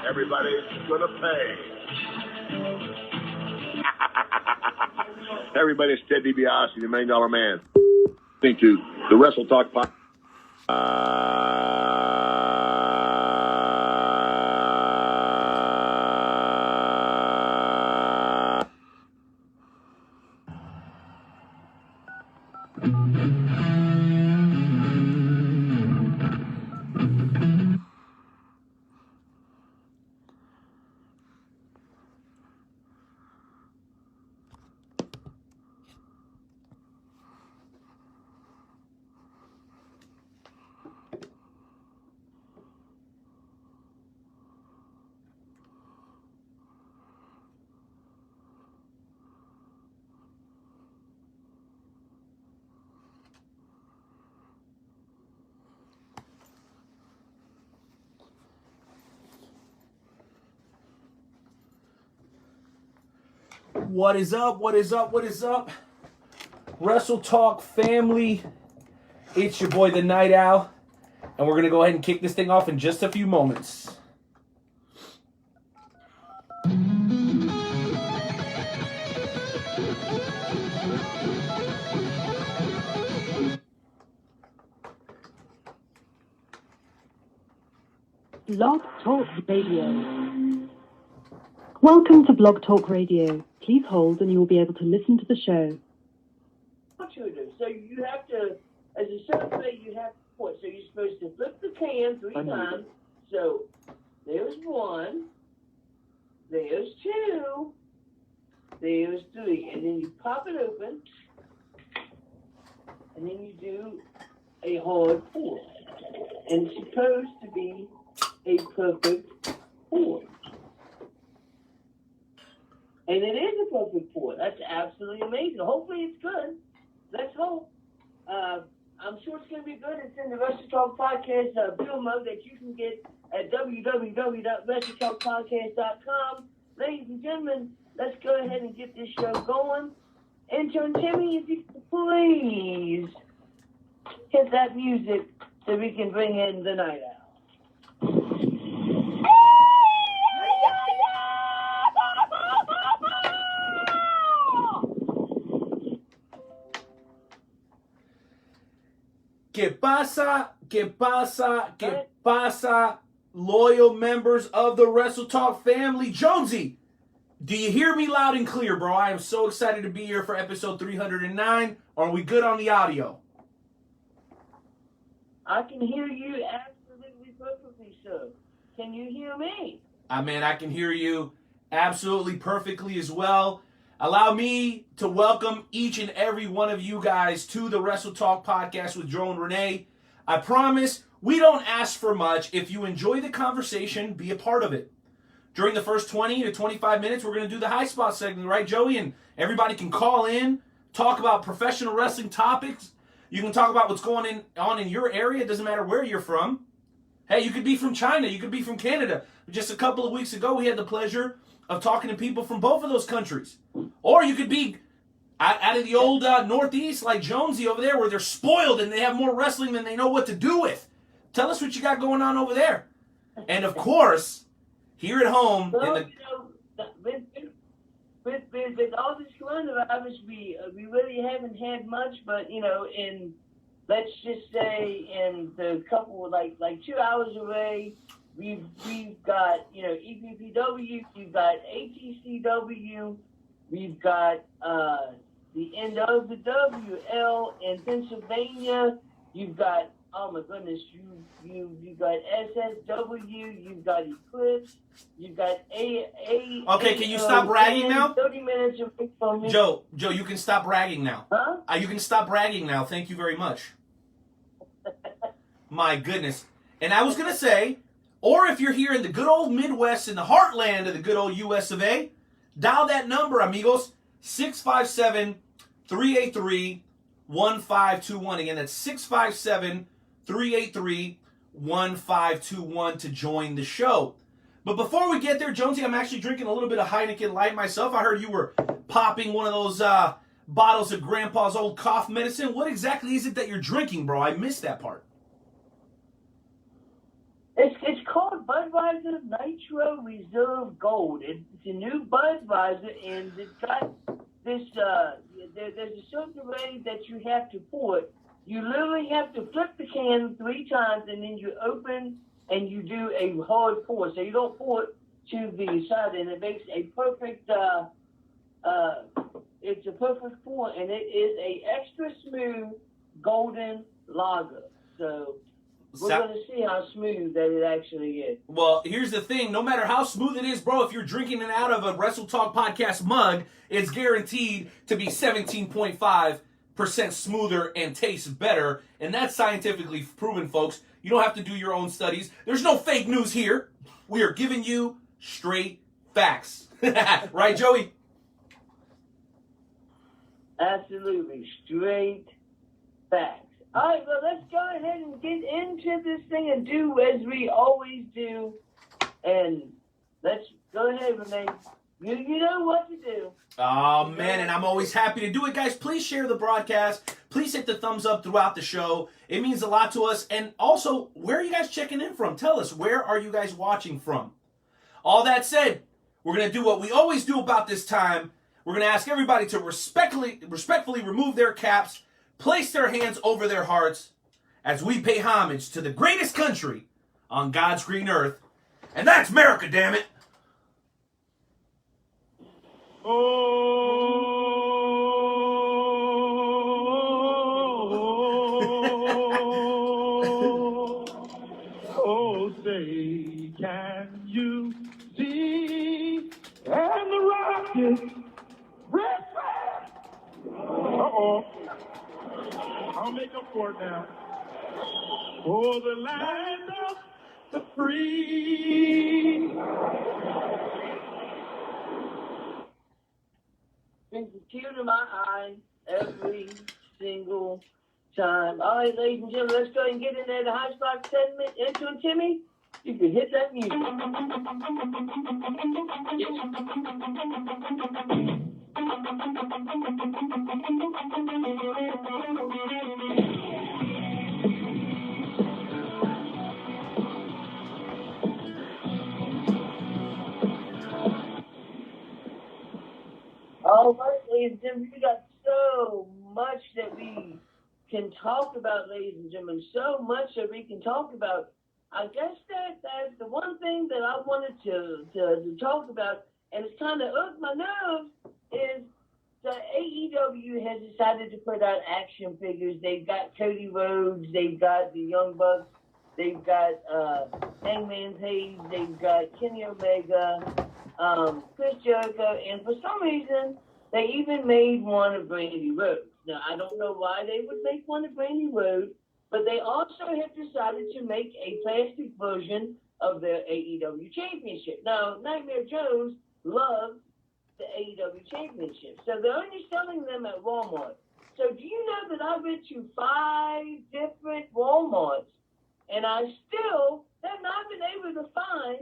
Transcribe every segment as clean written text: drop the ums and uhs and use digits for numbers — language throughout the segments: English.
Everybody's gonna pay. Everybody's Ted DiBiase, the $1 Million Man. Listening to the Wrestle Talk podcast. What is up? What is up? What is up? Wrestle Talk family. It's your boy, the Night Owl. And we're going to go ahead and kick this thing off in just a few moments. Blog Talk Radio. Welcome to Blog Talk Radio. Please hold and you will be able to listen to the show. So you have to, as a survey, you have to point. So you're supposed to flip the can 3 times. So there's 1, there's 2, there's 3. And then you pop it open, and then you do a hard pour. And it's supposed to be a perfect pour. And it is a perfect pour. That's absolutely amazing. Hopefully it's good. Let's hope. I'm sure it's going to be good. It's in the Wrestle Talk Podcast Bill mode that you can get at www.wrestletalkpodcast.com. Ladies and gentlemen, let's go ahead and get this show going. Intern Timmy, if you could please hit that music so we can bring in the Night Owl. ¿Qué pasa? ¿Qué pasa? ¿Qué pasa? Loyal members of the Wrestle Talk family. Jonesy, do you hear me loud and clear, bro? I am so excited to be here for episode 309. Are we good on the audio? I can hear you absolutely perfectly, sir. Can you hear me? Man, I can hear you absolutely perfectly as well. Allow me to welcome each and every one of you guys to the Wrestle Talk Podcast with Joe and Renee. I promise we don't ask for much. If you enjoy the conversation, be a part of it. During the first 20 to 25 minutes, we're going to do the high spot segment, right, Joey? And everybody can call in, talk about professional wrestling topics. You can talk about what's going on in your area. It doesn't matter where you're from. Hey, you could be from China. You could be from Canada. Just a couple of weeks ago, we had the pleasure of talking to people from both of those countries. Or you could be out of the old Northeast like Jonesy over there where they're spoiled and they have more wrestling than they know what to do with. Tell us what you got going on over there. And, of course, here at home... Well, with all this coronavirus, we really haven't had much, but, in, let's just say, in the couple, like 2 hours away... We've got, EPPW, we've got ATCW, we've got the NWL in Pennsylvania, you've got, oh my goodness, you've got SSW, you've got Eclipse, you've got A. Okay, can you stop bragging now? 30 minutes away from me. Joe, you can stop bragging now. Huh? You can stop bragging now. Thank you very much. My goodness. And I was going to say... Or if you're here in the good old Midwest, in the heartland of the good old US of A, dial that number, amigos, 657-383-1521. Again, that's 657-383-1521 to join the show. But before we get there, Jonesy, I'm actually drinking a little bit of Heineken Light myself. I heard you were popping one of those bottles of Grandpa's old cough medicine. What exactly is it that you're drinking, bro? I missed that part. It's called Budweiser Nitro Reserve Gold. It's a new Budweiser, and it's got this. There's a certain way that you have to pour it. You literally have to flip the can 3 times, and then you open and you do a hard pour. So you don't pour it to the side, and it makes a perfect. It's a perfect pour, and it is a extra smooth golden lager. So we're going to see how smooth that it actually is. Well, here's the thing. No matter how smooth it is, bro, if you're drinking it out of a Wrestle Talk podcast mug, it's guaranteed to be 17.5% smoother and taste better. And that's scientifically proven, folks. You don't have to do your own studies. There's no fake news here. We are giving you straight facts. Right, Joey? Absolutely. Straight facts. All right, well, let's go ahead and get into this thing and do as we always do. And let's go ahead, Renee. You know what to do. Oh, man, and I'm always happy to do it. Guys, please share the broadcast. Please hit the thumbs up throughout the show. It means a lot to us. And also, where are you guys checking in from? Tell us, where are you guys watching from? All that said, we're going to do what we always do about this time. We're going to ask everybody to respectfully remove their caps, place their hands over their hearts as we pay homage to the greatest country on God's green earth. And that's America, damn it. Oh, say, can you see? And the rockets, red flag. Uh-oh. I'll make up for it now. For the land of the free. Brings a tear to my eye every single time. All right, ladies and gentlemen, let's go ahead and get in there. The high spot segment. Into it, Timmy. You can hit that music. All right, ladies and gentlemen, we got so much that we can talk about, ladies and gentlemen. So much that we can talk about. I guess that the one thing that I wanted to talk about, and it's kind of irked my nerves, is the AEW has decided to put out action figures. They've got Cody Rhodes, they've got the Young Bucks, they've got Hangman Page, they've got Kenny Omega, Chris Jericho, and for some reason, they even made one of Brandy Rhodes. Now, I don't know why they would make one of Brandy Rhodes, but they also have decided to make a plastic version of their AEW Championship. Now, Nightmare Jones loves the AEW Championship, so they're only selling them at Walmart. So do you know that I went to 5 different Walmarts, and I still have not been able to find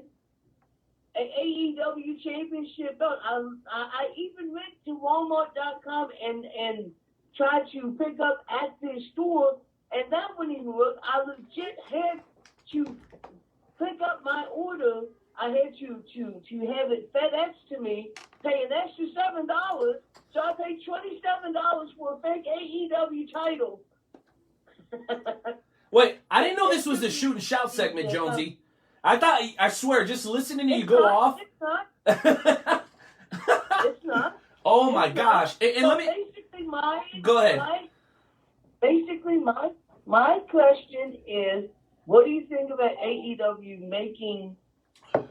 an AEW Championship belt. I even went to Walmart.com and tried to pick up at their store, and that wouldn't even work. I legit had to pick up my order. I had to have it FedEx to me, pay an extra $7. So I paid $27 for a fake AEW title. Wait, I didn't know this was the shoot and shout segment, Jonesy. I swear, just listening to you go off. It's not. It's not. Oh my gosh. And let me. Go ahead. My question is, what do you think about AEW making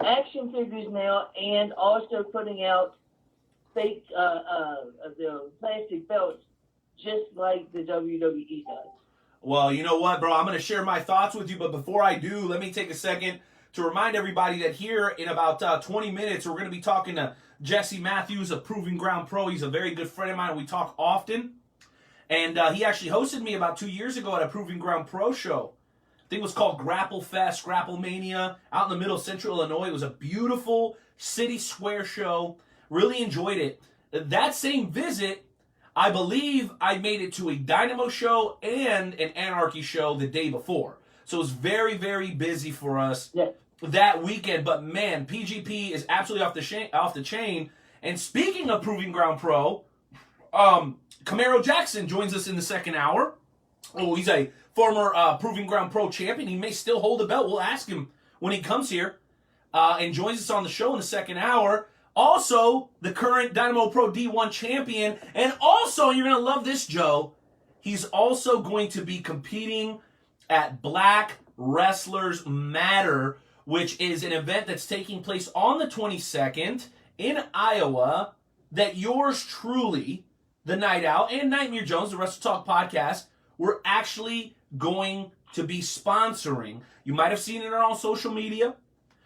action figures now and also putting out fake the plastic belts just like the WWE does? Well, you know what, bro? I'm going to share my thoughts with you, but before I do, let me take a second to remind everybody that here in about 20 minutes, we're going to be talking to Jesse Matthews of Proving Ground Pro. He's a very good friend of mine. We talk often. And he actually hosted me about 2 years ago at a Proving Ground Pro show. I think it was called Grapple Fest, Grapple Mania, out in the middle of central Illinois. It was a beautiful city square show. Really enjoyed it. That same visit, I believe I made it to a Dynamo show and an Anarchy show the day before. So it's very, very busy for us Yeah. that weekend. But man, PGP is absolutely off the chain. And speaking of Proving Ground Pro, Camaro Jackson joins us in the second hour. Oh, he's a former Proving Ground Pro champion. He may still hold the belt. We'll ask him when he comes here and joins us on the show in the second hour. Also, the current Dynamo Pro D1 champion. And also, you're going to love this, Joe, he's also going to be competing at Black Wrestlers Matter, which is an event that's taking place on the 22nd in Iowa that yours truly, the Night Owl, and Nightmare Jones, the Wrestle Talk podcast, we're actually going to be sponsoring. You might have seen it on social media.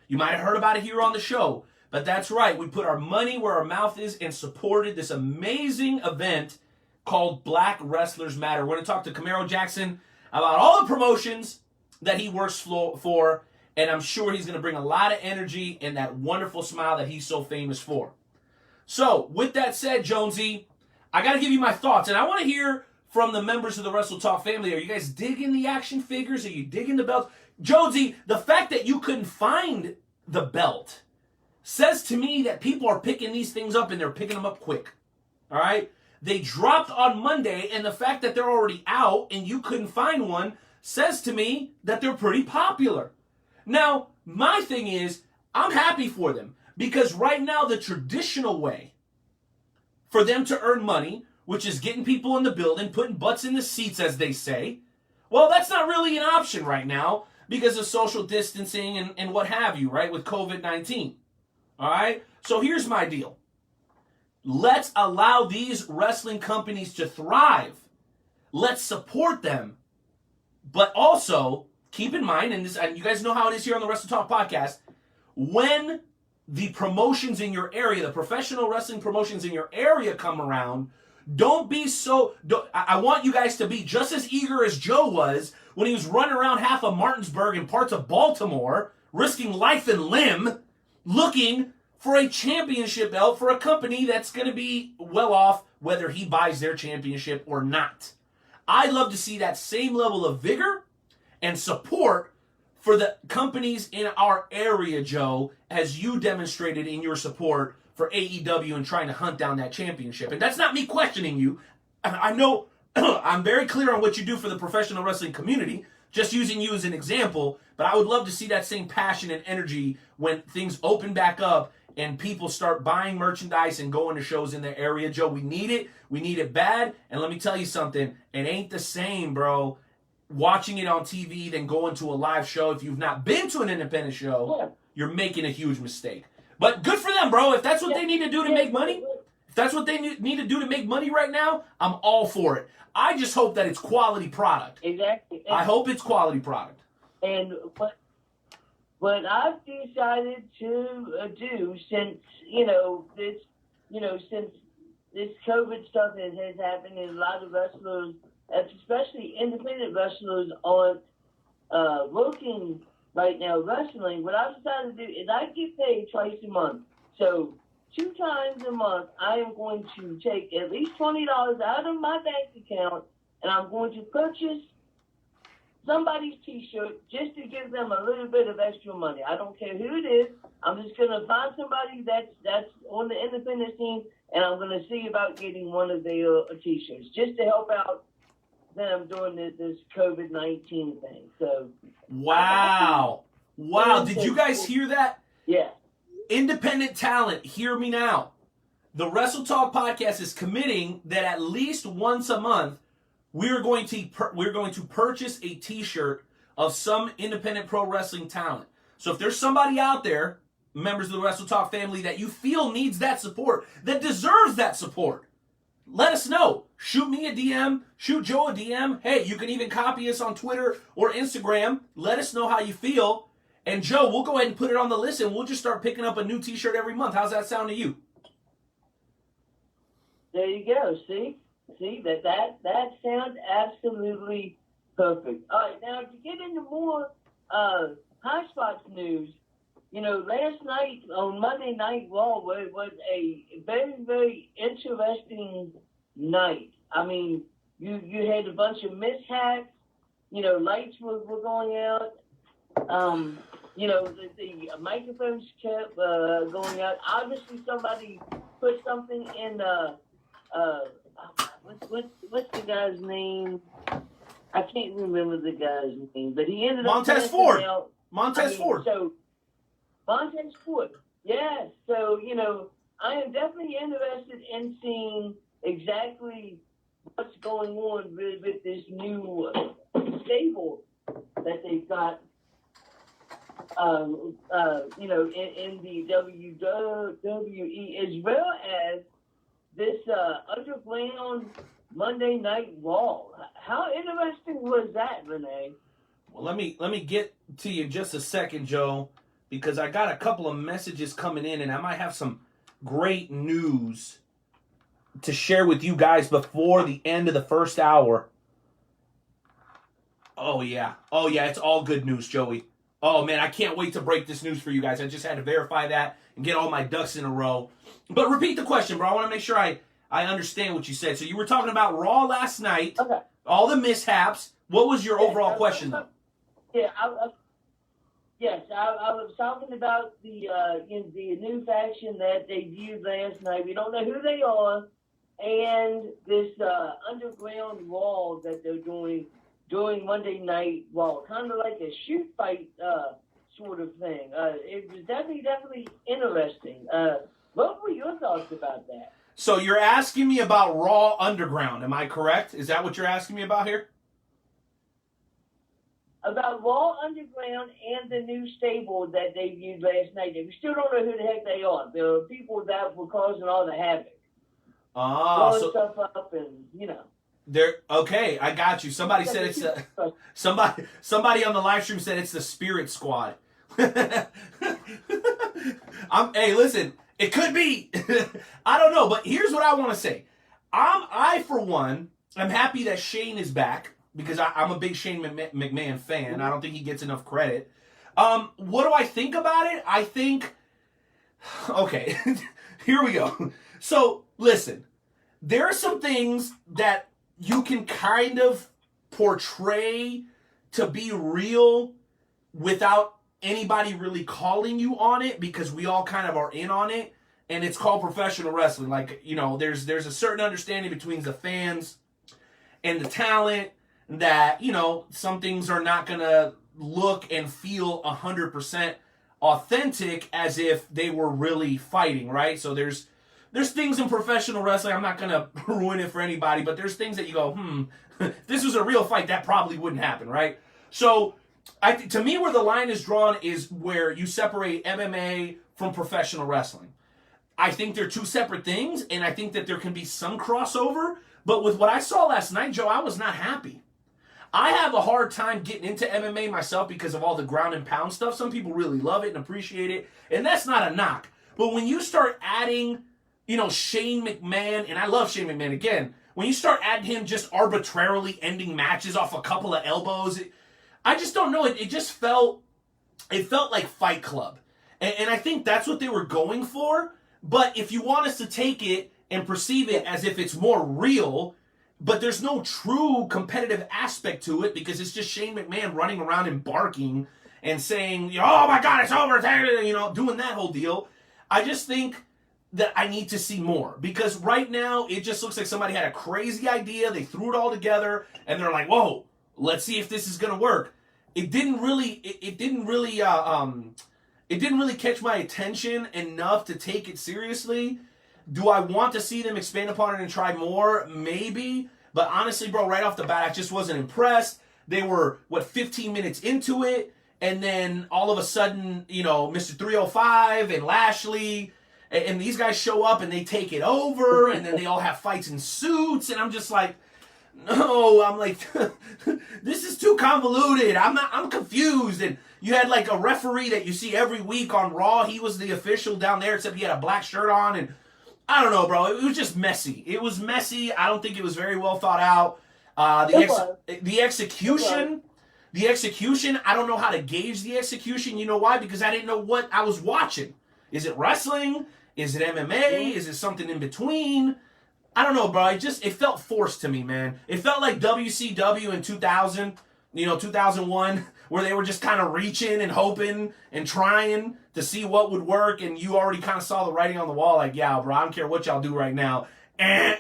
You might have heard about it here on the show. But that's right. We put our money where our mouth is and supported this amazing event called Black Wrestlers Matter. We're going to talk to Camaro Jackson about all the promotions that he works for, and I'm sure he's going to bring a lot of energy and that wonderful smile that he's so famous for. So, with that said, Jonesy, I got to give you my thoughts, and I want to hear from the members of the Wrestle Talk family. Are you guys digging the action figures? Are you digging the belts? Jonesy, the fact that you couldn't find the belt says to me that people are picking these things up and they're picking them up quick. All right? They dropped on Monday, and the fact that they're already out and you couldn't find one says to me that they're pretty popular. Now, my thing is, I'm happy for them because right now the traditional way for them to earn money, which is getting people in the building, putting butts in the seats, as they say, well, that's not really an option right now because of social distancing and what have you, right, with COVID-19. All right? So here's my deal. Let's allow these wrestling companies to thrive. Let's support them. But also, keep in mind, and you guys know how it is here on the Wrestle Talk podcast, when the promotions in your area, the professional wrestling promotions in your area come around, I want you guys to be just as eager as Joe was when he was running around half of Martinsburg and parts of Baltimore, risking life and limb, looking for a championship belt for a company that's going to be well off whether he buys their championship or not. I'd love to see that same level of vigor and support for the companies in our area, Joe, as you demonstrated in your support for AEW and trying to hunt down that championship. And that's not me questioning you. I know I'm very clear on what you do for the professional wrestling community, just using you as an example, but I would love to see that same passion and energy when things open back up and people start buying merchandise and going to shows in their area. Joe, we need it. We need it bad. And let me tell you something. It ain't the same, bro, watching it on TV than going to a live show. If you've not been to an independent show, you're making a huge mistake. But good for them, bro. If that's what they need to do to make money, if that's what they need to do to make money right now, I'm all for it. I just hope that it's quality product. Exactly. I hope it's quality product. And what I've decided to do since this COVID stuff has happened, and a lot of wrestlers, especially independent wrestlers, aren't working right now wrestling. What I've decided to do is I get paid twice a month. So 2 times a month, I am going to take at least $20 out of my bank account, and I'm going to purchase somebody's T-shirt just to give them a little bit of extra money. I don't care who it is. I'm just going to find somebody that's on the independent scene, and I'm going to see about getting one of their T-shirts just to help out them during this COVID-19 thing. So, wow. Did you guys hear that? Yeah. Independent talent, hear me now. The Wrestle Talk podcast is committing that at least once a month, we're going to purchase a T-shirt of some independent pro wrestling talent. So if there's somebody out there, members of the Wrestle Talk family, that you feel needs that support, that deserves that support, let us know. Shoot me a DM. Shoot Joe a DM. Hey, you can even copy us on Twitter or Instagram. Let us know how you feel. And Joe, we'll go ahead and put it on the list, and we'll just start picking up a new T-shirt every month. How's that sound to you? There you go. See, that sounds absolutely perfect. All right, now to get into more High Spots news, last night on Monday Night Raw was a very, very interesting night. I mean, you had a bunch of mishaps. lights were going out. The microphones kept going out. Obviously, somebody put something in what's the guy's name? I can't remember the guy's name, but he ended up Montez Ford. Out. Ford. So Montez Ford. Yeah. So I am definitely interested in seeing exactly what's going on with this new stable that they've got. In the WWE, as well as this underground Monday Night Raw. How interesting was that, Renee? Well, let me get to you in just a second, Joe, because I got a couple of messages coming in, and I might have some great news to share with you guys before the end of the first hour. Oh yeah, it's all good news, Joey. Oh, man, I can't wait to break this news for you guys. I just had to verify that and get all my ducks in a row. But repeat the question, bro. I want to make sure I understand what you said. So you were talking about Raw last night, okay. All the mishaps. What was your overall question, though? Yeah, I was talking about the new faction that debuted last night. We don't know who they are. And this underground Raw that they're doing during Monday Night Raw, kind of like a shoot fight sort of thing. It was definitely interesting. What were your thoughts about that? So you're asking me about Raw Underground, am I correct? Is that what you're asking me about here? About Raw Underground and the new stable that debuted last night. We still don't know who the heck they are. There are people that were causing all the havoc. Blowing stuff up and, There. Okay, I got you. Somebody said it's somebody on the live stream said it's the Spirit Squad. Hey, listen, it could be. I don't know, but here's what I want to say. I for one, I'm happy that Shane is back because I'm a big Shane McMahon fan. I don't think he gets enough credit. What do I think about it? I think, okay, here we go. So listen, there are some things that you can kind of portray to be real without anybody really calling you on it because we all kind of are in on it, and it's called professional wrestling. Like, there's a certain understanding between the fans and the talent that, some things are not going to look and feel 100% authentic as if they were really fighting, right? So there's things in professional wrestling, I'm not going to ruin it for anybody, but there's things that you go, if this was a real fight, that probably wouldn't happen, right? So to me, where the line is drawn is where you separate MMA from professional wrestling. I think they're two separate things, and I think that there can be some crossover, but with what I saw last night, Joe, I was not happy. I have a hard time getting into MMA myself because of all the ground and pound stuff. Some people really love it and appreciate it, and that's not a knock. But when you start adding, Shane McMahon, and I love Shane McMahon again, when you start adding him just arbitrarily ending matches off a couple of elbows, I just don't know. It felt like Fight Club. And I think that's what they were going for. But if you want us to take it and perceive it as if it's more real, but there's no true competitive aspect to it because it's just Shane McMahon running around and barking and saying, oh my God, it's over, doing that whole deal. I just think that I need to see more because right now it just looks like somebody had a crazy idea. They threw it all together and they're like, whoa, let's see if this is going to work. It didn't really catch my attention enough to take it seriously. Do I want to see them expand upon it and try more? Maybe. But honestly, bro, right off the bat, I just wasn't impressed. They were, 15 minutes into it, and then all of a sudden, Mr. 305 and Lashley, and these guys show up and they take it over, and then they all have fights in suits, and I'm just like, no, I'm like, this is too convoluted. I'm confused. And you had like a referee that you see every week on Raw. He was the official down there, except he had a black shirt on. And I don't know, bro. It was just messy. It was messy. I don't think it was very well thought out. The execution, I don't know how to gauge the execution. You know why? Because I didn't know what I was watching. Is it wrestling? Is it MMA? Is it something in between? I don't know, bro. It felt forced to me, man. It felt like WCW in 2000 2001, where they were just kind of reaching and hoping and trying to see what would work, and you already kind of saw the writing on the wall, like, yeah, bro, I don't care what y'all do right now, and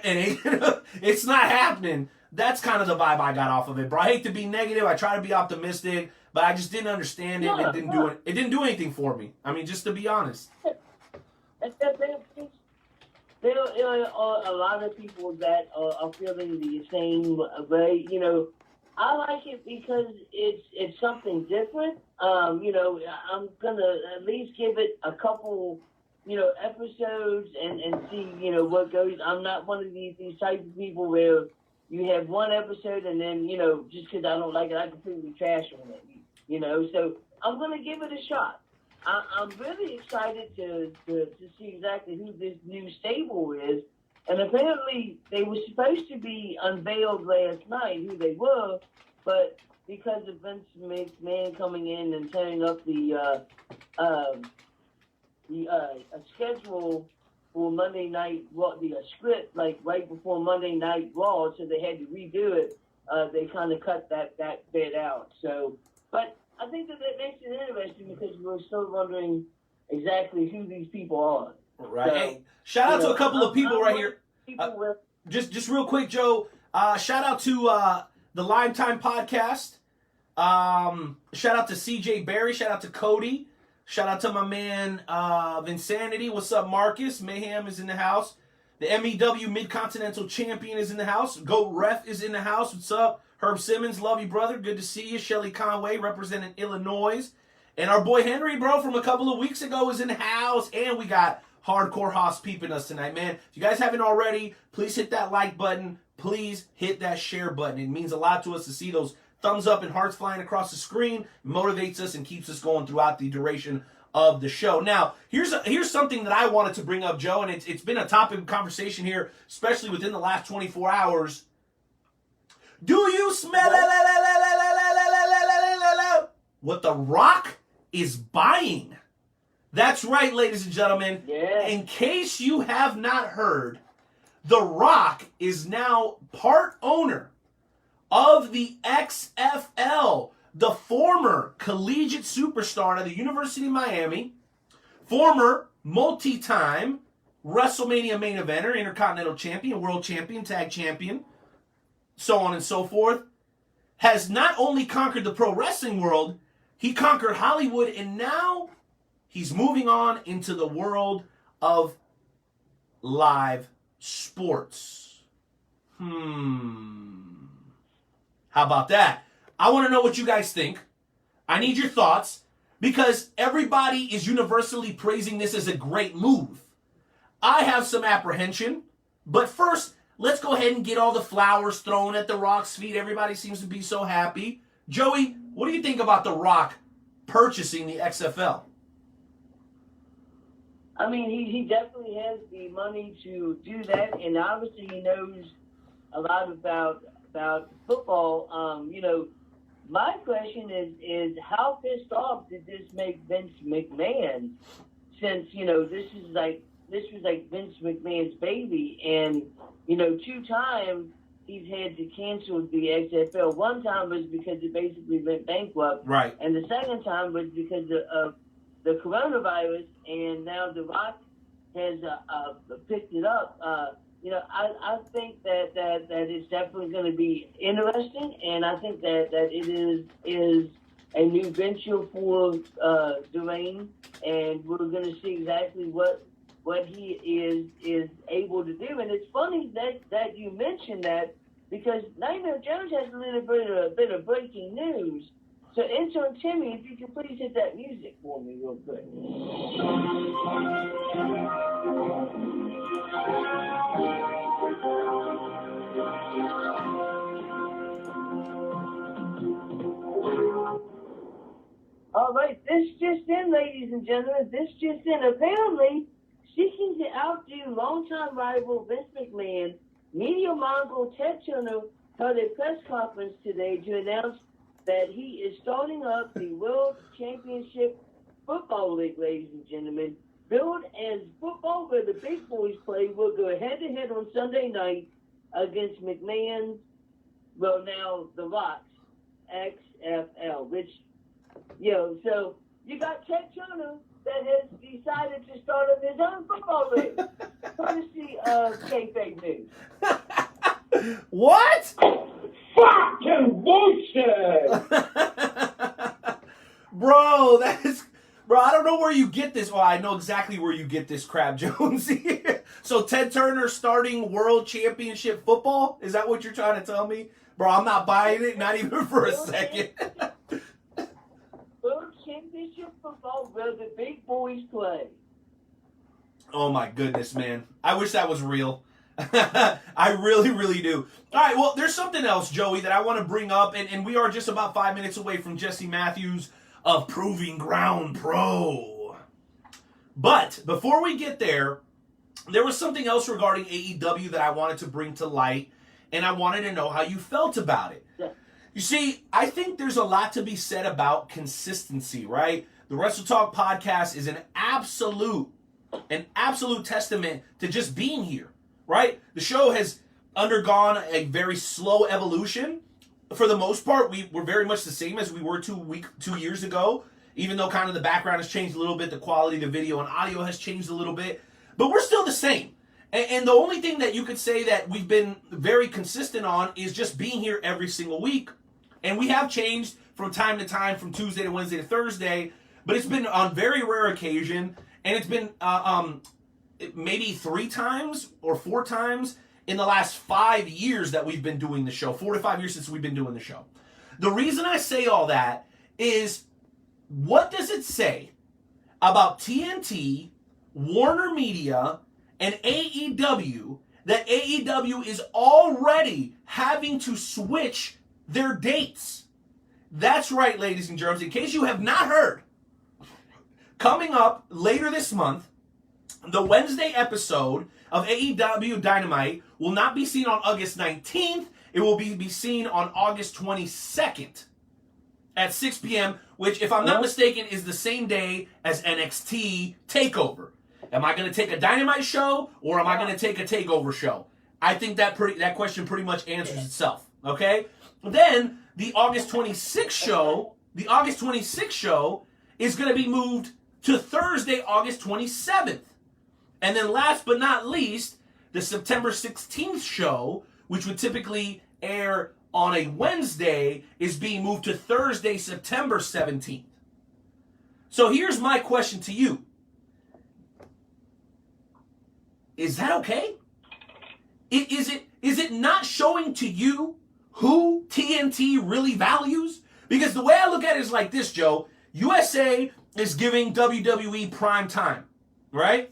it's not happening. That's kind of the vibe I got off of it, bro. I hate to be negative. I try to be optimistic, but I just didn't understand it. And it didn't do anything for me. I mean, just to be honest. There are a lot of people that are feeling the same way. I like it because it's something different. I'm gonna at least give it a couple, episodes and see, what goes. I'm not one of these type of people where you have one episode and then, just because I don't like it, I completely trash on it. So I'm gonna give it a shot. I'm really excited to see exactly who this new stable is. And apparently they were supposed to be unveiled last night, who they were, but because of Vince McMahon coming in and turning up the schedule for Monday Night Raw, the script, like right before Monday Night Raw, so they had to redo it. They kind of cut that bit out. So, but I think that makes it interesting because we're still wondering exactly who these people are. Right. So, hey, shout out to a couple of people right here. Just real quick, Joe. Shout out to the Lime Time podcast. Shout out to CJ Barry. Shout out to Cody. Shout out to my man Vinsanity. What's up, Marcus? Mayhem is in the house. The MEW Mid-Continental Champion is in the house. Goat Ref is in the house. What's up? Herb Simmons, love you, brother. Good to see you. Shelly Conway, representing Illinois. And our boy Henry, bro, from a couple of weeks ago is in the house. And we got Hardcore Hoss peeping us tonight, man. If you guys haven't already, please hit that like button. Please hit that share button. It means a lot to us to see those thumbs up and hearts flying across the screen. It motivates us and keeps us going throughout the duration of the show. Now, here's something that I wanted to bring up, Joe, and it's been a topic of conversation here, especially within the last 24 hours. Do you smell what The Rock is buying? That's right, ladies and gentlemen. Yeah. In case you have not heard, The Rock is now part owner of the XFL, the former collegiate superstar of the University of Miami, former multi-time WrestleMania main eventer, Intercontinental Champion, World Champion, Tag Champion, so on and so forth, has not only conquered the pro wrestling world, he conquered Hollywood, and now he's moving on into the world of live sports. How about that? I want to know what you guys think. I need your thoughts because everybody is universally praising this as a great move. I have some apprehension, but first, let's go ahead and get all the flowers thrown at The Rock's feet. Everybody seems to be so happy. Joey, what do you think about The Rock purchasing the XFL? I mean, he definitely has the money to do that, and obviously he knows a lot about football. My question is how pissed off did this make Vince McMahon? Since this was like Vince McMahon's baby, and 2 times he's had to cancel the XFL. One time was because it basically went bankrupt, right? And the second time was because of the coronavirus, and now The Rock has picked it up. I think that it's definitely going to be interesting, and I think that it is a new venture for Dwayne, and we're going to see exactly what he is able to do. And it's funny that you mentioned that, because Nightmare Jones has a little bit of breaking news. So, intern Timmy, if you could please hit that music for me real quick. All right, this just in, ladies and gentlemen. This just in. Apparently, seeking to outdo longtime rival Vince McMahon, media mogul Ted Turner held a press conference today to announce that he is starting up the World Championship Football League, ladies and gentlemen. Billed as football where the big boys play, will go head-to-head on Sunday night against McMahon's, well, now The Rock's XFL, which, you know, so you got Ted Turner that has decided to start up his own football league. Courtesy of kayfabe news. What? Fucking bullshit! Bro, I don't know where you get this. Well, I know exactly where you get this crap, Jonesy. So Ted Turner starting World Championship football? Is that what you're trying to tell me? Bro, I'm not buying it, not even for a second. World Championship football where the big boys play. Oh my goodness, man. I wish that was real. I really, really do. All right, well, there's something else, Joey, that I want to bring up, and we are just about 5 minutes away from Jesse Matthews of Proving Ground Pro. But before we get there, there was something else regarding AEW that I wanted to bring to light, and I wanted to know how you felt about it. Yeah. You see, I think there's a lot to be said about consistency, right? The Wrestle Talk podcast is an absolute testament to just being here, right? The show has undergone a very slow evolution. For the most part, we're very much the same as we were 2 years ago, even though kind of the background has changed a little bit, the quality of the video and audio has changed a little bit, but we're still the same. And the only thing that you could say that we've been very consistent on is just being here every single week. And we have changed from time to time, from Tuesday to Wednesday to Thursday, but it's been on very rare occasion, and it's been maybe 3 times or 4 times in the last 5 years that we've been doing the show. 4 to 5 years since we've been doing the show. The reason I say all that is, what does it say about TNT, Warner Media, and AEW that AEW is already having to switch their dates? That's right, ladies and germs. In case you have not heard, coming up later this month, the Wednesday episode of AEW Dynamite will not be seen on August 19th. It will be seen on August 22nd at 6 p.m., which, if I'm not mistaken, is the same day as NXT TakeOver. Am I going to take a Dynamite show, or am I going to take a TakeOver show? I think that question pretty much answers itself, okay? Then, the August 26th show is going to be moved to Thursday, August 27th. And then last but not least, the September 16th show, which would typically air on a Wednesday, is being moved to Thursday, September 17th. So here's my question to you. Is that okay? Is it not showing to you who TNT really values? Because the way I look at it is like this, Joe. USA is giving WWE prime time, right?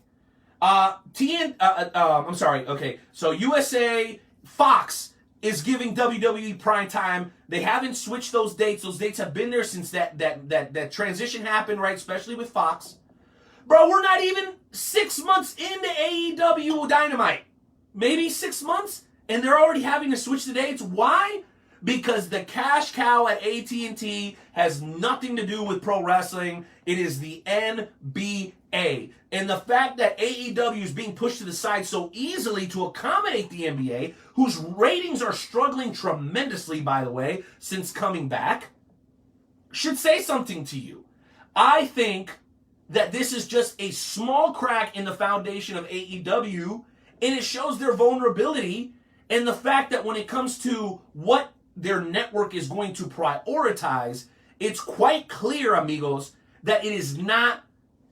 So USA, Fox is giving WWE prime time. They haven't switched those dates. Those dates have been there since that transition happened, right? Especially with Fox. Bro, we're not even 6 months into AEW Dynamite. Maybe 6 months, and they're already having to switch the dates. Why? Because the cash cow at AT&T has nothing to do with pro wrestling. It is the NBA. And the fact that AEW is being pushed to the side so easily to accommodate the NBA, whose ratings are struggling tremendously, by the way, since coming back, should say something to you. I think that this is just a small crack in the foundation of AEW, and it shows their vulnerability and the fact that when it comes to what their network is going to prioritize, it's quite clear, amigos, that it is not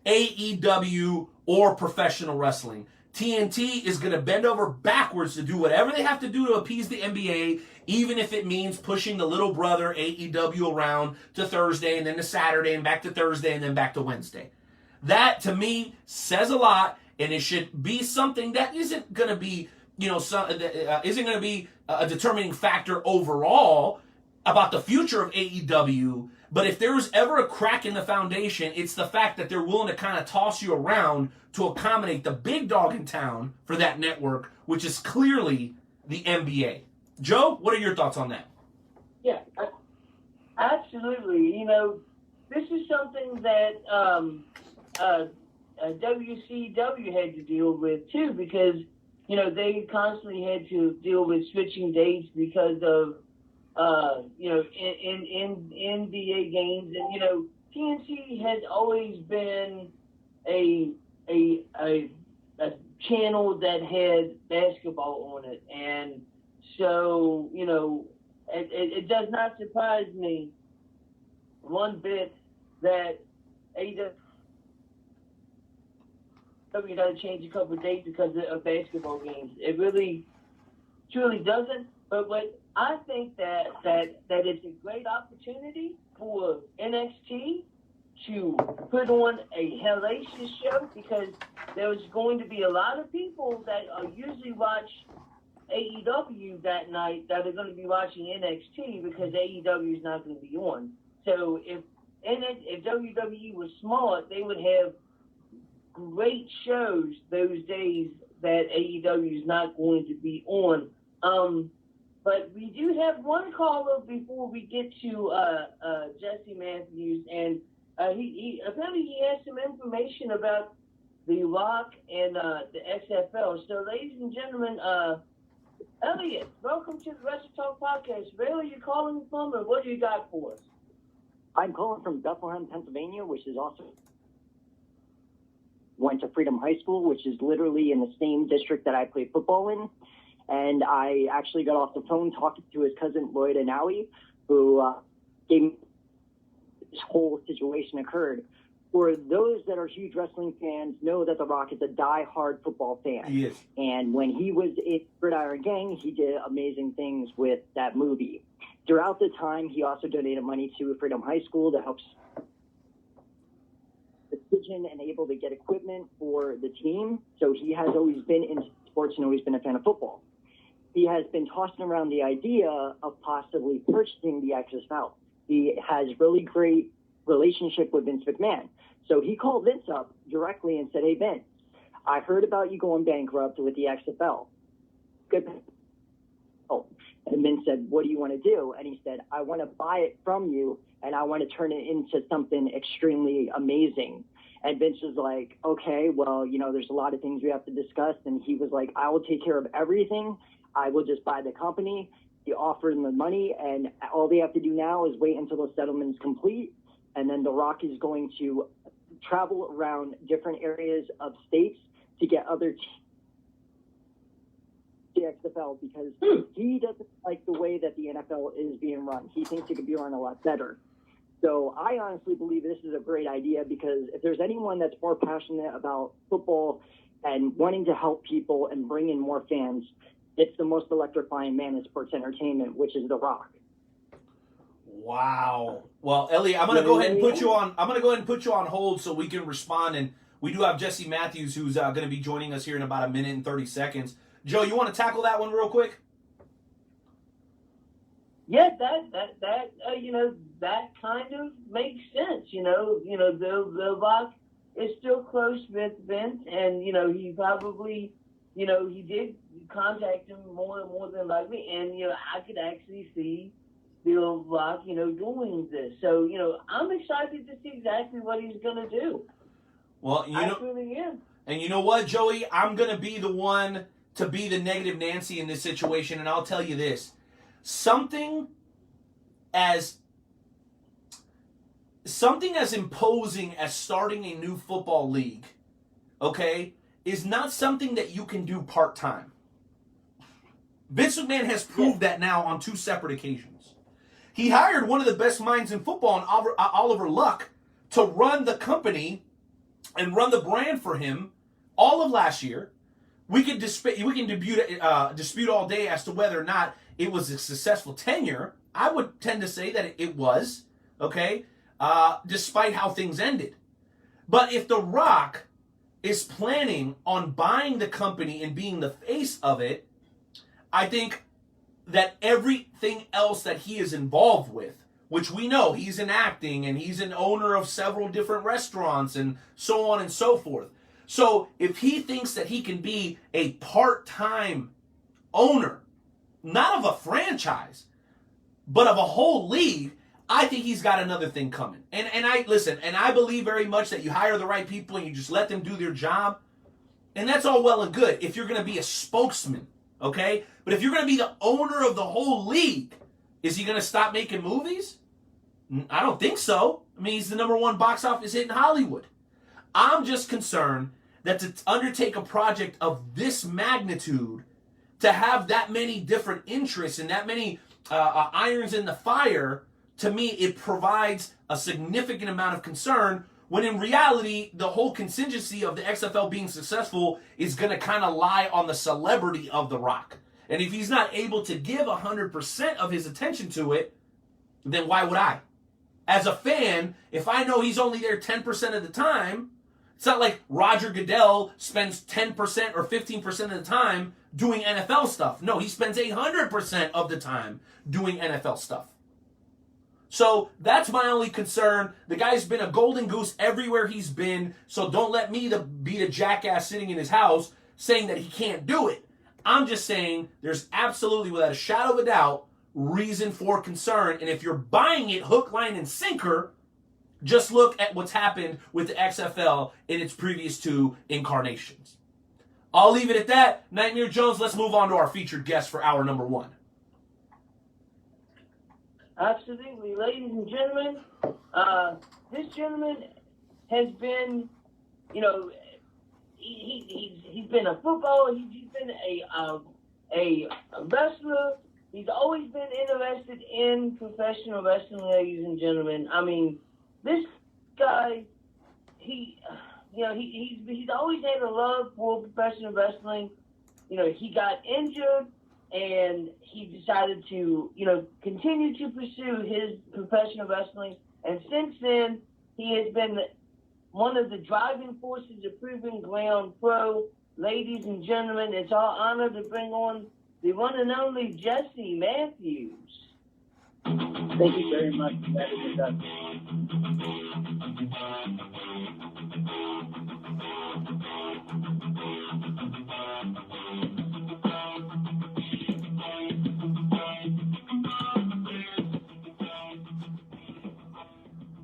AEW or professional wrestling. TNT is going to bend over backwards to do whatever they have to do to appease the NBA, even if it means pushing the little brother AEW around to Thursday and then to Saturday and back to Thursday and then back to Wednesday. That, to me, says a lot, and it should be something that isn't going to be, isn't going to be a determining factor overall about the future of AEW. But if there was ever a crack in the foundation, it's the fact that they're willing to kind of toss you around to accommodate the big dog in town for that network, which is clearly the NBA. Joe, what are your thoughts on that? Yeah, absolutely. This is something that WCW had to deal with too, because they constantly had to deal with switching dates because of in NBA games, and TNT has always been a channel that had basketball on it, and so it does not surprise me one bit that AEW got to change a couple of dates because of basketball games. It really, truly doesn't. But what I think that it's a great opportunity for NXT to put on a hellacious show, because there's going to be a lot of people that usually watch AEW that night that are going to be watching NXT because AEW is not going to be on. So if WWE was smart, they would have great shows those days that AEW is not going to be on. But we do have one caller before we get to Jesse Matthews, and he apparently he has some information about The Rock and the XFL. So, ladies and gentlemen, Elliot, welcome to the Wrestle Talk Podcast. Where are you calling from, and what do you got for us? I'm calling from Bethlehem, Pennsylvania, which is also went to Freedom High School, which is literally in the same district that I play football in. And I actually got off the phone talking to his cousin, Lloyd Anawi, who gave me this whole situation occurred. For those that are huge wrestling fans, know that The Rock is a die-hard football fan. He is. And when he was in Gridiron Gang, he did amazing things with that movie. Throughout the time, he also donated money to Freedom High School to help the decision and able to get equipment for the team. So he has always been into sports and always been a fan of football. He has been tossing around the idea of possibly purchasing the XFL. He has really great relationship with Vince McMahon. So he called Vince up directly and said, "Hey, Vince, I heard about you going bankrupt with the XFL. Good." Oh, and Vince said, "What do you want to do?" And he said, "I want to buy it from you, and I want to turn it into something extremely amazing." And Vince was like, "Okay, well, there's a lot of things we have to discuss." And he was like, "I will take care of everything. I will just buy the company." He offered him the money, and all they have to do now is wait until the settlement is complete. And then The Rock is going to travel around different areas of states to get other the XFL, because he doesn't like the way that the NFL is being run. He thinks it could be run a lot better. So I honestly believe this is a great idea, because if there's anyone that's more passionate about football and wanting to help people and bring in more fans, it's the most electrifying man in sports entertainment, which is The Rock. Wow. Well, Elliot, I'm going to go ahead and put you on. I'm going to go ahead and put you on hold so we can respond. And we do have Jesse Matthews, who's going to be joining us here in about a minute and 30 seconds. Joe, you want to tackle that one real quick? Yeah, that kind of makes sense. The Rock is still close with Vince, and he probably, he did contact him more than likely, and I could actually see the Rock, doing this. So I'm excited to see exactly what he's gonna do. Well, I really am. And you know what, Joey? I'm gonna be the one to be the negative Nancy in this situation, and I'll tell you this: something as imposing as starting a new football league, okay, is not something that you can do part-time. Vince McMahon has proved that now on 2 separate occasions. He hired one of the best minds in football, Oliver Luck, to run the company and run the brand for him all of last year. We can dispute all day as to whether or not it was a successful tenure. I would tend to say that it was, okay, despite how things ended. But if The Rock is planning on buying the company and being the face of it, I think that everything else that he is involved with, which we know he's in acting and he's an owner of several different restaurants and so on and so forth. So if he thinks that he can be a part-time owner, not of a franchise, but of a whole league, I think he's got another thing coming. And I believe very much that you hire the right people and you just let them do their job. And that's all well and good if you're going to be a spokesman, okay? But if you're going to be the owner of the whole league, Is he going to stop making movies? I don't think so. I mean, he's the #1 box office hit in Hollywood. I'm just concerned that to undertake a project of this magnitude, to have that many different interests and that many irons in the fire, to me, it provides a significant amount of concern, when in reality, the whole contingency of the XFL being successful is going to kind of lie on the celebrity of The Rock. And if he's not able to give 100% of his attention to it, then why would I? As a fan, if I know he's only there 10% of the time, it's not like Roger Goodell spends 10% or 15% of the time doing NFL stuff. No, he spends 100% of the time doing NFL stuff. So that's my only concern. The guy's been a golden goose everywhere he's been, so don't let me be the jackass sitting in his house saying that he can't do it. I'm just saying there's absolutely, without a shadow of a doubt, reason for concern. And if you're buying it hook, line, and sinker, just look at what's happened with the XFL in its previous 2 incarnations. I'll leave it at that. Nightmare Jones, let's move on to our featured guest for hour number 1. Absolutely. Ladies and gentlemen, this gentleman has been, he's been a footballer, he's been a wrestler. He's always been interested in professional wrestling, ladies and gentlemen. I mean, this guy, he's always had a love for professional wrestling. He got injured, and he decided to, continue to pursue his professional wrestling. And since then, he has been one of the driving forces of Proving Ground Pro. Ladies and gentlemen, it's our honor to bring on the one and only Jesse Matthews. Thank you very much for that introduction.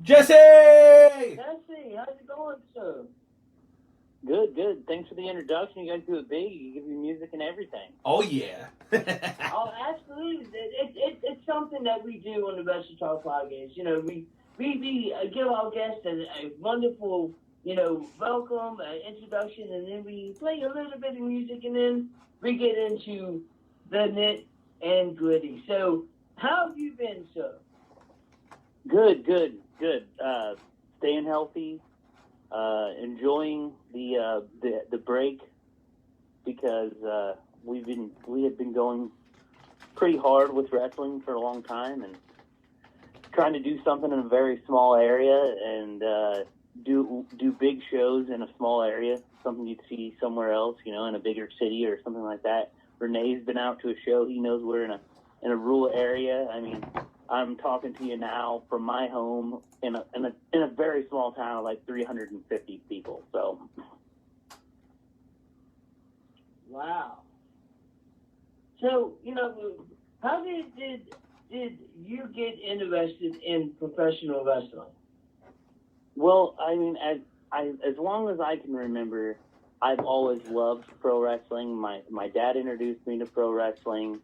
Jesse! Jesse, how's it going, sir? Good. Thanks for the introduction. You guys do it big. You give me music and everything. Oh, yeah. Oh, absolutely. It's something that we do on the Wrestle Talk podcast. We give our guests a wonderful, welcome, introduction, and then we play a little bit of music, and then we get into the nit and gritty. So, how have you been, sir? Good. Staying healthy. Enjoying the break, because we had been going pretty hard with wrestling for a long time, and trying to do something in a very small area, and do big shows in a small area, something you'd see somewhere else, in a bigger city or something like that. Renee's been out to a show. He knows we're in a rural area. I mean, I'm talking to you now from my home in a very small town of like 350 people. So, wow. So, how did you get interested in professional wrestling? Well, I mean, as long as I can remember, I've always loved pro wrestling. My dad introduced me to pro wrestling.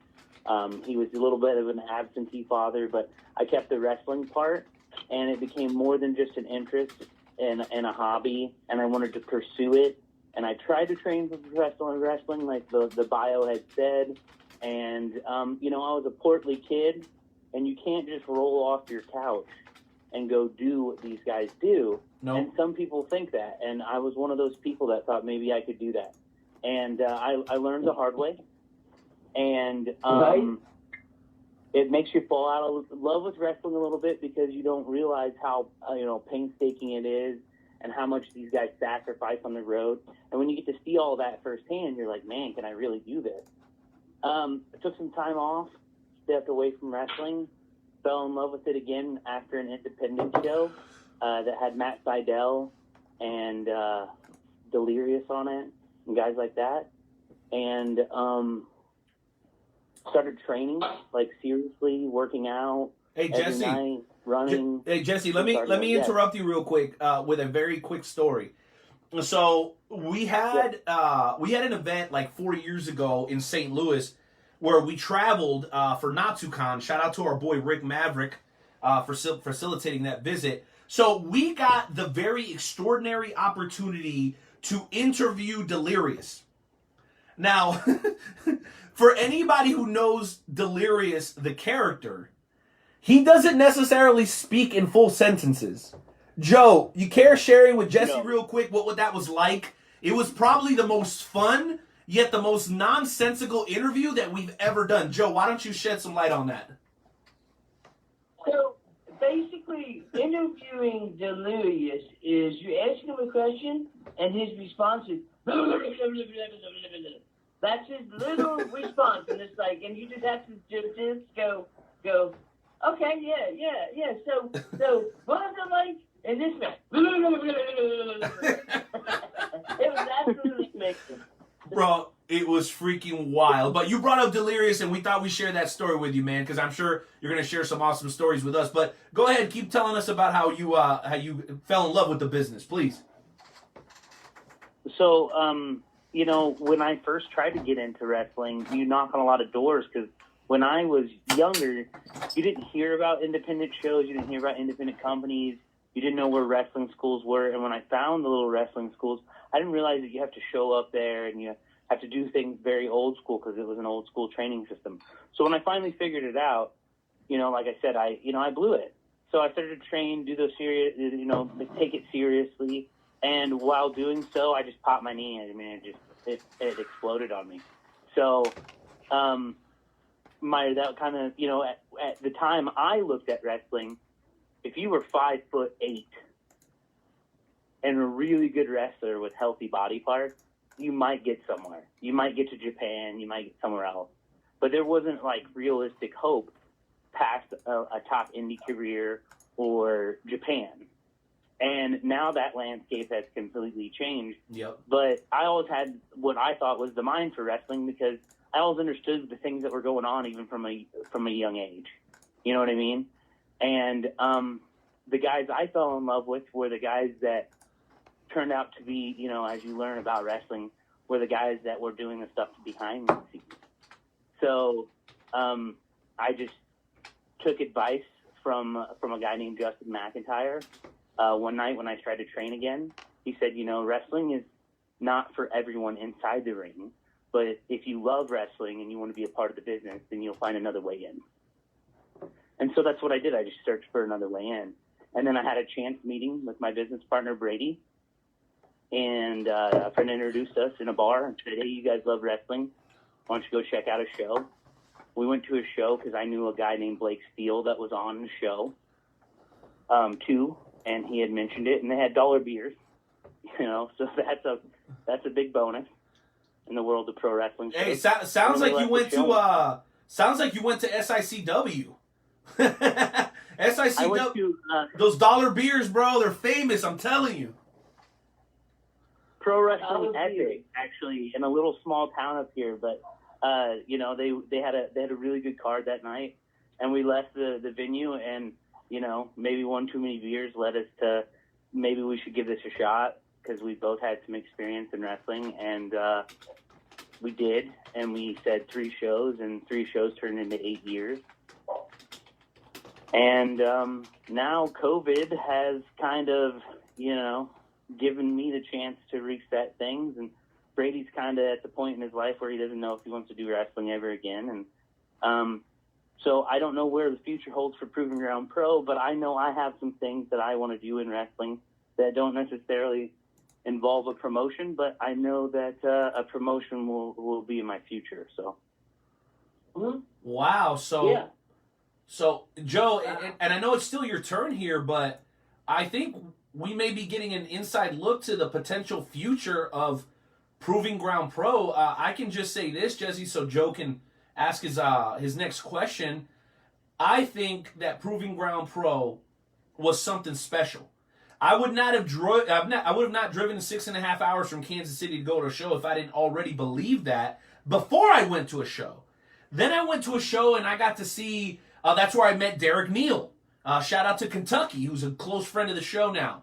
He was a little bit of an absentee father, but I kept the wrestling part, and it became more than just an interest and a hobby, and I wanted to pursue it. And I tried to train for professional wrestling, like the bio had said. And, I was a portly kid, and you can't just roll off your couch and go do what these guys do. No. And some people think that, and I was one of those people that thought maybe I could do that. And I learned the hard way. And it makes you fall out of love with wrestling a little bit, because you don't realize how painstaking it is and how much these guys sacrifice on the road. And when you get to see all that firsthand, you're like, man, can I really do this? I took some time off, stepped away from wrestling, fell in love with it again after an independent show that had Matt Seidel and Delirious on it and guys like that. And started training, like seriously working out. Hey, every Jesse. night, running. Hey, Jesse, let me interrupt you real quick with a very quick story. So we had an event like 4 years ago in St. Louis where we traveled for NatsuCon. Shout out to our boy Rick Maverick for facilitating that visit. So we got the very extraordinary opportunity to interview Delirious. Now, for anybody who knows Delirious, the character, he doesn't necessarily speak in full sentences. Joe, you care sharing with Jesse real quick what that was like? It was probably the most fun, yet the most nonsensical interview that we've ever done. Joe, why don't you shed some light on that? So basically, interviewing Delirious is you ask him a question and his response is that's his little response, and it's like, and you just have to just go. Okay, yeah. So what is it like in this man? It was absolutely amazing. Bro, it was freaking wild. But you brought up Delirious, and we thought we'd share that story with you, man, because I'm sure you're going to share some awesome stories with us. But go ahead, keep telling us about how you fell in love with the business, please. So, when I first tried to get into wrestling, you knock on a lot of doors because when I was younger, you didn't hear about independent shows, you didn't hear about independent companies, you didn't know where wrestling schools were. And when I found the little wrestling schools, I didn't realize that you have to show up there and you have to do things very old school because it was an old school training system. So when I finally figured it out, like I said, I blew it. So I started to train, do those serious, take it seriously. And while doing so, I just popped my knee. I mean, it exploded on me. So, that kind of, at the time I looked at wrestling, if you were 5'8" and a really good wrestler with healthy body parts, you might get somewhere. You might get to Japan. You might get somewhere else. But there wasn't like realistic hope past a top indie career or Japan. And now that landscape has completely changed. Yep. But I always had what I thought was the mind for wrestling because I always understood the things that were going on even from a young age. You know what I mean? And the guys I fell in love with were the guys that turned out to be, as you learn about wrestling, were the guys that were doing the stuff behind the scenes. So I just took advice from a guy named Justin McIntyre. One night when I tried to train again, he said, wrestling is not for everyone inside the ring, but if you love wrestling and you want to be a part of the business, then you'll find another way in. And so that's what I did. I just searched for another way in. And then I had a chance meeting with my business partner, Brady, and a friend introduced us in a bar and said, hey, you guys love wrestling. Why don't you go check out a show? We went to a show because I knew a guy named Blake Steele that was on the show, too. And he had mentioned it, and they had dollar beers, so that's a big bonus in the world of pro wrestling. Hey, sounds like you went to SICW. SICW, those dollar beers, bro, they're famous. I'm telling you. Pro Wrestling Epic, actually, in a little small town up here, but they had a really good card that night, and we left the venue and. Maybe one too many beers led us to maybe we should give this a shot because we both had some experience in wrestling, and we did. And we said 3 shows, and 3 shows turned into 8 years. And now COVID has kind of, given me the chance to reset things. And Brady's kind of at the point in his life where he doesn't know if he wants to do wrestling ever again. And so I don't know where the future holds for Proving Ground Pro, but I know I have some things that I want to do in wrestling that don't necessarily involve a promotion, but I know that a promotion will be in my future. So. Wow. So, yeah. So Joe, and I know it's still your turn here, but I think we may be getting an inside look to the potential future of Proving Ground Pro. I can just say this, Jesse, so Joe can ask his next question. I think that Proving Ground Pro was something special. I would not have driven 6.5 hours from Kansas City to go to a show if I didn't already believe that before I went to a show. Then I went to a show and I got to see. That's where I met Derek Neal. Shout out to Kentucky, who's a close friend of the show now.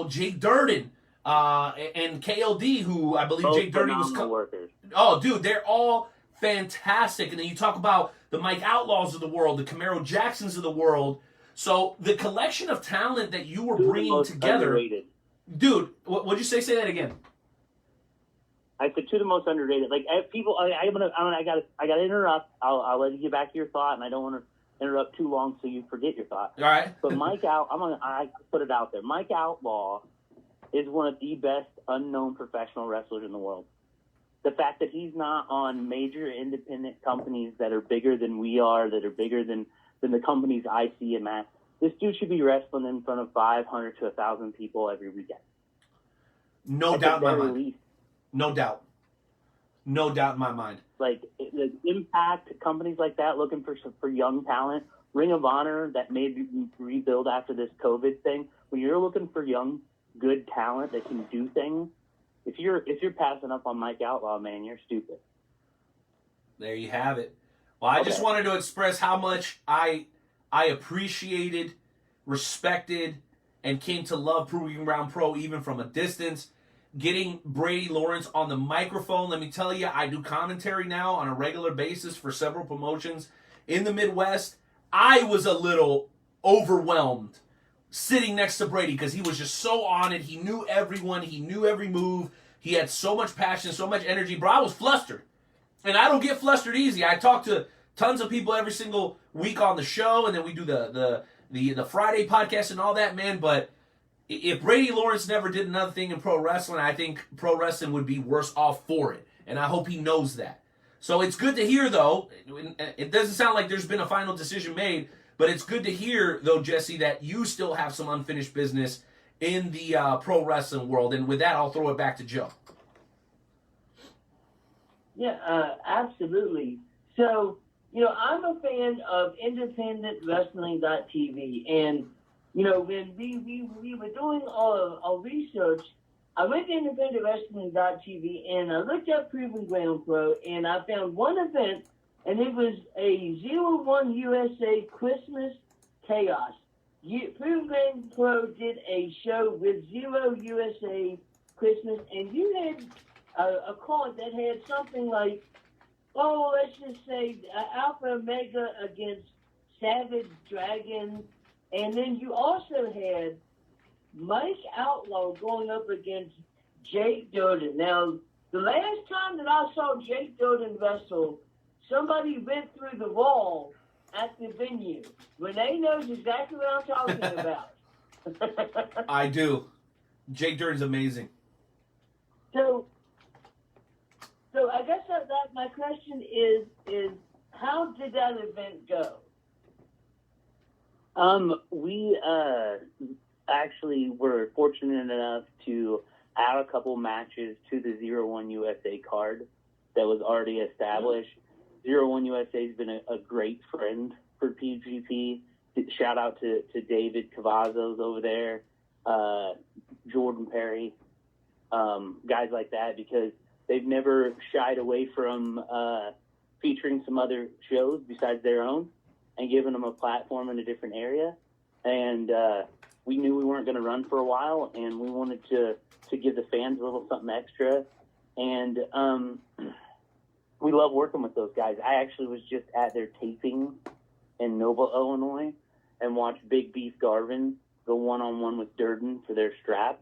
Jake Durden and KLD, who I believe Both Jake Durden was. workers. Oh, dude, they're all fantastic. And then you talk about the Mike Outlaws of the world, the Camaro Jacksons of the world. So the collection of talent that you were bringing together, underrated. Dude. What'd you say? Say that again. I said two of the most underrated. Like people, I gotta interrupt. I'll let you get back to your thought, and I don't want to interrupt too long so you forget your thought. All right. But I put it out there. Mike Outlaw is one of the best unknown professional wrestlers in the world. The fact that he's not on major independent companies that are bigger than we are, that are bigger than the companies I see him at. This dude should be wrestling in front of 500 to 1,000 people every weekend. No doubt in my mind. No doubt. No doubt in my mind. Like the Impact, companies like that looking for young talent. Ring of Honor that may rebuild after this COVID thing. When you're looking for young, good talent that can do things, if you're passing up on Mike Outlaw, man, you're stupid. There you have it. Well, I just wanted to express how much I appreciated, respected, and came to love Proving Ground Pro even from a distance. Getting Brady Lawrence on the microphone, let me tell you, I do commentary now on a regular basis for several promotions in the Midwest. I was a little overwhelmed sitting next to Brady because he was just so on it. He knew everyone. He knew every move. He had so much passion, so much energy. Bro, I was flustered. And I don't get flustered easy. I talk to tons of people every single week on the show, and then we do the Friday podcast and all that, man. But if Brady Lawrence never did another thing in pro wrestling, I think pro wrestling would be worse off for it. And I hope he knows that. So it's good to hear, though. It doesn't sound like there's been a final decision made, but it's good to hear, though, Jesse, that you still have some unfinished business in the pro wrestling world. And with that, I'll throw it back to Joe. Yeah, absolutely. So, I'm a fan of independentwrestling.tv, and when we were doing our research, I went to independentwrestling.tv and I looked up Proven Ground Pro, and I found one event, and it was a 01 USA Christmas Chaos. Proven Ground Pro did a show with 0 USA Christmas, and you had a card that had something like, let's just say Alpha Omega against Savage Dragon. And then you also had Mike Outlaw going up against Jake Durden. Now, the last time that I saw Jake Durden wrestle, somebody went through the wall at the venue. Renee knows exactly what I'm talking about. I do. Jake Durden's amazing. So I guess that my question is how did that event go? We actually were fortunate enough to add a couple matches to the 01 USA card that was already established. 01 USA has been a great friend for PGP. Shout out to David Cavazos over there, Jordan Perry, guys like that, because they've never shied away from featuring some other shows besides their own and giving them a platform in a different area. And we knew we weren't going to run for a while, and we wanted to give the fans a little something extra. And we love working with those guys. I actually was just at their taping in Nova, Illinois, and watched Big Beef Garvin go one-on-one with Durden for their strap.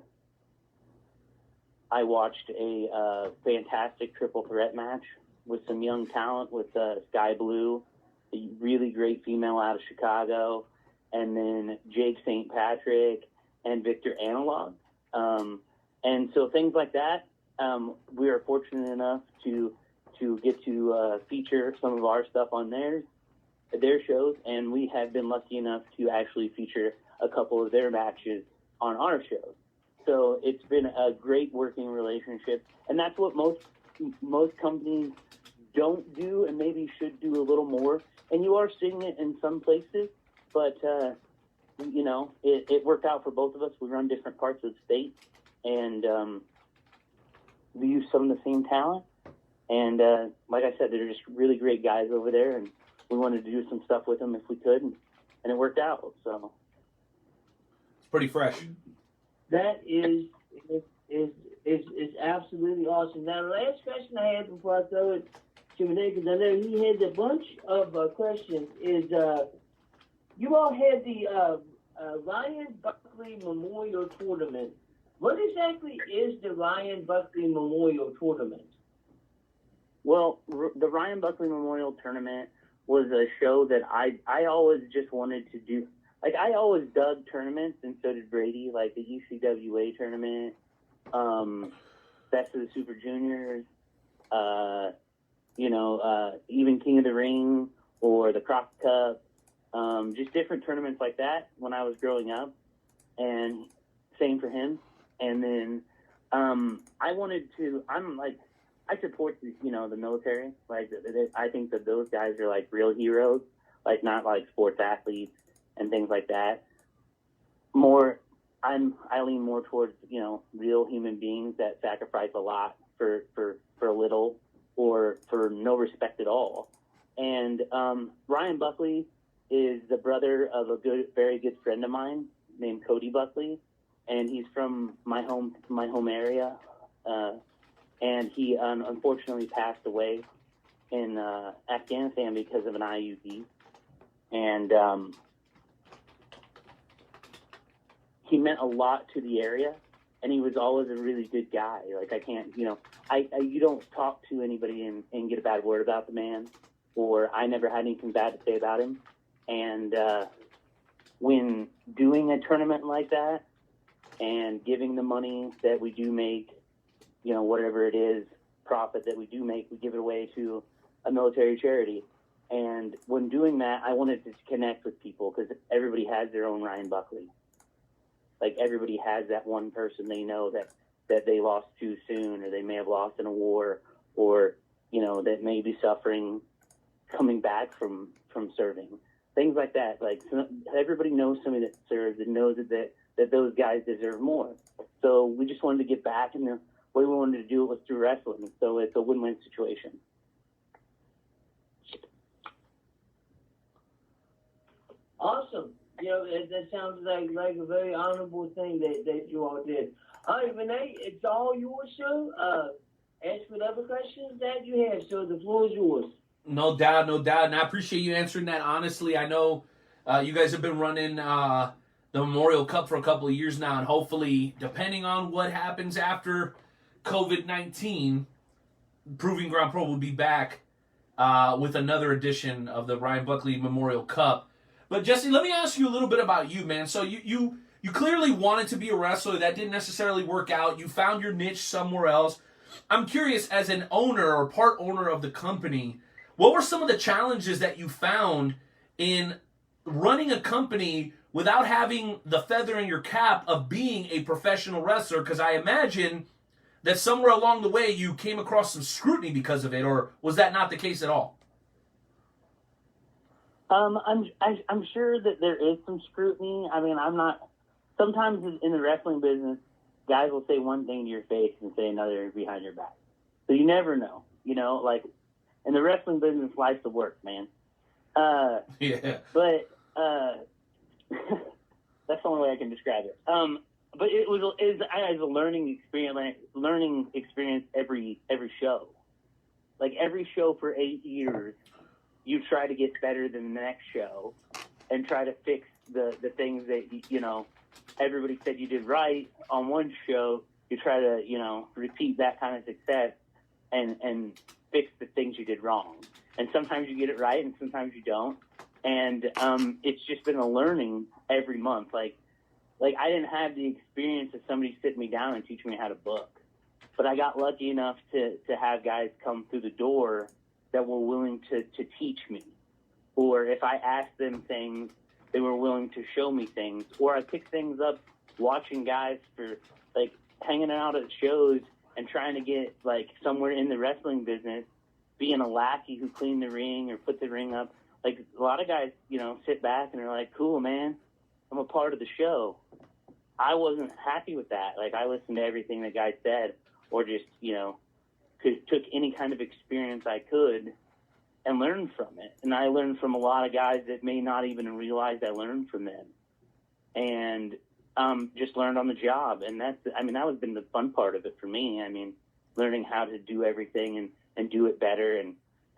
I watched a fantastic triple threat match with some young talent with Sky Blue, a really great female out of Chicago, and then Jake St. Patrick and Victor Analog. And so things like that, we are fortunate enough to get to feature some of our stuff on their shows, and we have been lucky enough to actually feature a couple of their matches on our shows. So it's been a great working relationship, and that's what most companies don't do and maybe should do a little more. And you are seeing it in some places, but, it worked out for both of us. We run different parts of the state, and we use some of the same talent. And like I said, they're just really great guys over there, and we wanted to do some stuff with them if we could, and it worked out. So it's pretty fresh. That is absolutely awesome. Now, the last question I had before I throw it to Renee, because I know he had a bunch of questions, is you all had the Ryan Buckley Memorial Tournament. What exactly is the Ryan Buckley Memorial Tournament? Well, the Ryan Buckley Memorial Tournament was a show that I always just wanted to do. Like, I always dug tournaments, and so did Brady, like the UCWA tournament, Best of the Super Juniors, even King of the Ring or the Croc Cup, just different tournaments like that when I was growing up, and same for him. And then I support the military. Like, I think that those guys are like real heroes, like not like sports athletes and things like that. I lean more towards real human beings that sacrifice a lot for a little or for no respect at all. And Ryan Buckley is the brother of a very good friend of mine named Cody Buckley, and he's from my home area. And he unfortunately passed away in Afghanistan because of an IUD. And he meant a lot to the area, and he was always a really good guy. Like, I can't, you don't talk to anybody and get a bad word about the man, or I never had anything bad to say about him. And when doing a tournament like that and giving the money that we do make, whatever it is, profit that we do make, we give it away to a military charity. And when doing that, I wanted to connect with people because everybody has their own Ryan Buckley. Like, everybody has that one person they know that they lost too soon, or they may have lost in a war, or, that may be suffering coming back from serving. Things like that. Like, everybody knows somebody that serves and knows that those guys deserve more. So we just wanted to get back, and the way we wanted to do it was through wrestling. So it's a win-win situation. Awesome. That sounds like a very honorable thing that you all did. All right, Renee, it's all yours, sir. Ask whatever questions that you have, so the floor is yours. No doubt. And I appreciate you answering that honestly. I know you guys have been running the Memorial Cup for a couple of years now, and hopefully, depending on what happens after COVID-19, Proving Ground Pro will be back with another edition of the Ryan Buckley Memorial Cup. But Jesse, let me ask you a little bit about you, man. So you clearly wanted to be a wrestler. That didn't necessarily work out. You found your niche somewhere else. I'm curious, as an owner or part owner of the company, what were some of the challenges that you found in running a company without having the feather in your cap of being a professional wrestler? Because I imagine that somewhere along the way you came across some scrutiny because of it, or was that not the case at all? I'm sure that there is some scrutiny. I mean, sometimes in the wrestling business, guys will say one thing to your face and say another behind your back. So you never know, like in the wrestling business, life's the work, man. Yeah. But that's the only way I can describe it. But it was a learning experience every show. Like, every show for 8 years, you try to get better than the next show and try to fix the things that, everybody said you did right on one show. You try to, repeat that kind of success and fix the things you did wrong. And sometimes you get it right and sometimes you don't. And it's just been a learning every month. Like I didn't have the experience of somebody sit me down and teach me how to book. But I got lucky enough to have guys come through the door that were willing to teach me. Or if I asked them things, they were willing to show me things. Or I picked things up watching guys for, like, hanging out at shows and trying to get, like, somewhere in the wrestling business, being a lackey who cleaned the ring or put the ring up. Like, a lot of guys, sit back and are like, cool, man, I'm a part of the show. I wasn't happy with that. Like, I listened to everything the guy said, or just, took any kind of experience I could and learned from it. And I learned from a lot of guys that may not even realize I learned from them. And just learned on the job. And that was been the fun part of it for me. I mean, learning how to do everything and do it better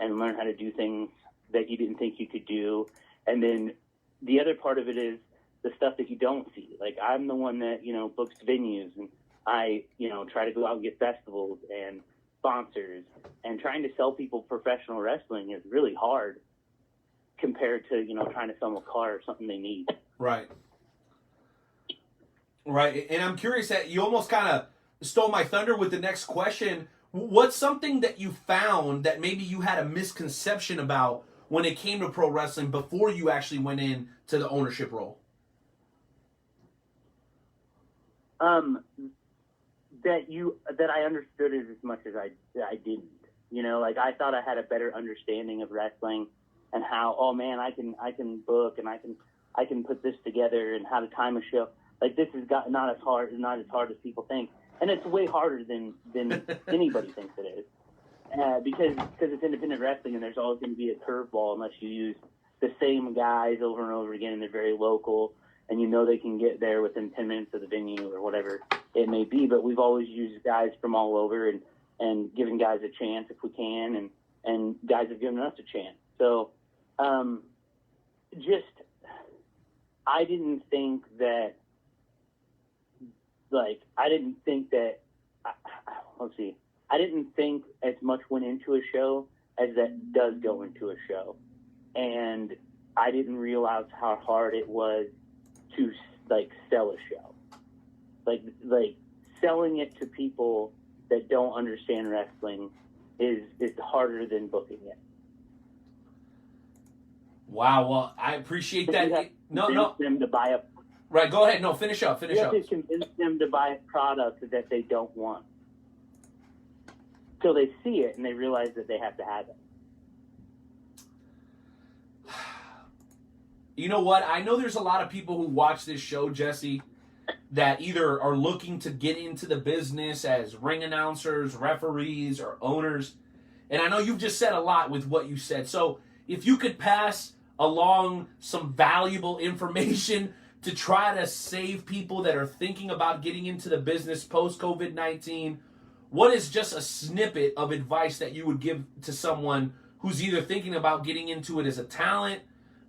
and learn how to do things that you didn't think you could do. And then the other part of it is the stuff that you don't see. Like, I'm the one that, you know, books venues, and I, you know, try to go out and get festivals and sponsors, and trying to sell people professional wrestling is really hard compared to, you know, trying to sell them a car or something they need. Right. Right. And I'm curious that you almost kind of stole my thunder with the next question. What's something that you found that maybe you had a misconception about when it came to pro wrestling before you actually went in to the ownership role? That I understood it as much as I didn't. You know, like, I thought I had a better understanding of wrestling and how, oh man, I can book and I can put this together and how to time a show. Like, this is not as hard as people think, and it's way harder than anybody thinks it is. Because it's independent wrestling, and there's always going to be a curveball unless you use the same guys over and over again, and they're very local, and you know they can get there within 10 minutes of the venue or whatever it may be. But we've always used guys from all over and given guys a chance if we can, and guys have given us a chance. So I didn't think that, I didn't think as much went into a show as that does go into a show. And I didn't realize how hard it was to, like, sell a show. Like selling it to people that don't understand wrestling is harder than booking it. Wow. Well, I appreciate that. No. Them to buy a Right, go ahead. No, finish up. You have to convince them to buy a product that they don't want. So they see it and they realize that they have to have it. You know what? I know there's a lot of people who watch this show, Jesse, that either are looking to get into the business as ring announcers, referees, or owners. And I know you've just said a lot with what you said. So if you could pass along some valuable information to try to save people that are thinking about getting into the business post-COVID-19, what is just a snippet of advice that you would give to someone who's either thinking about getting into it as a talent,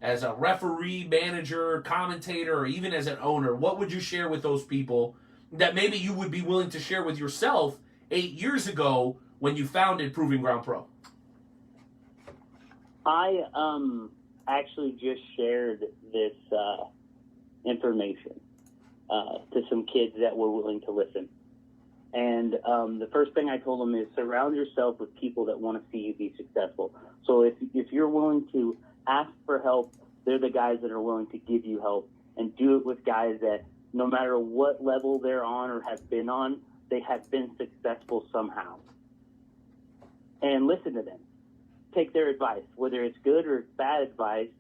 as a referee, manager, commentator, or even as an owner? What would you share with those people that maybe you would be willing to share with yourself 8 years ago when you founded Proving Ground Pro? I actually just shared this information to some kids that were willing to listen. And the first thing I told them is surround yourself with people that want to see you be successful. So if you're willing to ask for help, they're the guys that are willing to give you help, and do it with guys that no matter what level they're on or have been on, they have been successful somehow. And listen to them. Take their advice. Whether it's good or bad advice,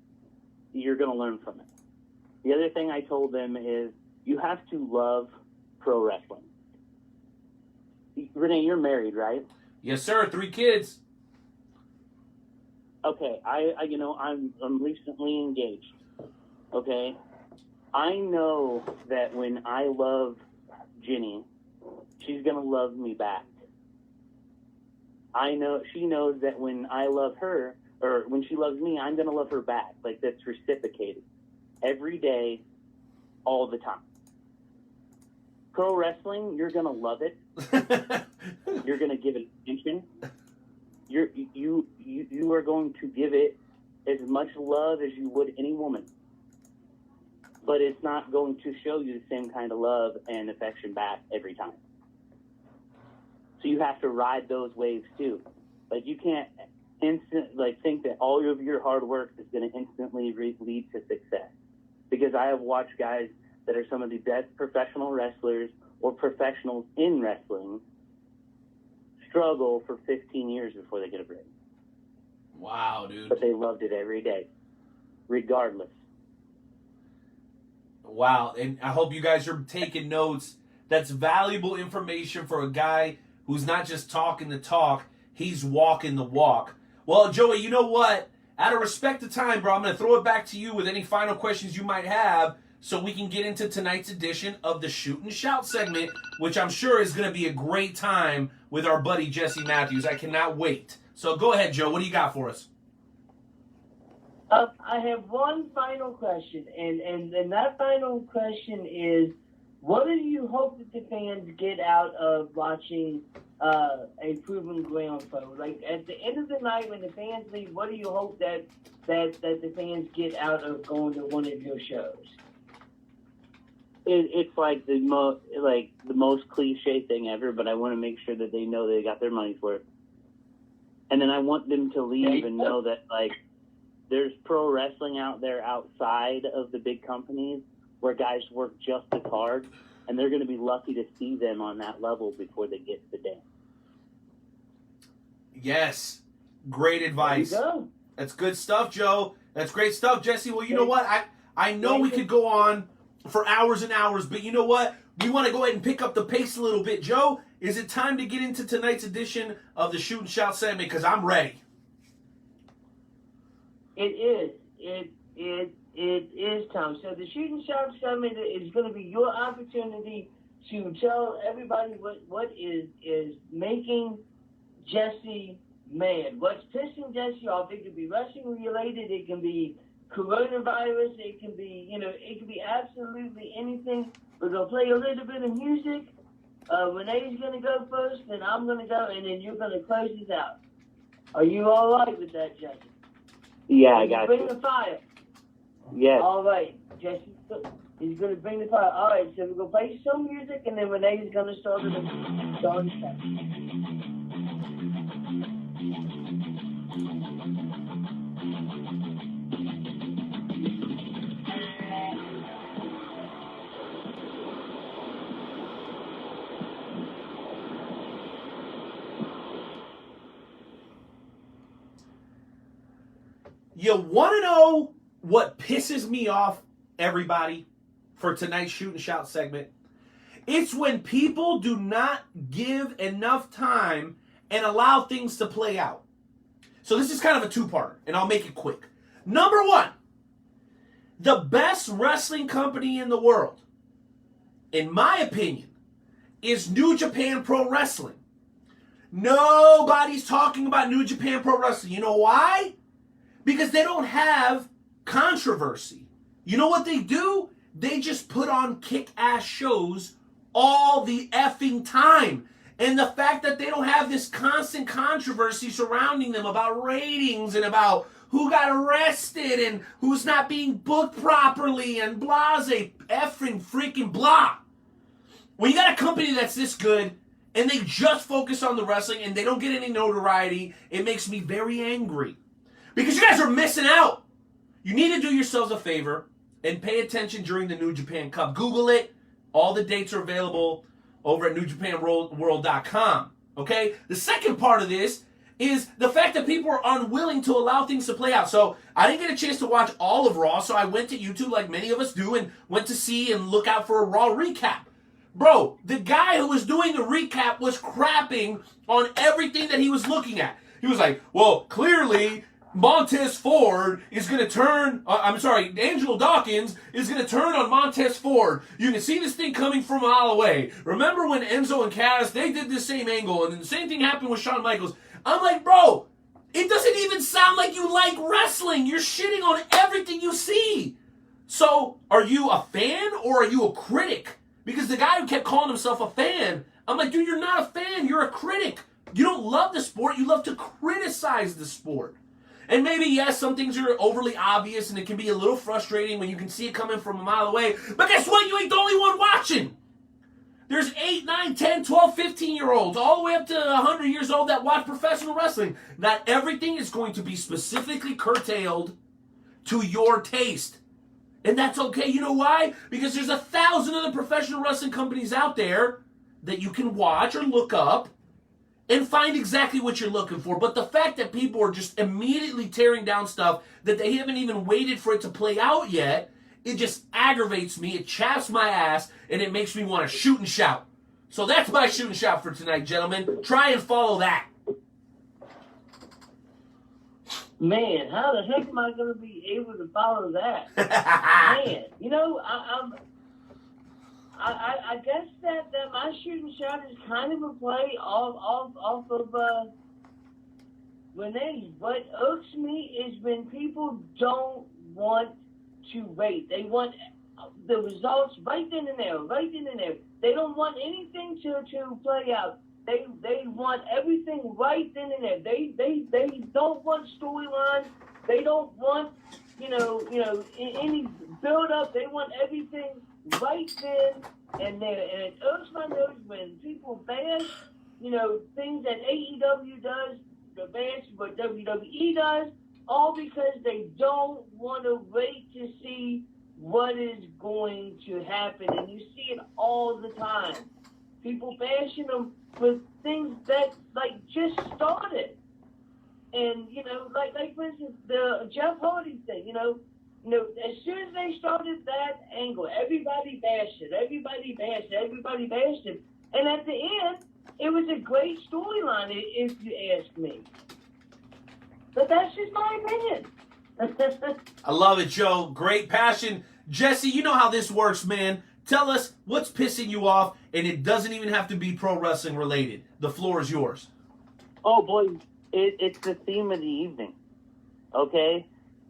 you're going to learn from it. The other thing I told them is you have to love pro wrestling. Renee, you're married, right? Yes, sir. 3 kids. Okay, I'm recently engaged. Okay, I know that when I love Jenny, she's gonna love me back. I know she knows that when I love her, or when she loves me, I'm gonna love her back. Like, that's reciprocated every day, all the time. Pro wrestling, you're gonna love it. You're gonna give it attention. You are going to give it as much love as you would any woman, but it's not going to show you the same kind of love and affection back every time. So you have to ride those waves too. Like, you can't think that all of your hard work is going to instantly lead to success. Because I have watched guys that are some of the best professional wrestlers or professionals in wrestling struggle for 15 years before they get a break. Wow, dude. But they loved it every day, regardless. Wow, and I hope you guys are taking notes. That's valuable information for a guy who's not just talking the talk, he's walking the walk. Well, Joey, you know what? Out of respect to time, bro, I'm going to throw it back to you with any final questions you might have so we can get into tonight's edition of the Shoot and Shout segment, which I'm sure is going to be a great time with our buddy Jesse Matthews. I cannot wait So go ahead, Joe. What do you got for us? I have one final question, and that final question is, what do you hope that the fans get out of watching a proven ground foe? Like, at the end of the night, when the fans leave, what do you hope that the fans get out of going to one of your shows? It's like the most cliche thing ever, but I want to make sure that they know they got their money's worth. And then I want them to leave and know that, like, there's pro wrestling out there outside of the big companies where guys work just as hard, and they're going to be lucky to see them on that level before they get to the dance. Yes. Great advice. There you go. That's good stuff, Joe. That's great stuff, Jesse. Well, you know what? I know we could go on for hours and hours, but you know what? We want to go ahead and pick up the pace a little bit. Joe, is it time to get into tonight's edition of the Shoot and Shout segment? Because I'm ready. It is. It is time. So the Shoot and Shout segment is going to be your opportunity to tell everybody what is making Jesse mad. What's pissing Jesse off? It could be wrestling related. It can be coronavirus. It can be absolutely anything. We're going to play a little bit of music. Renee's going to go first, then I'm going to go, and then you're going to close this out. Are you all right with that, Jesse? Yeah, I got bring you. the fire. Yes. All right, Jesse. He's going to bring the fire. All right, so we're going to play some music, and then Renee's going to start it. You want to know what pisses me off, everybody, for tonight's Shoot and Shout segment? It's when people do not give enough time and allow things to play out. So this is kind of a two-parter, and I'll make it quick. Number one, the best wrestling company in the world, in my opinion, is New Japan Pro Wrestling. Nobody's talking about New Japan Pro Wrestling. You know why? Because they don't have controversy. You know what they do? They just put on kick-ass shows all the effing time. And the fact that they don't have this constant controversy surrounding them about ratings and about who got arrested and who's not being booked properly and blase, effing freaking blah. When you got a company that's this good and they just focus on the wrestling and they don't get any notoriety, it makes me very angry. Because you guys are missing out. You need to do yourselves a favor and pay attention during the New Japan Cup. Google it. All the dates are available over at NewJapanWorld.com. Okay? The second part of this is the fact that people are unwilling to allow things to play out. So I didn't get a chance to watch all of Raw, so I went to YouTube like many of us do and went to see and look out for a Raw recap. Bro, the guy who was doing the recap was crapping on everything that he was looking at. He was like, well, clearly Montez Ford is going to turn, Angelo Dawkins is going to turn on Montez Ford. You can see this thing coming from a mile away. Remember when Enzo and Cass, they did the same angle, and then the same thing happened with Shawn Michaels. I'm like, bro, it doesn't even sound like you like wrestling. You're shitting on everything you see. So, are you a fan or are you a critic? Because the guy who kept calling himself a fan, I'm like, dude, you're not a fan. You're a critic. You don't love the sport. You love to criticize the sport. And maybe, yes, some things are overly obvious and it can be a little frustrating when you can see it coming from a mile away. But guess what? You ain't the only one watching. There's 8, 9, 10, 12, 15-year-olds, all the way up to 100 years old that watch professional wrestling. Not everything is going to be specifically curtailed to your taste. And that's okay. You know why? Because there's 1,000 other professional wrestling companies out there that you can watch or look up and find exactly what you're looking for. But the fact that people are just immediately tearing down stuff that they haven't even waited for it to play out yet, it just aggravates me, it chaps my ass, and it makes me want to shoot and shout. So that's my shoot and shout for tonight, gentlemen. Try and follow that. Man, how the heck am I going to be able to follow that? Man, you know, I guess that my shoot and shout is kind of a play off of Renee, what irks me is when people don't want to wait. They want the results right then and there, right then and there. They don't want anything to play out. They want everything right then and there. They don't want storyline. They don't want any build up. They want everything right then and there. And it irks my nerves when people bash things that AEW does, the bash what WWE does, all because they don't want to wait to see what is going to happen. And you see it all the time. People bashing them for things that just started. And like for instance the Jeff Hardy thing, as soon as they started that angle, everybody bashed it. Everybody bashed it. And at the end, it was a great storyline, if you ask me. But that's just my opinion. I love it, Joe. Great passion. Jesse, you know how this works, man. Tell us what's pissing you off, and it doesn't even have to be pro wrestling related. The floor is yours. Oh, boy. It's the theme of the evening, okay?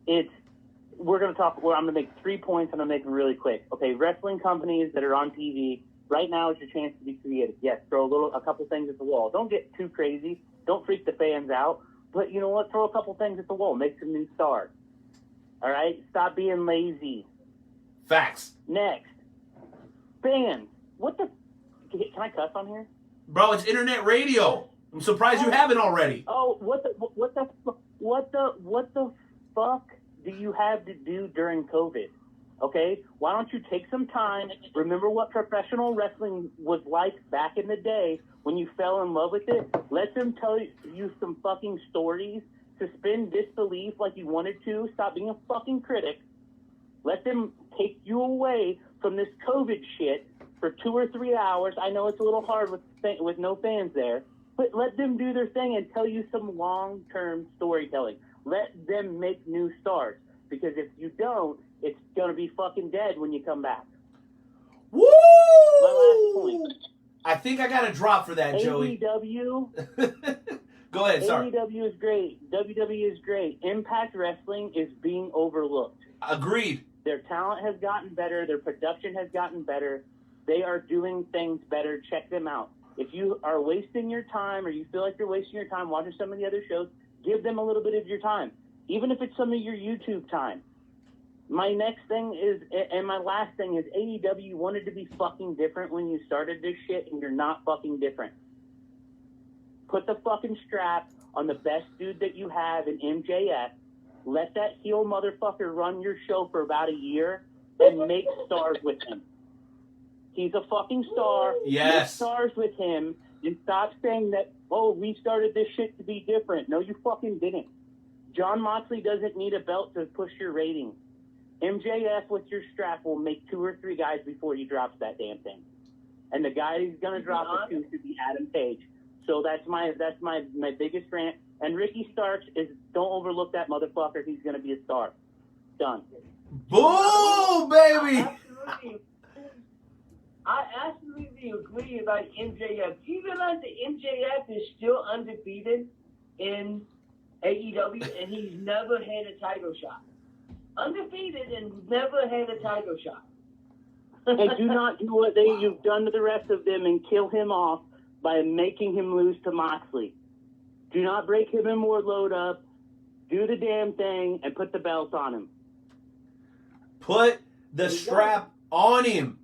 We're going to talk, I'm going to make 3 points, and I'm going to make them really quick. Okay, wrestling companies that are on TV, right now is your chance to be creative. Yes, throw a couple things at the wall. Don't get too crazy. Don't freak the fans out. But you know what? Throw a couple things at the wall. Make some new stars. All right? Stop being lazy. Facts. Next. Fans. What the... Can I cuss on here? Bro, it's internet radio. I'm surprised you haven't already. Oh, what the fuck do you have to do during COVID? Okay? Why don't you take some time, remember what professional wrestling was like back in the day when you fell in love with it? Let them tell you some fucking stories, suspend disbelief like you wanted to, stop being a fucking critic. Let them take you away from this COVID shit for 2 or 3 hours. I know it's a little hard with no fans there, but let them do their thing and tell you some long-term storytelling. Let them make new stars, because if you don't, it's going to be fucking dead when you come back. Woo! My last point. I think I got a drop for that, Joey. AEW. Go ahead, sorry. AEW is great. WWE is great. Impact Wrestling is being overlooked. Agreed. Their talent has gotten better. Their production has gotten better. They are doing things better. Check them out. If you are wasting your time, or you feel like you're wasting your time watching some of the other shows, give them a little bit of your time, even if it's some of your YouTube time. My next thing is, and my last thing is, AEW wanted to be fucking different when you started this shit, and you're not fucking different. Put the fucking strap on the best dude that you have in MJF. Let that heel motherfucker run your show for about a year, and make stars with him. He's a fucking star. Yes. Make stars with him, and stop saying that, oh, we started this shit to be different. No, you fucking didn't. John Moxley doesn't need a belt to push your ratings. MJF with your strap will make 2 or 3 guys before he drops that damn thing. And the guy he's going to drop it to should be Adam Page. So that's my biggest rant. And Ricky Starks don't overlook that motherfucker. He's going to be a star. Done. Boom, baby! I absolutely agree about MJF. Do you realize that MJF is still undefeated in AEW, and he's never had a title shot? Undefeated and never had a title shot. And do not do what you've done to the rest of them and kill him off by making him lose to Moxley. Do not break him and Wardlow up. Do the damn thing and put the belt on him. Put the strap on him.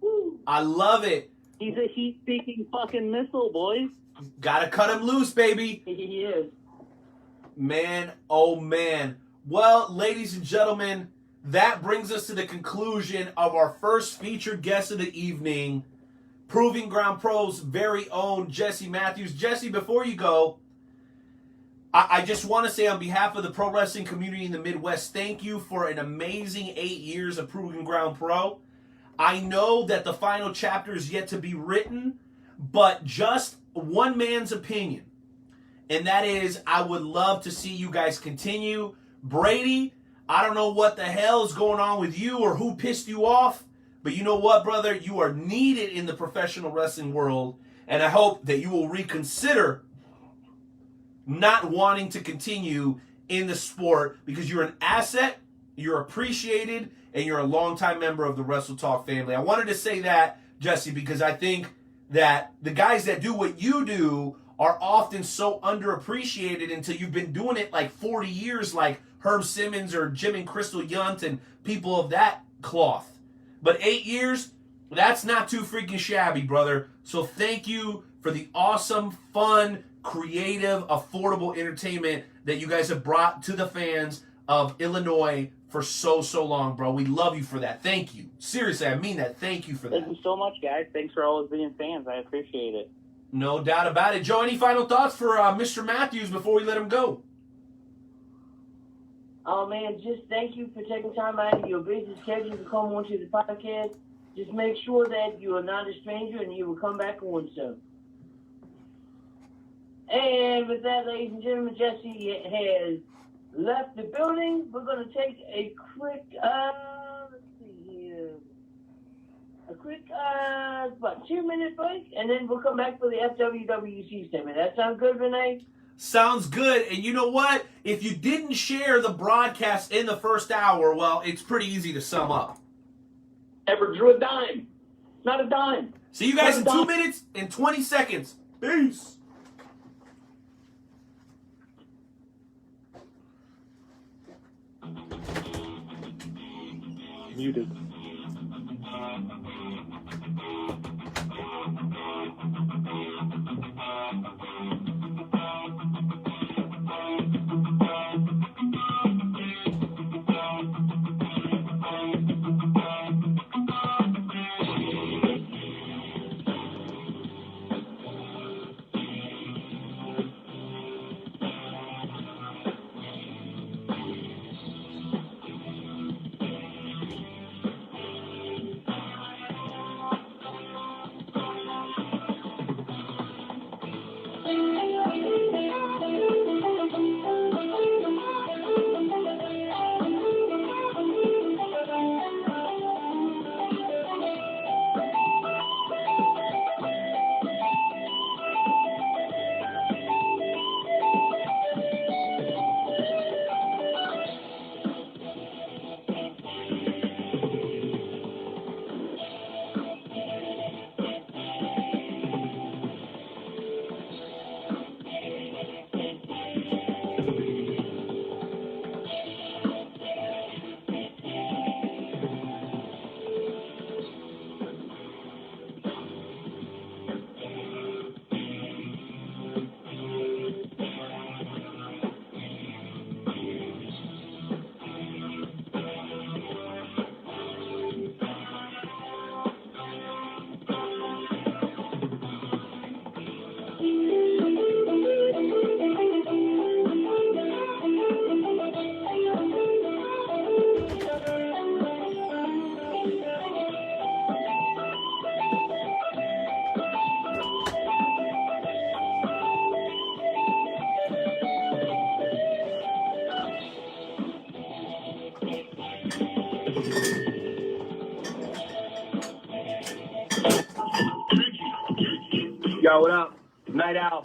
I love it. He's a heat-seeking fucking missile, boys. Gotta cut him loose, baby. He is. Man, oh man. Well, ladies and gentlemen, that brings us to the conclusion of our first featured guest of the evening, Proving Ground Pro's very own Jesse Matthews. Jesse, before you go, I just want to say on behalf of the pro wrestling community in the Midwest, thank you for an amazing 8 years of Proving Ground Pro. I know that the final chapter is yet to be written, but just one man's opinion, and that is I would love to see you guys continue. Brady, I don't know what the hell is going on with you or who pissed you off, but you know what, brother? You are needed in the professional wrestling world, and I hope that you will reconsider not wanting to continue in the sport because you're an asset, you're appreciated, and you're a longtime member of the Wrestle Talk family. I wanted to say that, Jesse, because I think that the guys that do what you do are often so underappreciated until you've been doing it like 40 years, like Herb Simmons or Jim and Crystal Yunt and people of that cloth. But 8 years, that's not too freaking shabby, brother. So thank you for the awesome, fun, creative, affordable entertainment that you guys have brought to the fans of Illinois for so long, bro. We love you for that. Thank you. Seriously, I mean that. Thank you for that. Thank you so much, guys. Thanks for always being fans. I appreciate it. No doubt about it. Joe, any final thoughts for Mr. Matthews before we let him go? Oh, man, just thank you for taking time out of your busy schedule to come onto the podcast. Just make sure that you are not a stranger and you will come back on so. And with that, ladies and gentlemen, Jesse has left the building. We're going to take a quick, let's see here, a quick, about 2-minute break, and then we'll come back for the FWWC segment. That sound good, Renee? Sounds good. And you know what? If you didn't share the broadcast in the first hour, well, it's pretty easy to sum up. Ever drew a dime. Not a dime. See you guys in 2 minutes and 20 seconds. Peace. Muted. Yo, what up? Night Owl.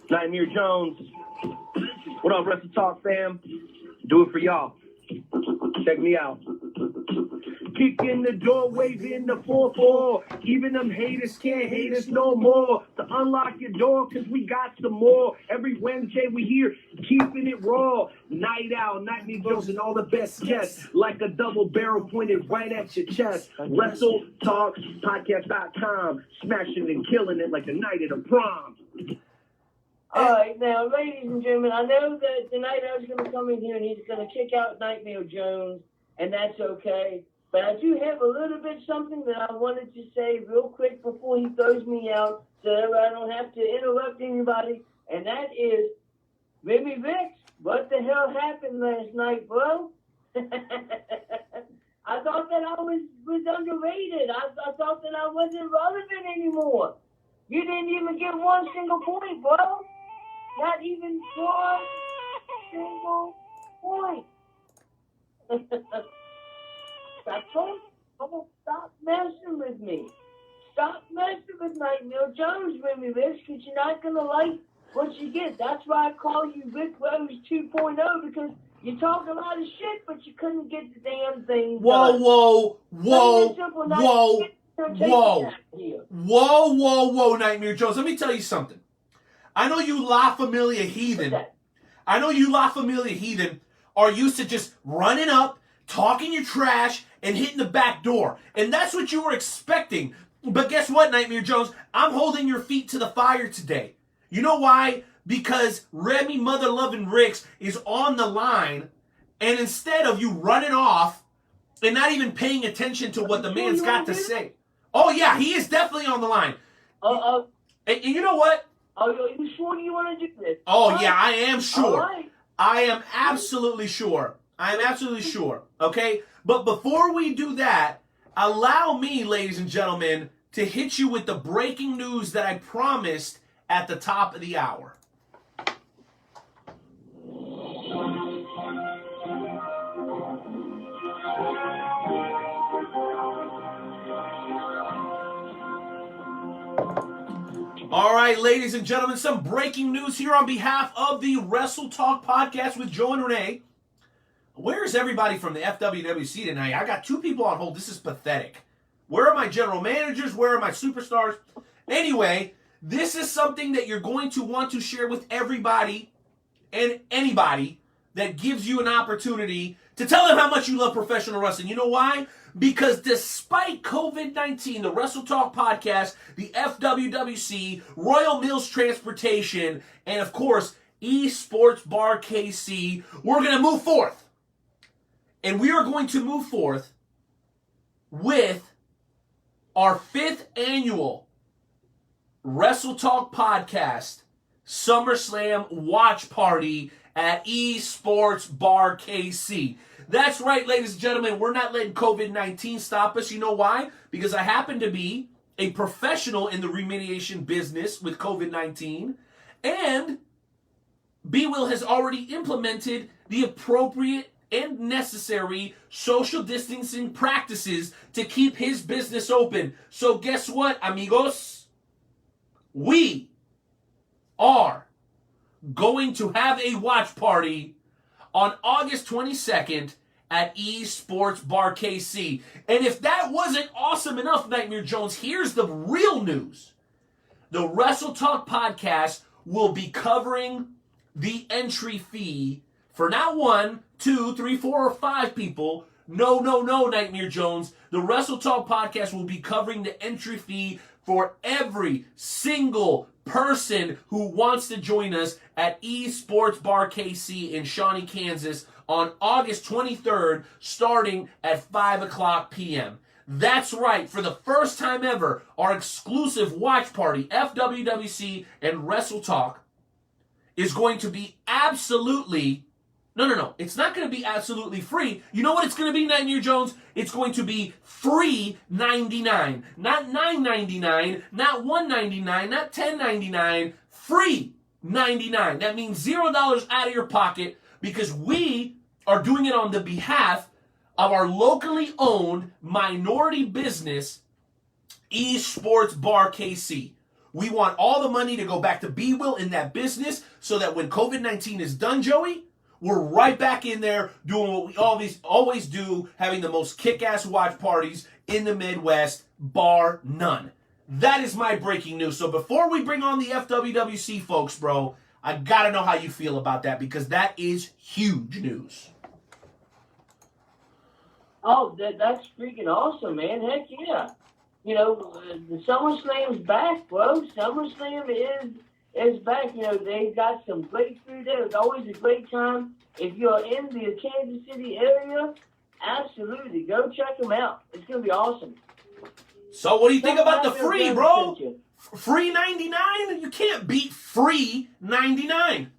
Nightmare Jones. What up, Wrestle Talk fam? Do it for y'all. Check me out. Kick in the door, waving the 4-4. Even them haters can't hate us no more. To unlock your door, cause we got some more. Every Wednesday we here, keeping it raw. Night Owl, Nightmare Jones, and all the best guests. Like a double barrel pointed right at your chest. Wrestle Talk Podcast.com. Smashing and killing it like the night of the prom. All right, now, ladies and gentlemen, I know that tonight I was going to come in here and he's going to kick out Nightmare Jones, and that's okay. But I do have a little bit something that I wanted to say real quick before he throws me out so that I don't have to interrupt anybody, and that is, Remy Ricks, what the hell happened last night, bro? I thought that I was underrated. I thought that I wasn't relevant anymore. You didn't even get one single point, bro. Not even one single point. Stop messing with me. Stop messing with Nightmare Jones, Remy Ricks, because you're not going to like what you get. That's why I call you Rick Rose 2.0, because you talk a lot of shit, but you couldn't get the damn thing Whoa, done. whoa, whoa, Simple, whoa, whoa, here. whoa, Nightmare Jones. Let me tell you something. I know you La Familia heathen. I know you La Familia heathen are used to just running up, talking your trash, and hitting the back door. And that's what you were expecting. But guess what, Nightmare Jones? I'm holding your feet to the fire today. You know why? Because Remy Mother Loving Ricks is on the line, and instead of you running off and not even paying attention to what the man's got to say. Oh, yeah, he is definitely on the line. And you know what? Are you sure you want to do this? Oh, yeah, I am sure. Right. I am absolutely sure. Okay? But before we do that, allow me, ladies and gentlemen, to hit you with the breaking news that I promised at the top of the hour. All right, ladies and gentlemen, some breaking news here on behalf of the Wrestle Talk podcast with Joe and Renee. Where is everybody from the FWWC tonight? I got 2 people on hold. This is pathetic. Where are my general managers? Where are my superstars? Anyway, this is something that you're going to want to share with everybody and anybody that gives you an opportunity to tell them how much you love professional wrestling. You know why? Because despite COVID-19, the Wrestle Talk podcast, the FWWC, Royal Mills Transportation, and of course, Esports Bar KC, we're going to move forth. And we are going to move forth with our 5th annual Wrestle Talk podcast SummerSlam watch party at Esports Bar KC. That's right, ladies and gentlemen, we're not letting COVID-19 stop us. You know why? Because I happen to be a professional in the remediation business with COVID-19, and B-Will has already implemented the appropriate and necessary social distancing practices to keep his business open. So guess what, amigos? We are going to have a watch party on August 22nd at Esports Bar KC. And if that wasn't awesome enough, Nightmare Jones, here's the real news. The Wrestle Talk podcast will be covering the entry fee for not 1, 2, 3, 4, or 5 people. No, Nightmare Jones. The Wrestle Talk podcast will be covering the entry fee for every single person who wants to join us at Esports Bar KC in Shawnee, Kansas on August 23rd, starting at 5 o'clock p.m. That's right, for the first time ever, our exclusive watch party, FWWC and Wrestle Talk, is going to be absolutely... No. It's not going to be absolutely free. You know what it's going to be, Nightmare Jones? It's going to be free $99. Not $9.99, not $1.99, not $10.99. Free $99. That means $0 out of your pocket, because we are doing it on the behalf of our locally owned minority business, Esports Bar KC. We want all the money to go back to B-Will in that business so that when COVID-19 is done, Joey, we're right back in there doing what we always do, having the most kick-ass watch parties in the Midwest, bar none. That is my breaking news. So before we bring on the FWWC folks, bro, I gotta know how you feel about that, because that is huge news. Oh, that's freaking awesome, man. Heck yeah. You know, the SummerSlam's back, bro. SummerSlam is back. You know, they've got some great food there. It's always a great time. If you're in the Kansas City area, absolutely, go check them out. It's going to be awesome. So what do you think about the free, bro? Free 99? You can't beat free 99.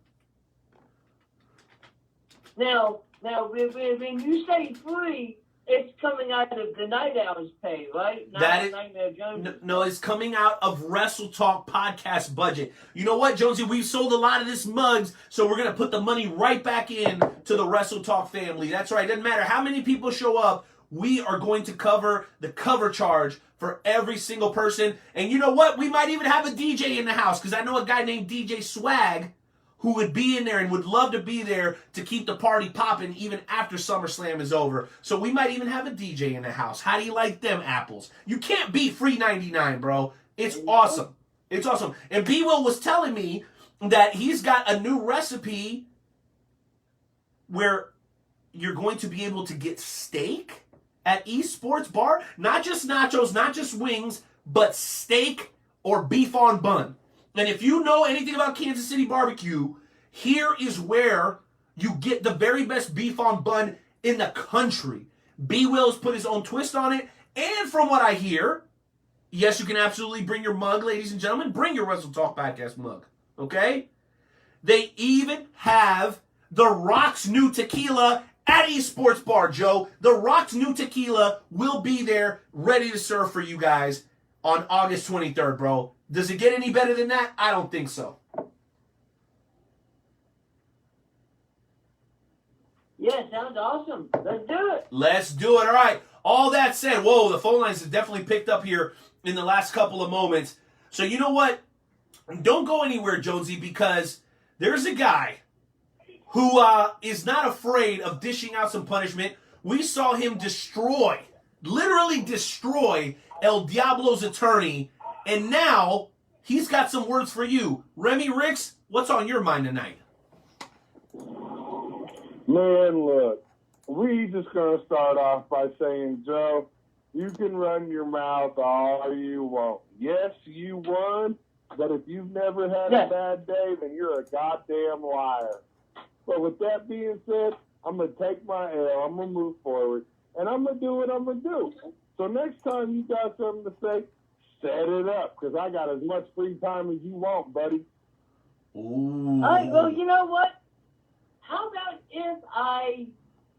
Now, when you say free, it's coming out of the Night Owl's pay, right? No, it's coming out of Wrestle Talk podcast budget. You know what, Jonesy? We've sold a lot of this mugs, so we're going to put the money right back in to the Wrestle Talk family. That's right. Doesn't matter how many people show up. we are going to cover the cover charge for every single person. And you know what? We might even have a DJ in the house, because I know a guy named DJ Swag who would be in there and would love to be there to keep the party popping even after SummerSlam is over. So we might even have a DJ in the house. How do you like them apples? You can't beat free 99, bro. It's awesome. It's awesome. And B. Will was telling me that he's got a new recipe where you're going to be able to get steak at Esports Bar. Not just nachos, not just wings, but steak or beef on bun. And if you know anything about Kansas City barbecue, here is where you get the very best beef on bun in the country. B. Will's put his own twist on it. And from what I hear, yes, you can absolutely bring your mug, ladies and gentlemen. Bring your Wrestle Talk Podcast mug. Okay? They even have The Rock's new tequila at Esports Bar, Joe. The Rock's new tequila will be there ready to serve for you guys on August 23rd, bro. Does it get any better than that? I don't think so. Yeah, sounds awesome. Let's do it. Let's do it. All right. All that said, whoa, the phone lines have definitely picked up here in the last couple of moments. So you know what? Don't go anywhere, Jonesy, because there's a guy who is not afraid of dishing out some punishment. We saw him literally destroy El Diablo's attorney, and now he's got some words for you. Remy Ricks, what's on your mind tonight? Man, look, we just going to start off by saying, Joe, you can run your mouth all you want. Yes, you won, but if you've never had a bad day, then you're a goddamn liar. But with that being said, I'm going to take my L, I'm going to move forward, and I'm going to do what I'm going to do. So next time you got something to say, set it up, because I got as much free time as you want, buddy. Ooh. All right, well, you know what? How about if I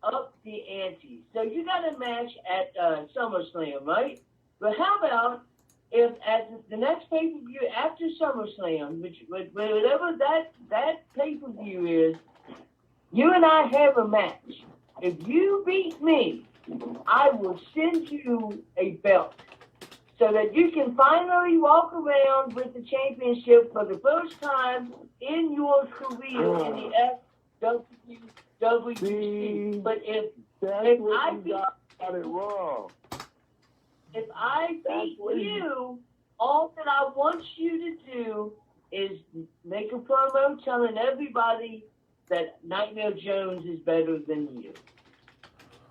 up the ante? So you got a match at SummerSlam, right? But how about if at the next pay-per-view after SummerSlam, which whatever that pay-per-view is, you and I have a match. If you beat me, I will send you a belt so that you can finally walk around with the championship for the first time in your career in the FWC. But if I beat, got it wrong. If I beat you, all that I want you to do is make a promo telling everybody that Nightmare Jones is better than you.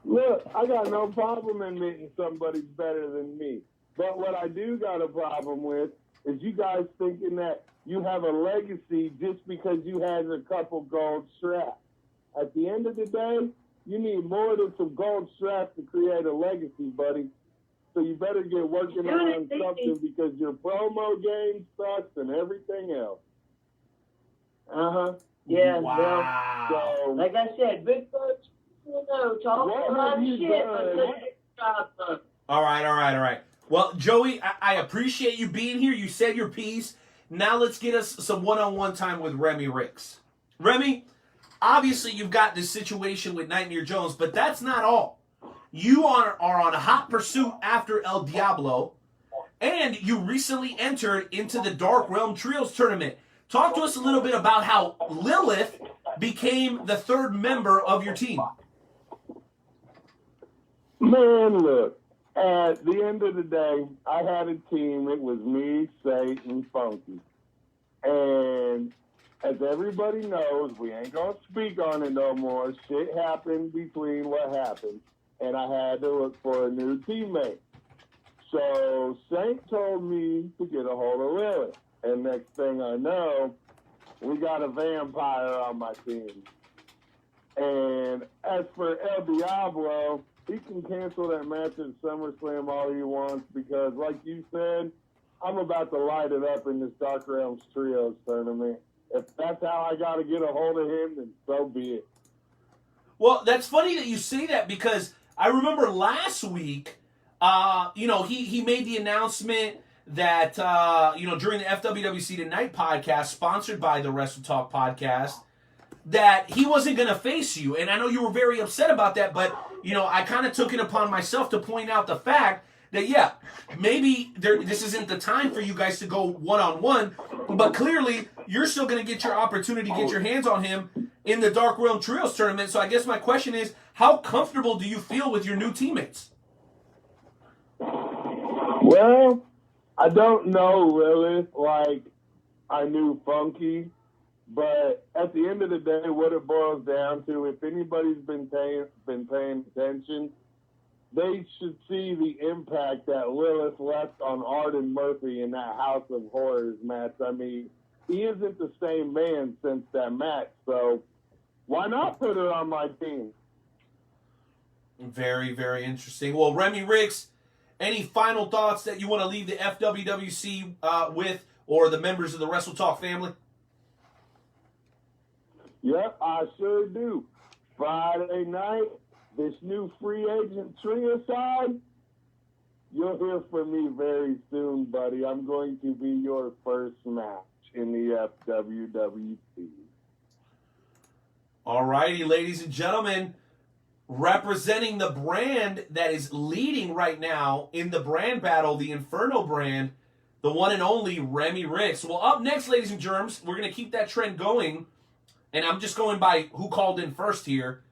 Look, I got no problem admitting somebody's better than me. But what I do got a problem with is you guys thinking that you have a legacy just because you had a couple gold straps. At the end of the day, you need more than some gold straps to create a legacy, buddy. So you better get working on something because your promo game sucks and everything else. Uh-huh. Yeah, wow. Well, so, like I said, big folks, talk a lot of shit until you get the job done. All right. Well, Joey, I appreciate you being here. You said your piece. Now let's get us some one-on-one time with Remy Ricks. Remy, obviously you've got this situation with Nightmare Jones, but that's not all. You are on a hot pursuit after El Diablo, and you recently entered into the Dark Realm Trios tournament. Talk to us a little bit about how Lilith became the third member of your team. Man, look, at the end of the day, I had a team. It was me, Sate, and Funky. And as everybody knows, we ain't going to speak on it no more. Shit happened between what happened, and I had to look for a new teammate. So Saint told me to get a hold of Lilith. And next thing I know, we got a vampire on my team. And as for El Diablo, he can cancel that match at SummerSlam all he wants because, like you said, I'm about to light it up in this Dark Realms Trios tournament. If that's how I got to get a hold of him, then so be it. Well, that's funny that you say that because I remember last week, he made the announcement that, during the FWWC Tonight podcast, sponsored by the Wrestle Talk podcast, that he wasn't going to face you. And I know you were very upset about that, but, I kind of took it upon myself to point out the fact that, yeah, maybe this isn't the time for you guys to go one-on-one, but clearly you're still going to get your opportunity to get your hands on him in the Dark Realm Trios tournament. So I guess my question is, how comfortable do you feel with your new teammates? Well, I don't know, Lilith, like I knew Funky, but at the end of the day, what it boils down to, if anybody's been paying attention, they should see the impact that Lilith left on Arden Murphy in that House of Horrors match. I mean, he isn't the same man since that match, so why not put her on my team? Very, very interesting. Well, Remy Riggs, any final thoughts that you want to leave the FWWC with, or the members of the Wrestle Talk family? Yep, I sure do. Friday night, this new free agent trio side, you'll hear from me very soon, buddy. I'm going to be your first match in the FWWC. All righty, ladies and gentlemen, representing the brand that is leading right now in the brand battle, the Inferno brand, the one and only Remy Riggs. Well, up next, ladies and germs, we're going to keep that trend going, and I'm just going by who called in first here.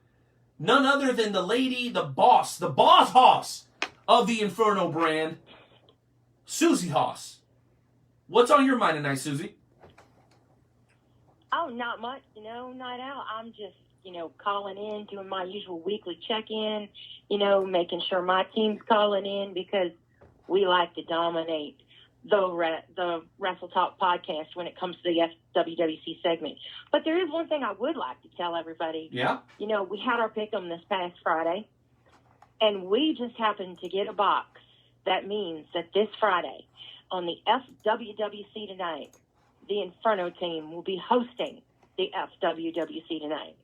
None other than the lady, the boss hoss of the Inferno brand, Susie Hoss. What's on your mind tonight, Susie? Oh, not much, night out. I'm just, calling in, doing my usual weekly check-in, making sure my team's calling in because we like to dominate the Wrestle Talk podcast when it comes to the FWWC segment. But there is one thing I would like to tell everybody. Yeah? We had our pick'em this past Friday, and we just happened to get a box. That means that this Friday on the FWWC Tonight, the Inferno team will be hosting the FWWC Tonight.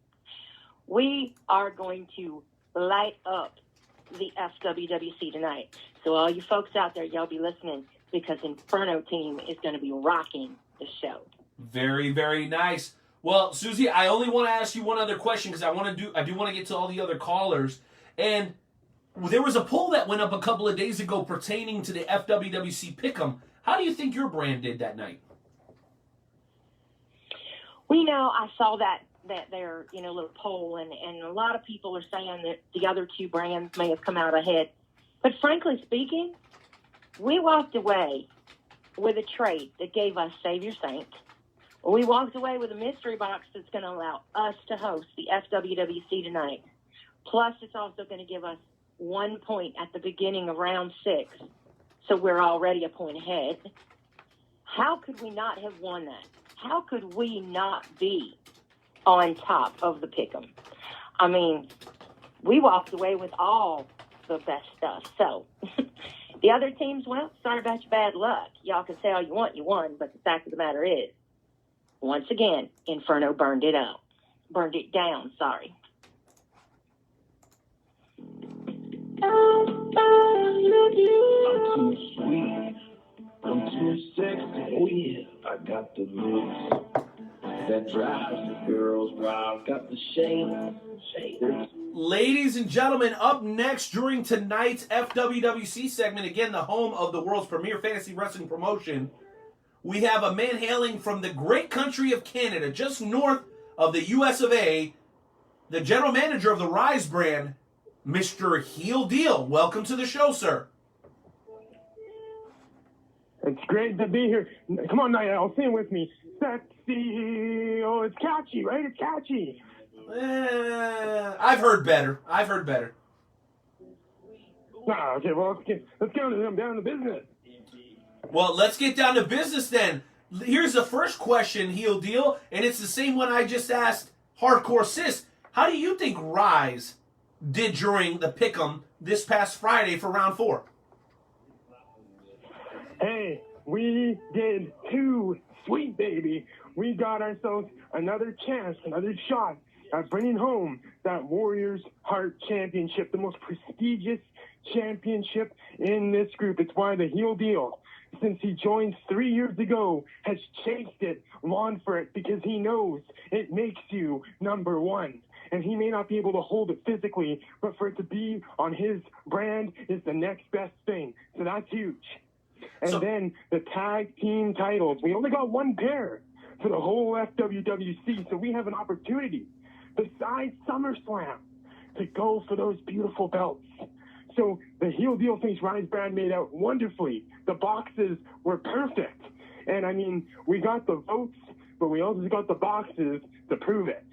We are going to light up the FWWC Tonight. So all you folks out there, y'all be listening because Inferno team is going to be rocking the show. Very, very nice. Well, Susie, I only want to ask you one other question because I do want to get to all the other callers. And there was a poll that went up a couple of days ago pertaining to the FWWC Pick'em. How do you think your brand did that night? Well, I saw that their little poll, and a lot of people are saying that the other two brands may have come out ahead. But frankly speaking, we walked away with a trait that gave us Savior Saint. We walked away with a mystery box that's going to allow us to host the FWWC Tonight. Plus, it's also going to give us 1 point at the beginning of round 6. So we're already a point ahead. How could we not have won that? How could we not be on top of the pick'em? I mean, we walked away with all the best stuff. So the other teams, well, sorry about your bad luck. Y'all can say all you want, you won. But the fact of the matter is, once again, Inferno burned it down, sorry. I'm too sweet, I'm too sexy, oh yeah, I got the mix that drives the girls wild, got the shake. Ladies and gentlemen, up next during tonight's FWWC segment, again, the home of the world's premier fantasy wrestling promotion, we have a man hailing from the great country of Canada, just north of the US of A, the general manager of the Rise brand, Mr. Heel Deal. Welcome to the show, sir. It's great to be here. Come on, Night Owl, sing with me. Sexy. Oh, it's catchy, right? It's catchy. I've heard better. Okay, well, let's get down to business. Well, let's get down to business then. Here's the first question, Heel Deal, and it's the same one I just asked Hardcore Sis. How do you think Rise did during the Pick'em this past Friday for round 4? Hey, we did too, sweet baby. We got ourselves another chance, another shot at bringing home that Warriors Heart Championship, the most prestigious championship in this group. It's why the Heel Deal since he joined 3 years ago, has chased it, longed for it, because he knows it makes you number one. And he may not be able to hold it physically, but for it to be on his brand is the next best thing. So that's huge. And then the tag team titles. We only got one pair for the whole FWWC, so we have an opportunity, besides SummerSlam, to go for those beautiful belts. So the heel deal things Rise Brand made out wonderfully. The boxes were perfect. And I mean, we got the votes, but we also got the boxes to prove it.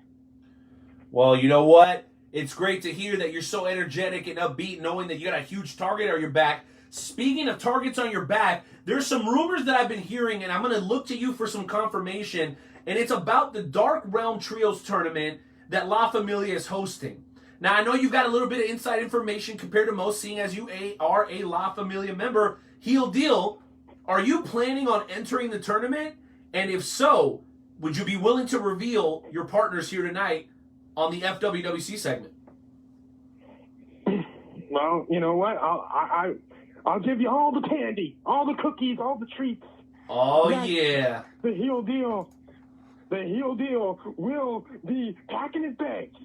Well, you know what? It's great to hear that you're so energetic and upbeat, knowing that you got a huge target on your back. Speaking of targets on your back, there's some rumors that I've been hearing, and I'm going to look to you for some confirmation, and it's about the Dark Realm Trios tournament that La Familia is hosting. Now, I know you've got a little bit of inside information compared to most, seeing as you are a La Familia member. Heel Deal, are you planning on entering the tournament? And if so, would you be willing to reveal your partners here tonight on the FWWC segment? Well, you know what? I'll give you all the candy, all the cookies, all the treats. Oh, yeah. The heel deal will be packing his bags,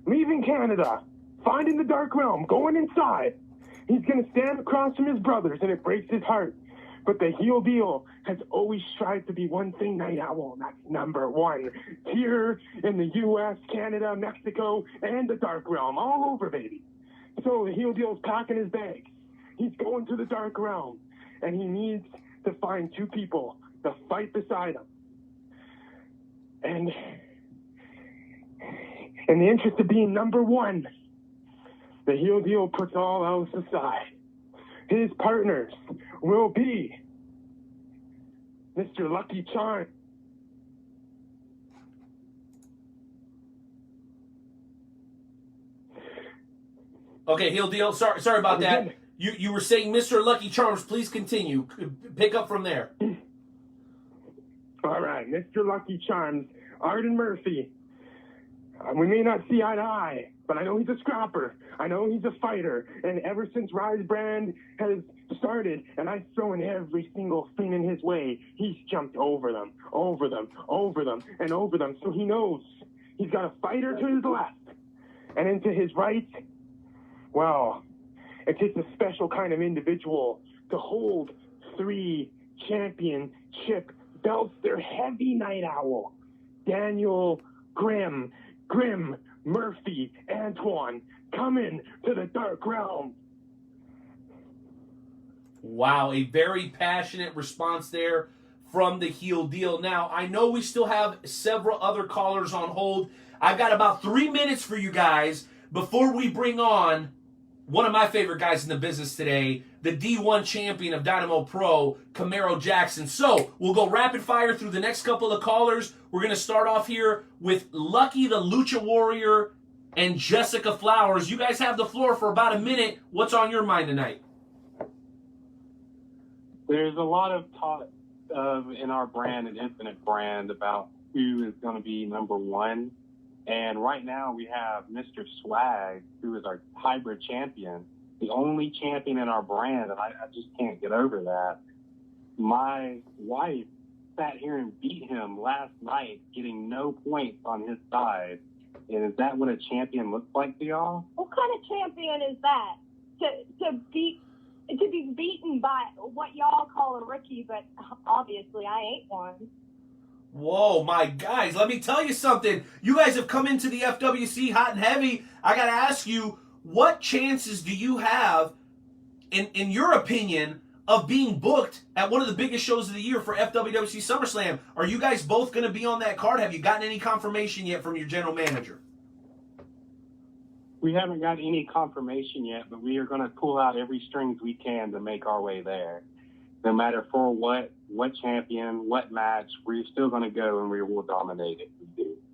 leaving Canada, finding the Dark Realm, going inside. He's going to stand across from his brothers, and it breaks his heart. But the heel deal has always strived to be one thing, Night Owl, and that's number one. Here in the U.S., Canada, Mexico, and the Dark Realm, all over, baby. So the heel deal's packing his bags. He's going to the Dark Realm, and he needs to find two people to fight beside him. And in the interest of being number one, the heel deal puts all else aside. His partners will be Mr. Lucky Charm. Okay, heel deal. Sorry about that. You were saying Mr. Lucky Charms. Please continue. Pick up from there. All right, Mr. Lucky Charms, Arden Murphy. We may not see eye to eye, but I know he's a scrapper. I know he's a fighter. And ever since Rise Brand has started, and I've thrown every single thing in his way, he's jumped over them, and over them. So he knows he's got a fighter to his left. And into his right, well, it takes a special kind of individual to hold 3 championship belts. They're heavy, Night Owl. Daniel, Grim, Murphy, Antoine, coming to the Dark Realm. Wow, a very passionate response there from the heel deal. Now, I know we still have several other callers on hold. I've got about 3 minutes for you guys before we bring on one of my favorite guys in the business today, the D1 champion of Dynamo Pro, Camaro Jackson. So, we'll go rapid fire through the next couple of callers. We're going to start off here with Lucky the Lucha Warrior and Jessica Flowers. You guys have the floor for about a minute. What's on your mind tonight? There's a lot of talk in our brand and Infinite brand about who is going to be number one. And right now we have Mr. Swag, who is our hybrid champion, the only champion in our brand, and I just can't get over that. My wife sat here and beat him last night, getting no points on his side. And is that what a champion looks like to y'all? What kind of champion is that? To be beaten by what y'all call a rookie, but obviously I ain't one. Whoa, my guys, let me tell you something. You guys have come into the FWC hot and heavy. I got to ask you, what chances do you have, in your opinion, of being booked at one of the biggest shows of the year for FWWC SummerSlam? Are you guys both going to be on that card? Have you gotten any confirmation yet from your general manager? We haven't got any confirmation yet, but we are going to pull out every strings we can to make our way there. No matter for what champion, what match, we're still going to go and we will dominate it.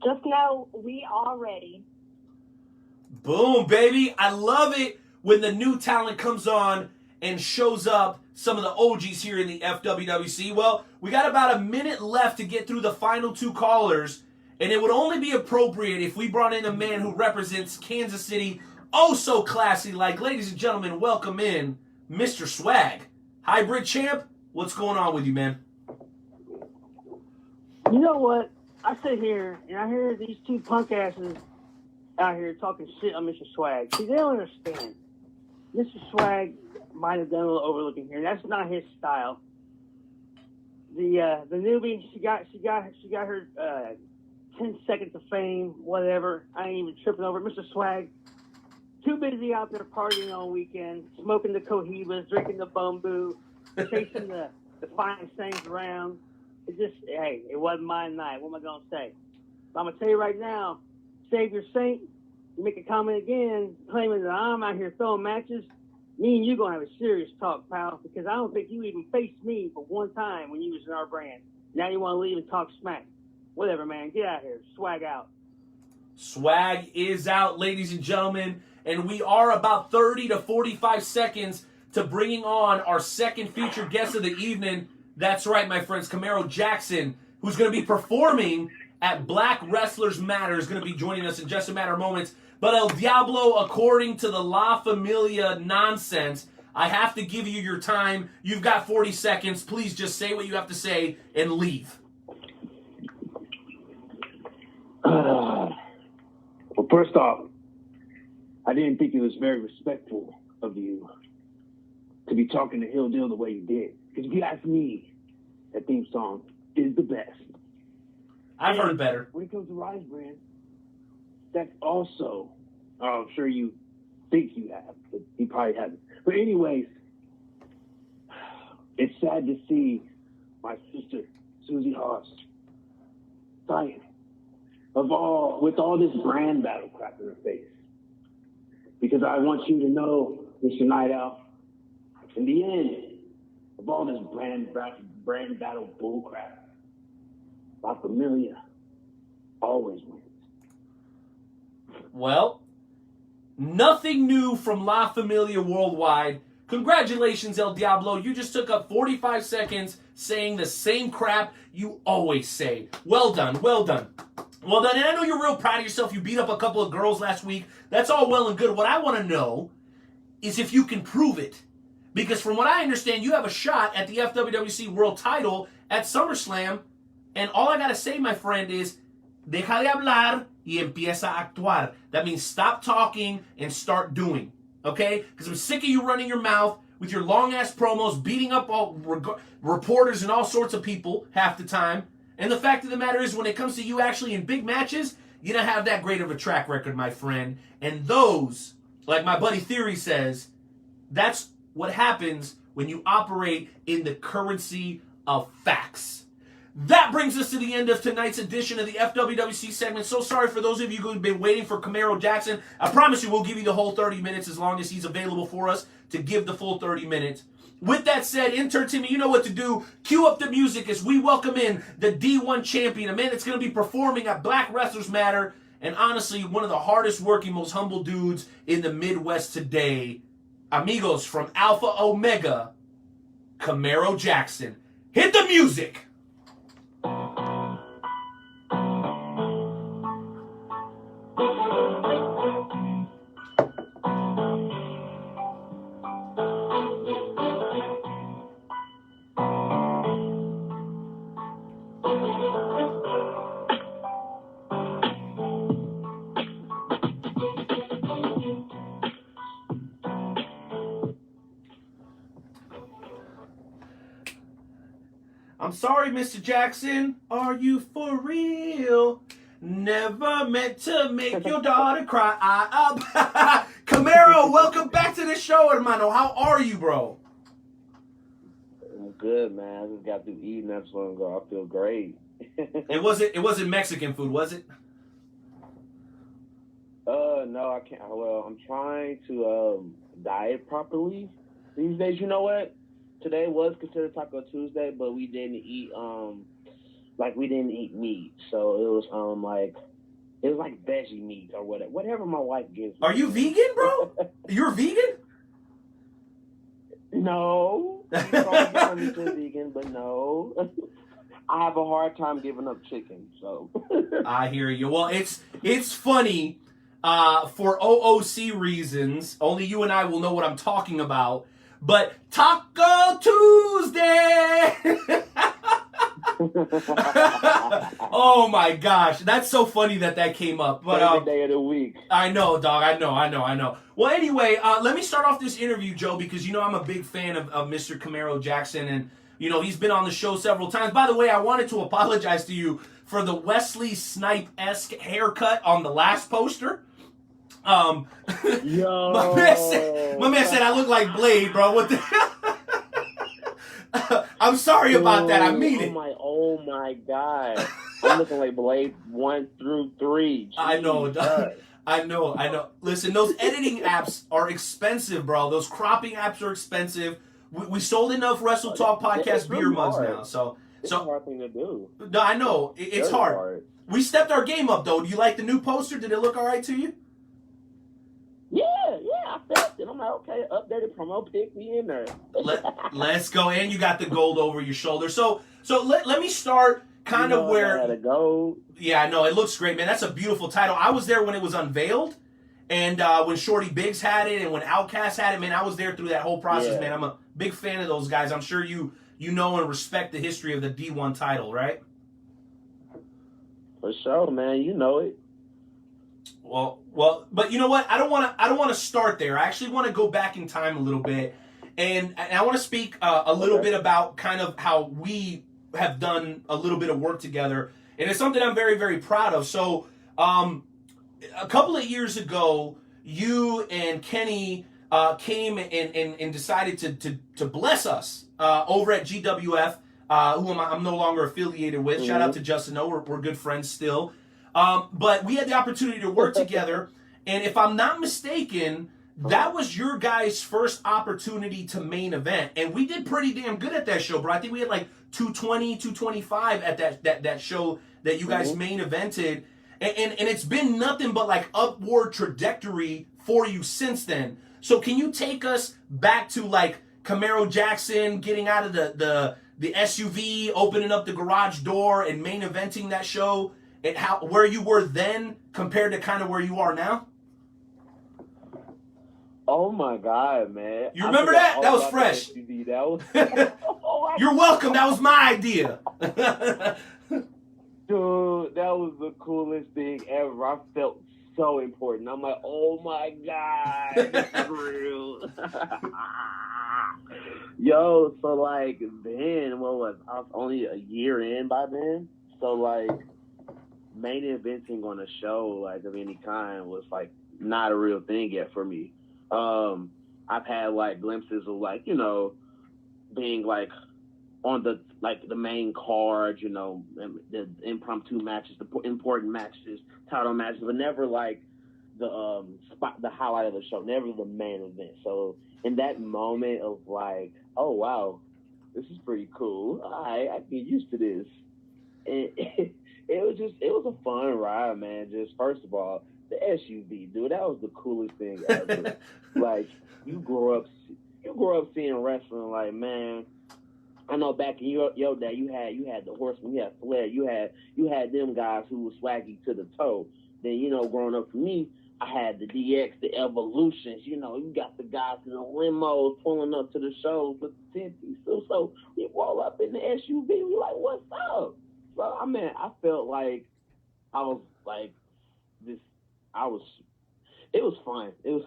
Just know we are ready. Boom, baby. I love it when the new talent comes on and shows up, some of the OGs here in the FWWC. Well, we got about a minute left to get through the final 2 callers, and it would only be appropriate if we brought in a man who represents Kansas City oh so classy. Like, ladies and gentlemen, welcome in Mr. Swag. Hybrid champ, What's going on with you, man? You know what? I sit here and I hear these two punk asses out here talking shit on Mr. Swag. See, they don't understand. Mr. Swag might have done a little overlooking here. That's not his style. The newbie, she got her 10 seconds of fame, whatever. I ain't even tripping over it. Mr. Swag, too busy out there partying on weekends, smoking the cohibas, drinking the bamboo, chasing the fine things around. It just, hey, it wasn't my night. What am I going to say? But I'm going to tell you right now, save your saint. You make a comment again claiming that I'm out here throwing matches, me and you going to have a serious talk, pal, because I don't think you even faced me for one time when you was in our brand. Now you want to leave and talk smack. Whatever, man. Get out of here. Swag out. Swag is out, ladies and gentlemen, and we are about 30 to 45 seconds to bringing on our second featured guest of the evening. That's right, my friends. Camaro Jackson, who's going to be performing at Black Wrestlers Matter, is going to be joining us in just a matter of moments. But El Diablo, according to the La Familia nonsense, I have to give you your time. You've got 40 seconds. Please just say what you have to say and leave. Well, first off, I didn't think it was very respectful of you to be talking to Hill Deal the way you did. Because if you ask me, that theme song is the best. I've heard better. When it comes to Rise Brand, that's also, I'm sure you think you have, but you probably haven't. But anyways, it's sad to see my sister, Susie Haas, dying with all this brand battle crap in her face. Because I want you to know, Mr. Night Owl, in the end of all this brand battle bull crap, La Familia always wins. Well, nothing new from La Familia Worldwide. Congratulations, El Diablo. You just took up 45 seconds saying the same crap you always say. Well done, well done. Well done, and I know you're real proud of yourself. You beat up a couple of girls last week. That's all well and good. What I want to know is if you can prove it. Because from what I understand, you have a shot at the FWWC World title at SummerSlam. And all I got to say, my friend, is deja de hablar y empieza a actuar. That means stop talking and start doing. Okay? Because I'm sick of you running your mouth with your long-ass promos, beating up all reporters and all sorts of people half the time. And the fact of the matter is, when it comes to you actually in big matches, you don't have that great of a track record, my friend. And those, like my buddy Theory says, that's what happens when you operate in the currency of facts. That brings us to the end of tonight's edition of the FWWC segment. So sorry for those of you who've been waiting for Camaro Jackson. I promise you we'll give you the whole 30 minutes as long as he's available for us to give the full 30 minutes. With that said, intern Timmy, you know what to do. Cue up the music as we welcome in the D1 champion, a man that's going to be performing at Black Wrestlers Matter, and honestly, one of the hardest working, most humble dudes in the Midwest today. Amigos from Alpha Omega, Camaro Jackson. Hit the music! I'm sorry, Mr. Jackson. Are you for real? Never meant to make your daughter cry. Camaro, welcome back to the show, hermano. How are you, bro? I'm good, man. I just got through eating not so long ago. I feel great. It wasn't Mexican food, was it? No, I can't. Well, I'm trying to diet properly these days. You know what? Today was considered Taco Tuesday, but we didn't eat we didn't eat meat. So it was like veggie meat or whatever my wife gives me. Are you vegan, bro? You're vegan? No. I'm still vegan, but no. I have a hard time giving up chicken, so. I hear you. Well, it's funny, for OOC reasons, only you and I will know what I'm talking about, But Taco Tuesday! Oh my gosh, that's so funny that came up. But Favorite day of the week. I know, dog. I know. Well, anyway, let me start off this interview, Joe, because I'm a big fan of Mr. Camaro Jackson, and he's been on the show several times. By the way, I wanted to apologize to you for the Wesley Snipe-esque haircut on the last poster. Yo, my man said I look like Blade, bro. What the? I'm sorry about that. I mean it. Oh my God. I'm looking like Blade 1 through 3. Jeez, I know. I know. Listen, those editing apps are expensive, bro. Those cropping apps are expensive. We sold enough Wrestle Talk podcast beer mugs now, so it's a hard thing to do. No, I know it's hard. We stepped our game up, though. Do you like the new poster? Did it look all right to you? Yeah, I felt it. I'm like, okay, updated promo pic, we in there. Let's go. And you got the gold over your shoulder. So let me start kind of where. I had a gold. Yeah, I know. It looks great, man. That's a beautiful title. I was there when it was unveiled, and when Shorty Biggs had it, and when Outkast had it, man, I was there through that whole process, man. I'm a big fan of those guys. I'm sure you know and respect the history of the D1 title, right? For sure, man. You know it. Well, but you know what? I don't want to start there. I actually want to go back in time a little bit, and I want to speak a little bit about kind of how we have done a little bit of work together, and it's something I'm very, very proud of. So, a couple of years ago, you and Kenny came and decided to bless us over at GWF, who I'm no longer affiliated with. Mm-hmm. Shout out to Justin O. We're good friends still. But we had the opportunity to work together, and if I'm not mistaken, that was your guys' first opportunity to main event, and we did pretty damn good at that show, bro. I think we had like 220, 225 at that show that you guys main evented, and it's been nothing but like upward trajectory for you since then. So can you take us back to like Camaro Jackson getting out of the SUV, opening up the garage door, and main eventing that show? And where you were then compared to kind of where you are now? Oh my God, man! You remember that? That was fresh. You're welcome. That was my idea. Dude, that was the coolest thing ever. I felt so important. I'm like, oh my God, this is real. Yo, so like then, I was only a year in by then. So like, main eventing on a show like of any kind was like not a real thing yet for me. I've had like glimpses of like, being like on the main card, the impromptu matches, the important matches, title matches, but never like the highlight of the show, never the main event. So in that moment of like, oh wow, this is pretty cool. I get used to this. It was a fun ride, man. Just first of all, the SUV, dude, that was the coolest thing ever. Like you grow up seeing wrestling. Like, man, I know back in your day, you had the Horsemen, you had Flair, you had them guys who were swaggy to the toe. Then growing up for me, I had the DX, the Evolutions. You got the guys in the limos pulling up to the shows with the 10-piece. So we roll up in the SUV. We like, what's up? So I mean, I felt like I was like this. It was fun. It was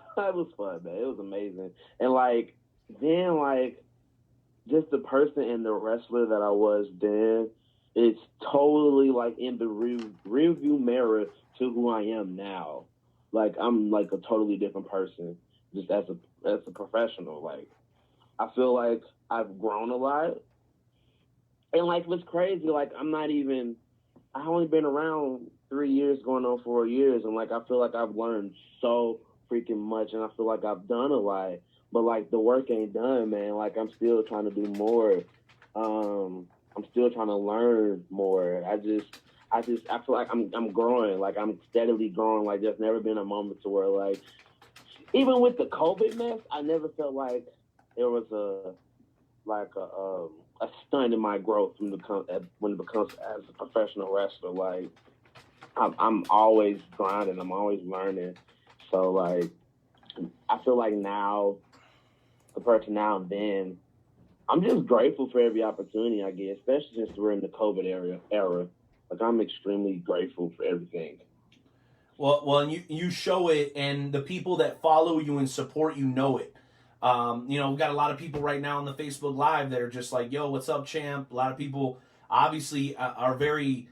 fun, man. It was amazing. And like then, like just the person and the wrestler that I was then, it's totally like in the rearview mirror to who I am now. Like I'm like a totally different person, just as a professional. Like I feel like I've grown a lot. And like what's crazy, like I've only been around 3 years, going on 4 years, and like I feel like I've learned so freaking much, and I feel like I've done a lot, but like the work ain't done, man. Like I'm still trying to do more. I'm still trying to learn more. I feel like I'm growing, like I'm steadily growing. Like there's never been a moment to where like, even with the COVID mess, I never felt like there was a stunt in my growth when it becomes as a professional wrestler. Like I'm always grinding, I'm always learning. So like I feel like now, compared to now and then. I'm just grateful for every opportunity I get, especially since we're in the COVID era. Like, I'm extremely grateful for everything. Well, and you show it, and the people that follow you and support you know it. We've got a lot of people right now on the Facebook Live that are just like, yo, what's up, champ? A lot of people obviously are very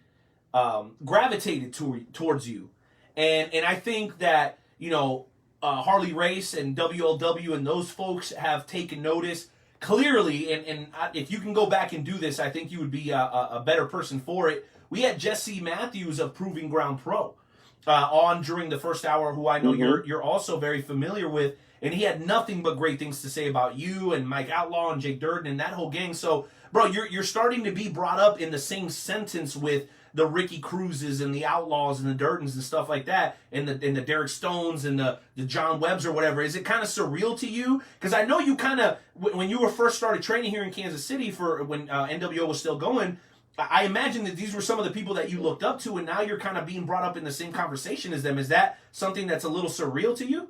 gravitated towards you. And I think that, Harley Race and WLW and those folks have taken notice clearly. And if you can go back and do this, I think you would be a better person for it. We had Jesse Matthews of Proving Ground Pro on during the first hour, who I know you're also very familiar with. And he had nothing but great things to say about you and Mike Outlaw and Jake Durden and that whole gang. So, bro, you're starting to be brought up in the same sentence with the Ricky Cruzes and the Outlaws and the Durdens and stuff like that, and the Derek Stones and the John Webbs or whatever. Is it kind of surreal to you? Because I know you kind of, when you were first started training here in Kansas City for when NWO was still going, I imagine that these were some of the people that you looked up to, and now you're kind of being brought up in the same conversation as them. Is that something that's a little surreal to you?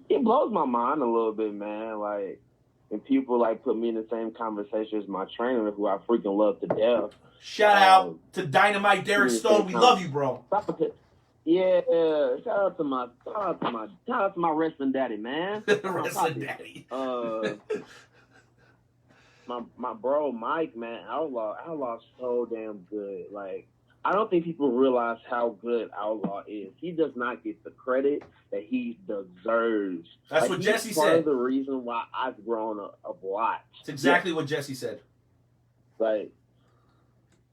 It blows my mind a little bit, man. Like, and people like put me in the same conversation as my trainer, who I freaking love to death. Shout out to Dynamite Derek Stone. We love you, bro. Yeah, shout out to my wrestling daddy, man. Wrestling daddy. My bro Mike, man, Outlaw's so damn good. Like, I don't think people realize how good Outlaw is. He does not get the credit that he deserves. That's what Jesse said. Part of the reason why I've grown a lot. It's exactly what Jesse said. Like,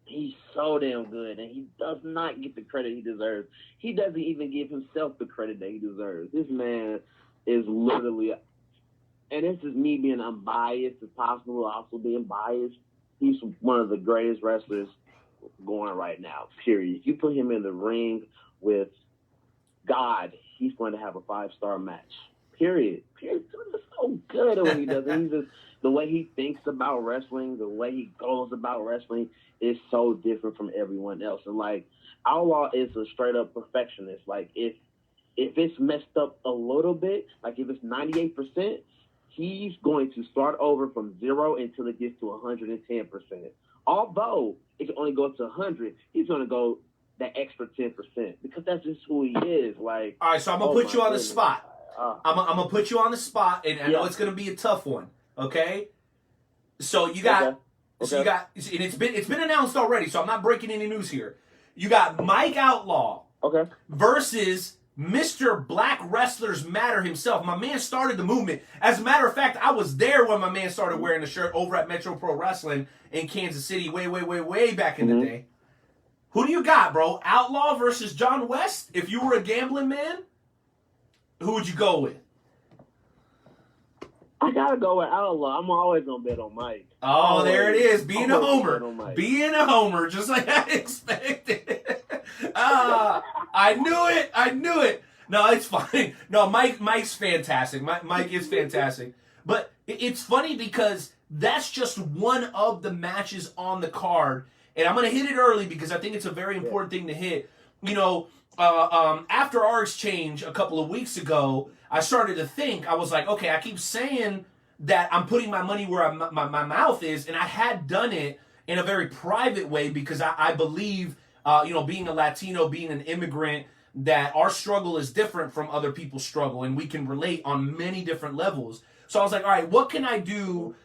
he's so damn good, and he does not get the credit he deserves. He doesn't even give himself the credit that he deserves. This man is literally, and this is me being unbiased as possible, also being biased. He's one of the greatest wrestlers going right now, period. If you put him in the ring with God, he's going to have a 5-star match, period. He's so good at what he does. And he's just, the way he thinks about wrestling, the way he goes about wrestling is so different from everyone else. And, like, Outlaw is a straight-up perfectionist. Like, if it's messed up a little bit, like if it's 98%, he's going to start over from 0 until it gets to 110%. Although it can only go up to 100, he's going to go that extra 10% because that's just who he is. Like, all right, so I'm gonna put you on the spot. I'm gonna put you on the spot, and I know it's gonna be a tough one. Okay, so you got, so you got, and it's been announced already. So I'm not breaking any news here. You got Mike Outlaw, versus Mr. Black Wrestlers Matter himself. My man started the movement. As a matter of fact, I was there when my man started wearing the shirt over at Metro Pro Wrestling in Kansas City way back in the day. Who do you got, bro? Outlaw versus John West? If you were a gambling man, who would you go with? I gotta go with Outlaw. I'm always gonna bet on Mike. Oh, there it is. Being a homer. Being a homer, just like I expected. I knew it. No, it's fine. No, Mike's fantastic. Mike is fantastic. But it's funny because that's just one of the matches on the card. And I'm going to hit it early because I think it's a very important thing to hit. After our exchange a couple of weeks ago, I started to think, I was like, okay, I keep saying that I'm putting my money where my mouth is, and I had done it in a very private way because I believe, being a Latino, being an immigrant, that our struggle is different from other people's struggle, and we can relate on many different levels. So I was like, all right, what can I do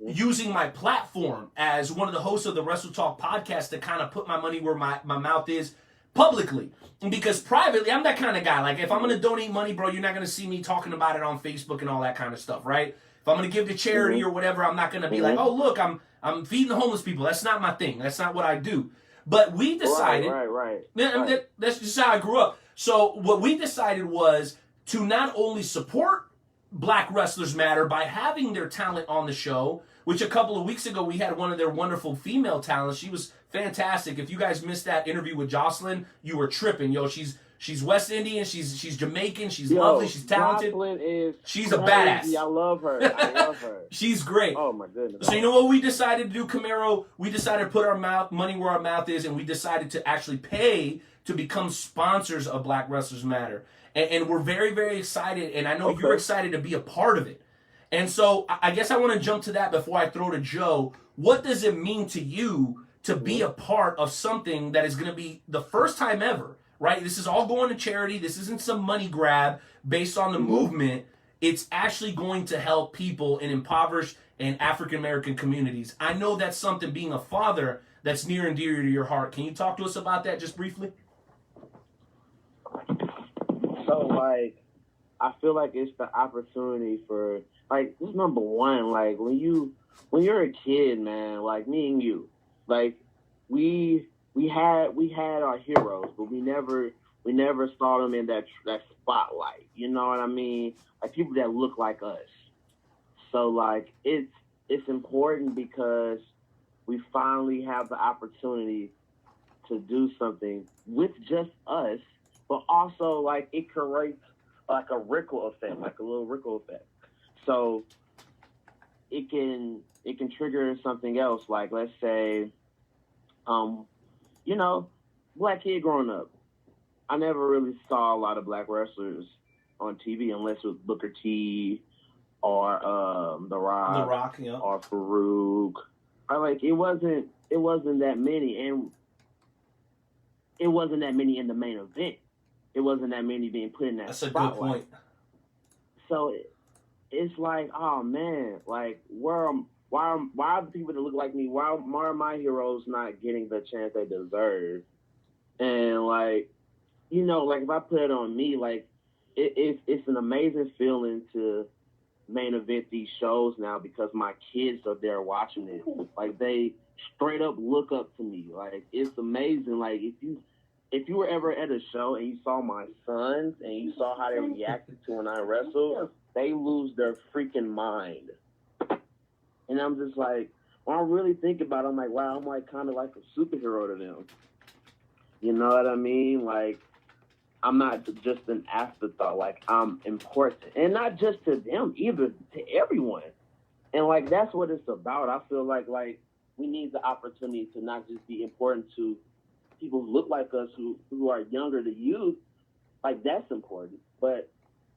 using my platform as one of the hosts of the Wrestle Talk podcast to kind of put my money where my mouth is publicly? Because privately, I'm that kind of guy. Like, if I'm going to donate money, bro, you're not going to see me talking about it on Facebook and all that kind of stuff, right? If I'm going to give to charity or whatever, I'm not going to be like, oh, look, I'm feeding the homeless people. That's not my thing. That's not what I do. But we decided, right. That's just how I grew up. So what we decided was to not only support Black Wrestlers Matter by having their talent on the show, which a couple of weeks ago we had one of their wonderful female talents. She was fantastic. If you guys missed that interview with Jocelyn, you were tripping, yo. She's She's West Indian. She's Jamaican. She's lovely. She's talented. She's crazy. a badass. I love her. I love her. She's great. Oh my goodness. So you know what we decided to do, Camaro? We decided to put our money where our mouth is, and we decided to actually pay to become sponsors of Black Wrestlers Matter. And we're very, very excited, and I know you're excited to be a part of it. And so I guess I want to jump to that before I throw to Joe. What does it mean to you to be a part of something that is going to be the first time ever, right? This is all going to charity. This isn't some money grab based on the movement. It's actually going to help people in impoverished and African-American communities. I know that's something, being a father, that's near and dear to your heart. Can you talk to us about that just briefly? So, like, I feel like it's the opportunity for, like, this number one, like, when you're a kid, man, like me and you, like, we had our heroes, but we never saw them in that spotlight. You know what I mean? Like, people that look like us. So, like, it's important because we finally have the opportunity to do something with just us, but also, like, it creates like a ripple effect, like a little ripple effect. So it can trigger something else. Like, let's say, black kid growing up, I never really saw a lot of black wrestlers on TV unless it was Booker T or The Rock, yeah, or Farouk. It wasn't that many, and it wasn't that many in the main event. It wasn't that many being put in that spotlight. That's a good point. So it's like, oh man, like why are the people that look like me? Why are my heroes not getting the chance they deserve? And like, like if I put it on me, like it's an amazing feeling to main event these shows now because my kids are there watching it. Like, they straight up look up to me. Like, it's amazing. Like, if you were ever at a show and you saw my sons and you saw how they reacted to when I wrestled, they lose their freaking mind. And I'm just like, when I really think about it, I'm like, wow, I'm like kind of like a superhero to them. You know what I mean? Like, I'm not just an afterthought. Like, I'm important. And not just to them, either to everyone. And like, that's what it's about. I feel like we need the opportunity to not just be important to people who look like us, who are younger than youth. Like, that's important. But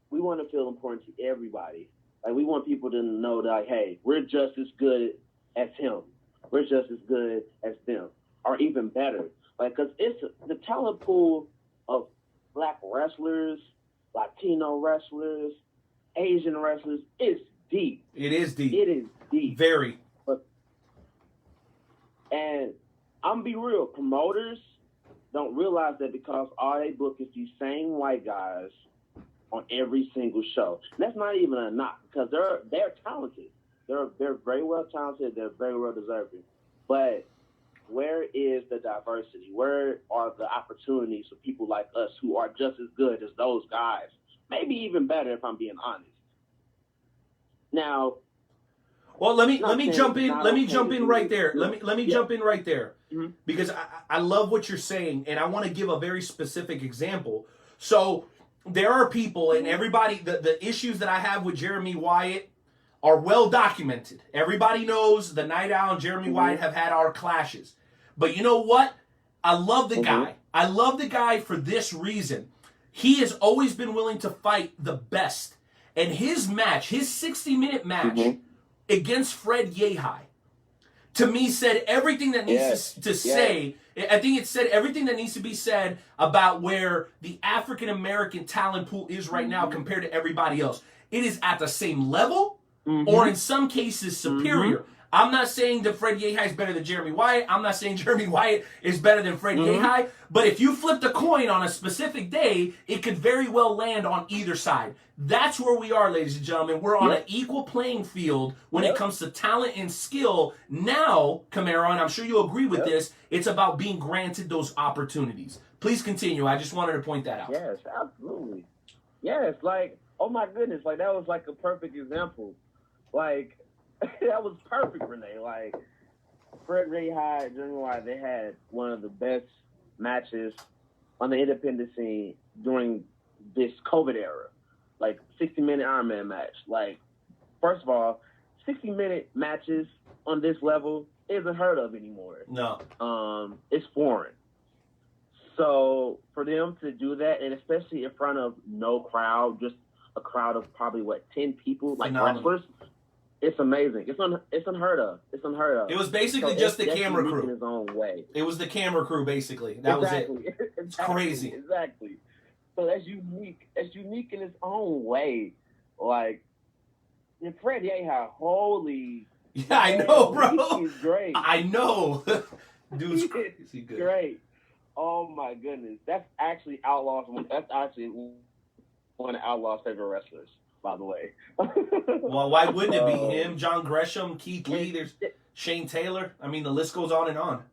we want to feel important to everybody. Like, we want people to know that, like, hey, we're just as good as him. We're just as good as them, or even better. Like, because it's the talent pool of black wrestlers, Latino wrestlers, Asian wrestlers is deep. It is deep. It is deep. Very. And I'm gonna be real, promoters don't realize that because all they book is these same white guys on every single show. And that's not even a knock, because they're talented. They're very well talented. They're very well deserving. But where is the diversity? Where are the opportunities for people like us who are just as good as those guys? Maybe even better, if I'm being honest. Now, well, let me jump in. Let me jump in right there. Let me jump in right there, because I love what you're saying, and I want to give a very specific example. So there are people, and everybody, the issues that I have with Jeremy Wyatt are well documented. Everybody knows the Night Owl and Jeremy Wyatt have had our clashes. But you know what? I love the guy. I love the guy for this reason. He has always been willing to fight the best. And his match, his 60-minute match against Fred Yehai, to me, said everything that needs to say. I think it said everything that needs to be said about where the African-American talent pool is right now compared to everybody else. It is at the same level, or in some cases superior. I'm not saying that Fred Yehai is better than Jeremy Wyatt. I'm not saying Jeremy Wyatt is better than Fred Yehai. But if you flipped a coin on a specific day, it could very well land on either side. That's where we are, ladies and gentlemen. We're on an equal playing field when it comes to talent and skill. Now, Camaro, and I'm sure you'll agree with this, it's about being granted those opportunities. Please continue. I just wanted to point that out. Yes, absolutely. Yes, like, oh my goodness, like, that was like a perfect example. Like, that was perfect, Renee. Like, Fred Yehai, Jeremy Wyatt, they had one of the best matches on the independent scene during this COVID era. Like 60-minute Iron Man match. Like, first of all, 60-minute matches on this level isn't heard of anymore. No. It's foreign. So for them to do that, and especially in front of no crowd, just a crowd of probably 10 people, like wrestlers, it's amazing. It's unheard of. It's unheard of. It was basically just the camera crew. In his own way. It was the camera crew, basically. That was it. It's crazy. Exactly. So that's unique. It's unique in its own way. Like, and Fred Yehi, holy. Yeah, I know, bro. He's great. I know. Dude's crazy good. Great. Oh my goodness. That's actually Outlaw's. That's actually one of Outlaw's favorite wrestlers, by the way. Well, why wouldn't it be him? John Gresham, Keith Lee, there's Shane Taylor. I mean, the list goes on and on.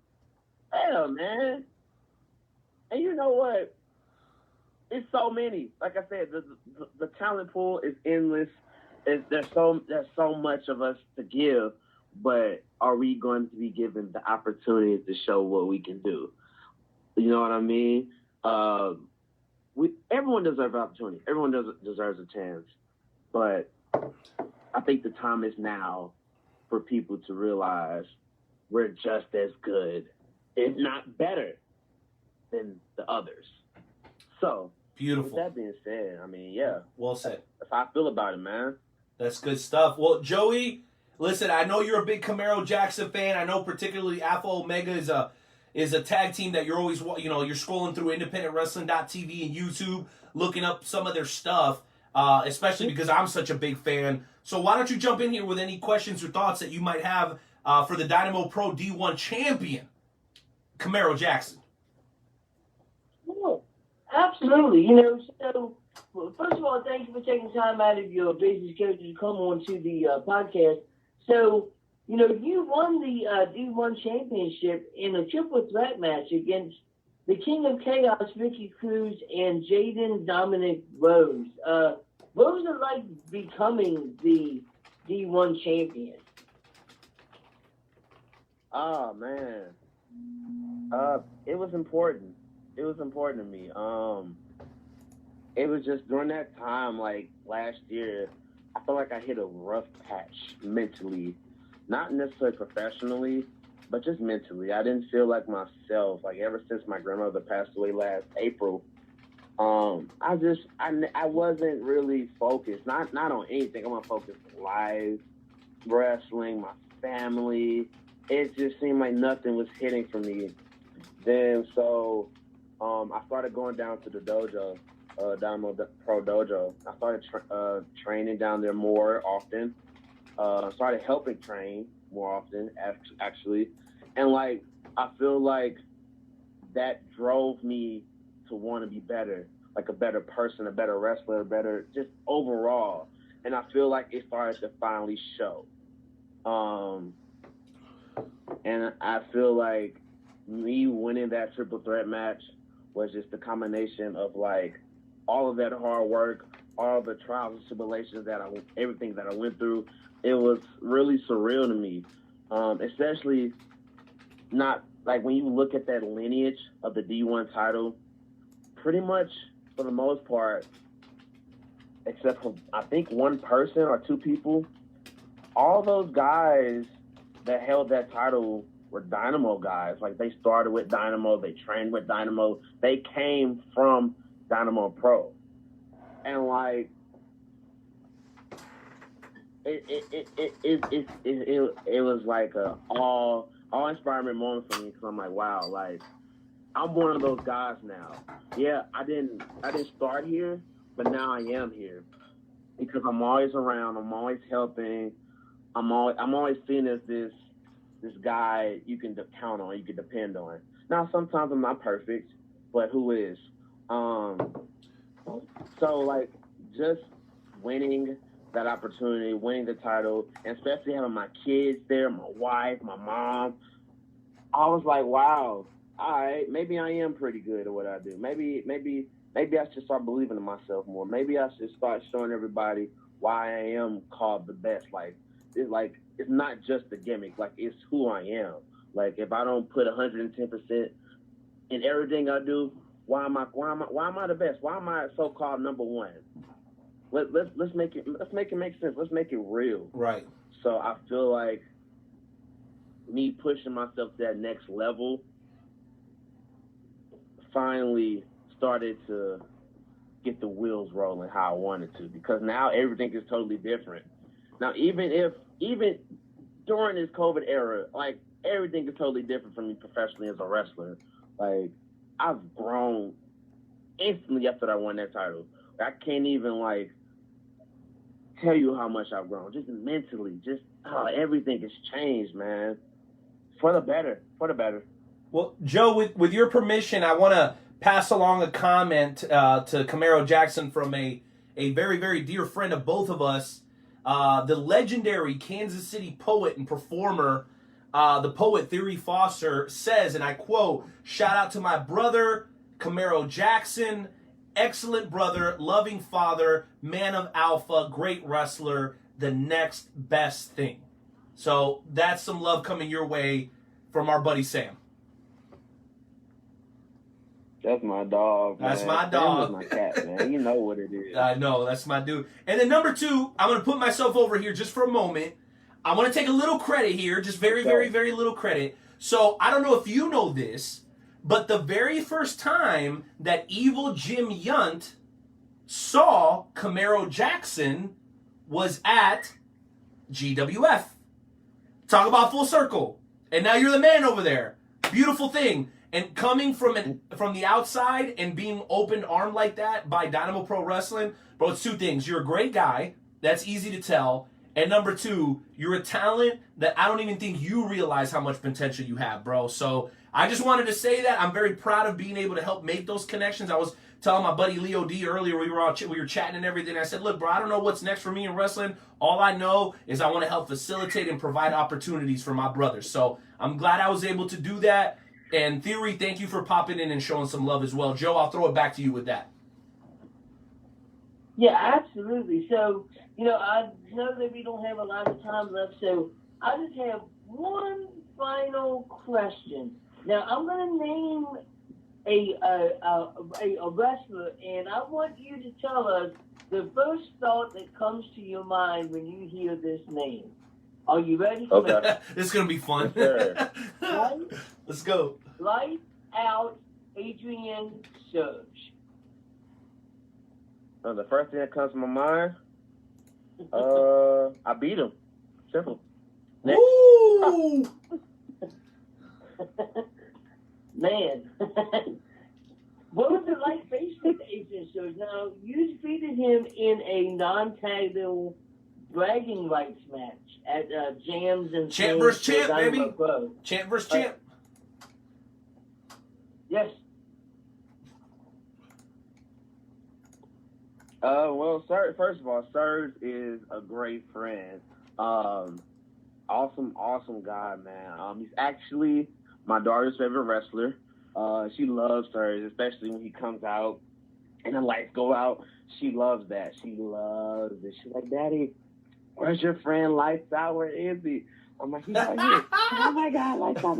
Hell, man. And you know what? It's so many. Like I said, the talent pool is endless. There's so much of us to give, but are we going to be given the opportunity to show what we can do? You know what I mean? Everyone deserves an opportunity. Everyone deserves a chance. But I think the time is now for people to realize we're just as good, if not better, than the others. So, beautiful. With that being said, I mean, yeah. Well said. That's how I feel about it, man. That's good stuff. Well, Joey, listen, I know you're a big Camaro Jackson fan. I know particularly Alpha Omega is a tag team that you're always, you're scrolling through independentwrestling.tv and YouTube, looking up some of their stuff, especially because I'm such a big fan. So why don't you jump in here with any questions or thoughts that you might have for the Dynamo Pro D1 champion, Camaro Jackson? Oh, absolutely. So well, first of all, thank you for taking time out of your busy schedule to come on to the podcast. So, you won the D1 championship in a triple threat match against the King of Chaos, Ricky Cruz, and Jaden Dominic Rose. What was it like becoming the D1 champion? Oh, man. It was important. It was important to me. It was just during that time, like last year, I felt like I hit a rough patch mentally. Not necessarily professionally, but just mentally. I didn't feel like myself. Like ever since my grandmother passed away last April, I wasn't really focused. Not on anything. I'm gonna focus on life, wrestling, my family. It just seemed like nothing was hitting for me. Then so I started going down to the dojo, Dynamo Pro Dojo. I started training down there more often. Started helping train more often, actually. And, like, I feel like that drove me to want to be better, like a better person, a better wrestler, better just overall. And I feel like it started to finally show. And I feel like me winning that triple threat match was just the combination of, like, all of that hard work, all the trials and tribulations everything that I went through. It was really surreal to me, especially not like when you look at that lineage of the D1 title, pretty much for the most part, except for I think one person or two people, all those guys that held that title were Dynamo guys. Like they started with Dynamo, they trained with Dynamo, they came from Dynamo Pro, and like it was like a all inspiring moment for me because I'm like, wow, like I'm one of those guys now. Yeah, I didn't start here, but now I am here because I'm always around. I'm always helping. I'm always seen as this guy you can count on, you can depend on. Now sometimes I'm not perfect, but who is? So like just winning that opportunity, winning the title, and especially having my kids there, my wife, my mom, I was like, wow, all right, maybe I am pretty good at what I do. Maybe I should start believing in myself more. Maybe I should start showing everybody why I am called the best. It's not just a gimmick. Like, it's who I am. Like, if I don't put 110% in everything I do, why am I the best? Why am I so-called number one? Let's make it make sense. Let's make it real. Right. So I feel like me pushing myself to that next level finally started to get the wheels rolling how I wanted to, because now everything is totally different. Now, even during this COVID era, like, everything is totally different for me professionally as a wrestler. Like, I've grown instantly after I won that title. I can't even, like, tell you how much I've grown, just mentally, just how everything has changed, man. For the better. Well, Joe, with your permission, I want to pass along a comment to Camaro Jackson from a very, very dear friend of both of us, the legendary Kansas City poet and performer, the poet Theory Foster, says, and I quote, "Shout out to my brother, Camaro Jackson, excellent brother, loving father, man of alpha, great wrestler, the next best thing." So that's some love coming your way from our buddy Sam. That's my dog, man. That's my dog. Sam is my cat, man. You know what it is. I know, that's my dude. And then number two, I'm going to put myself over here just for a moment. I want to take a little credit here, just very, very, very little credit. So I don't know if you know this, but the very first time that Evil Jim Yunt saw Camaro Jackson was at GWF. Talk about full circle. And now you're the man over there. Beautiful thing. And coming from the outside and being open armed like that by Dynamo Pro Wrestling, bro, it's two things. You're a great guy. That's easy to tell. And number two, you're a talent that I don't even think you realize how much potential you have, bro. So I just wanted to say that. I'm very proud of being able to help make those connections. I was telling my buddy Leo D earlier, we were chatting and everything. I said, look, bro, I don't know what's next for me in wrestling. All I know is I want to help facilitate and provide opportunities for my brothers. So I'm glad I was able to do that. And Theory, thank you for popping in and showing some love as well. Joe, I'll throw it back to you with that. Yeah, absolutely. So, I know that we don't have a lot of time left, so I just have one final question. Now, I'm going to name a wrestler, and I want you to tell us the first thought that comes to your mind when you hear this name. Are you ready? Okay. This is going to be fun. Sure. Let's go. Light out Adrian Surge. The first thing that comes to my mind, I beat him. Simple. Next. Woo! Man. What was it like facing Adrian Surge? Now, you defeated him in a non-title bragging rights match at Jams and Champ versus champ, baby. Champ versus champ. Yes. Well, first of all, Serge is a great friend. Awesome guy, man. He's actually my daughter's favorite wrestler. She loves Serge, especially when he comes out and the lights go out. She loves that. She loves it. She's like, "Daddy, where's your friend Lights Out? Where is he?" I'm like, "He's right here." "Oh my God, Lights Out."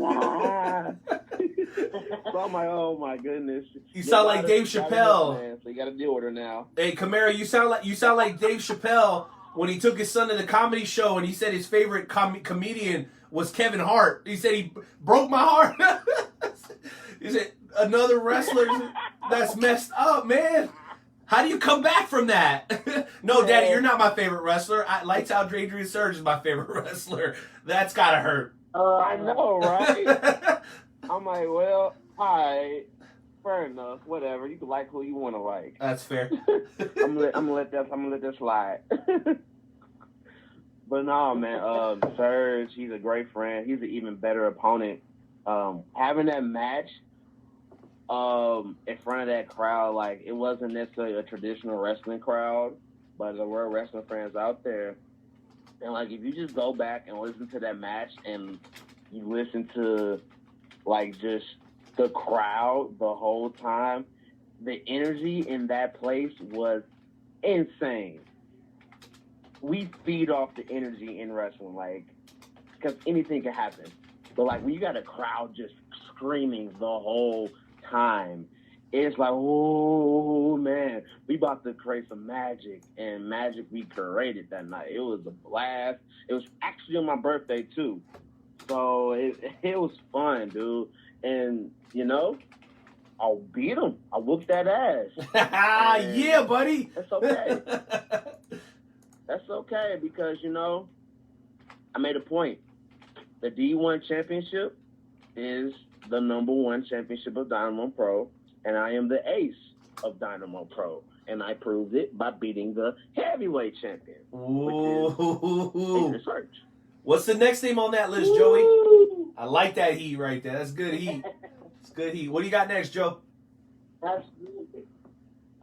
So I'm like, "Oh my goodness." You sound like Dave Chappelle. Man, so you got to deal with her now. Hey, Camaro, you sound like Dave Chappelle when he took his son to the comedy show and he said his favorite comedian was Kevin Hart. He said he broke my heart. He said another wrestler that's messed up, man. How do you come back from that? No, Daddy, you're not my favorite wrestler. Lights Out Adrian Surge is my favorite wrestler. That's gotta hurt. I know, right? I'm like, well, all right, fair enough, whatever. You can like who you want to like. That's fair. I'm gonna let that slide. But no, man, Serge, he's a great friend. He's an even better opponent. Having that match in front of that crowd, like, it wasn't necessarily a traditional wrestling crowd, but there were wrestling fans out there. And, like, if you just go back and listen to that match and you listen to, like, just the crowd the whole time, the energy in that place was insane. We feed off the energy in wrestling, like, because anything can happen. But, like, when you got a crowd just screaming the whole time, it's like, oh man, we about to create some magic, and magic we created that night. It was a blast. It was actually on my birthday too, so it was fun, dude. And you know, I beat him. I whooped that ass. Yeah, buddy. That's okay. That's okay because you know, I made a point. The D1 championship is the #1 championship of Dynamo Pro, and I am the ace of Dynamo Pro, and I proved it by beating the heavyweight champion, which is Adrian Search. What's the next name on that list, Joey? I like that heat right there. That's good heat. It's good heat. What do you got next, Joe? Absolutely.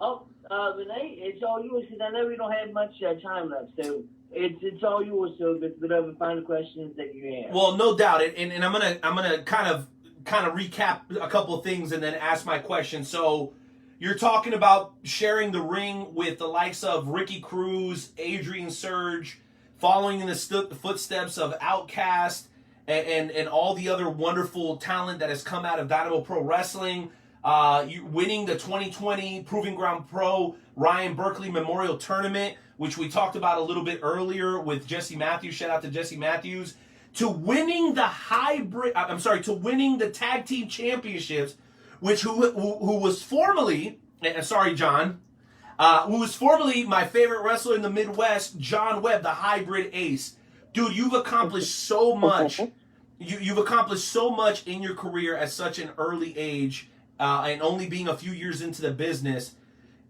Oh, Renee, it's all yours because I know we don't have much time left, so it's all yours. So whatever final questions that you have. Well, no doubt, and I'm gonna kind of recap a couple of things and then ask my question. So, you're talking about sharing the ring with the likes of Ricky Cruz, Adrian Surge, following in the footsteps of Outcast, and all the other wonderful talent that has come out of Dynamo Pro Wrestling. You winning the 2020 Proving Ground Pro Ryan Berkeley Memorial Tournament, which we talked about a little bit earlier with Jesse Matthews. Shout out to Jesse Matthews. To winning to winning the tag team championships, which who was formerly, sorry, John, who was formerly my favorite wrestler in the Midwest, John Webb, the hybrid ace. Dude, you've accomplished so much. You've accomplished so much in your career at such an early age, and only being a few years into the business.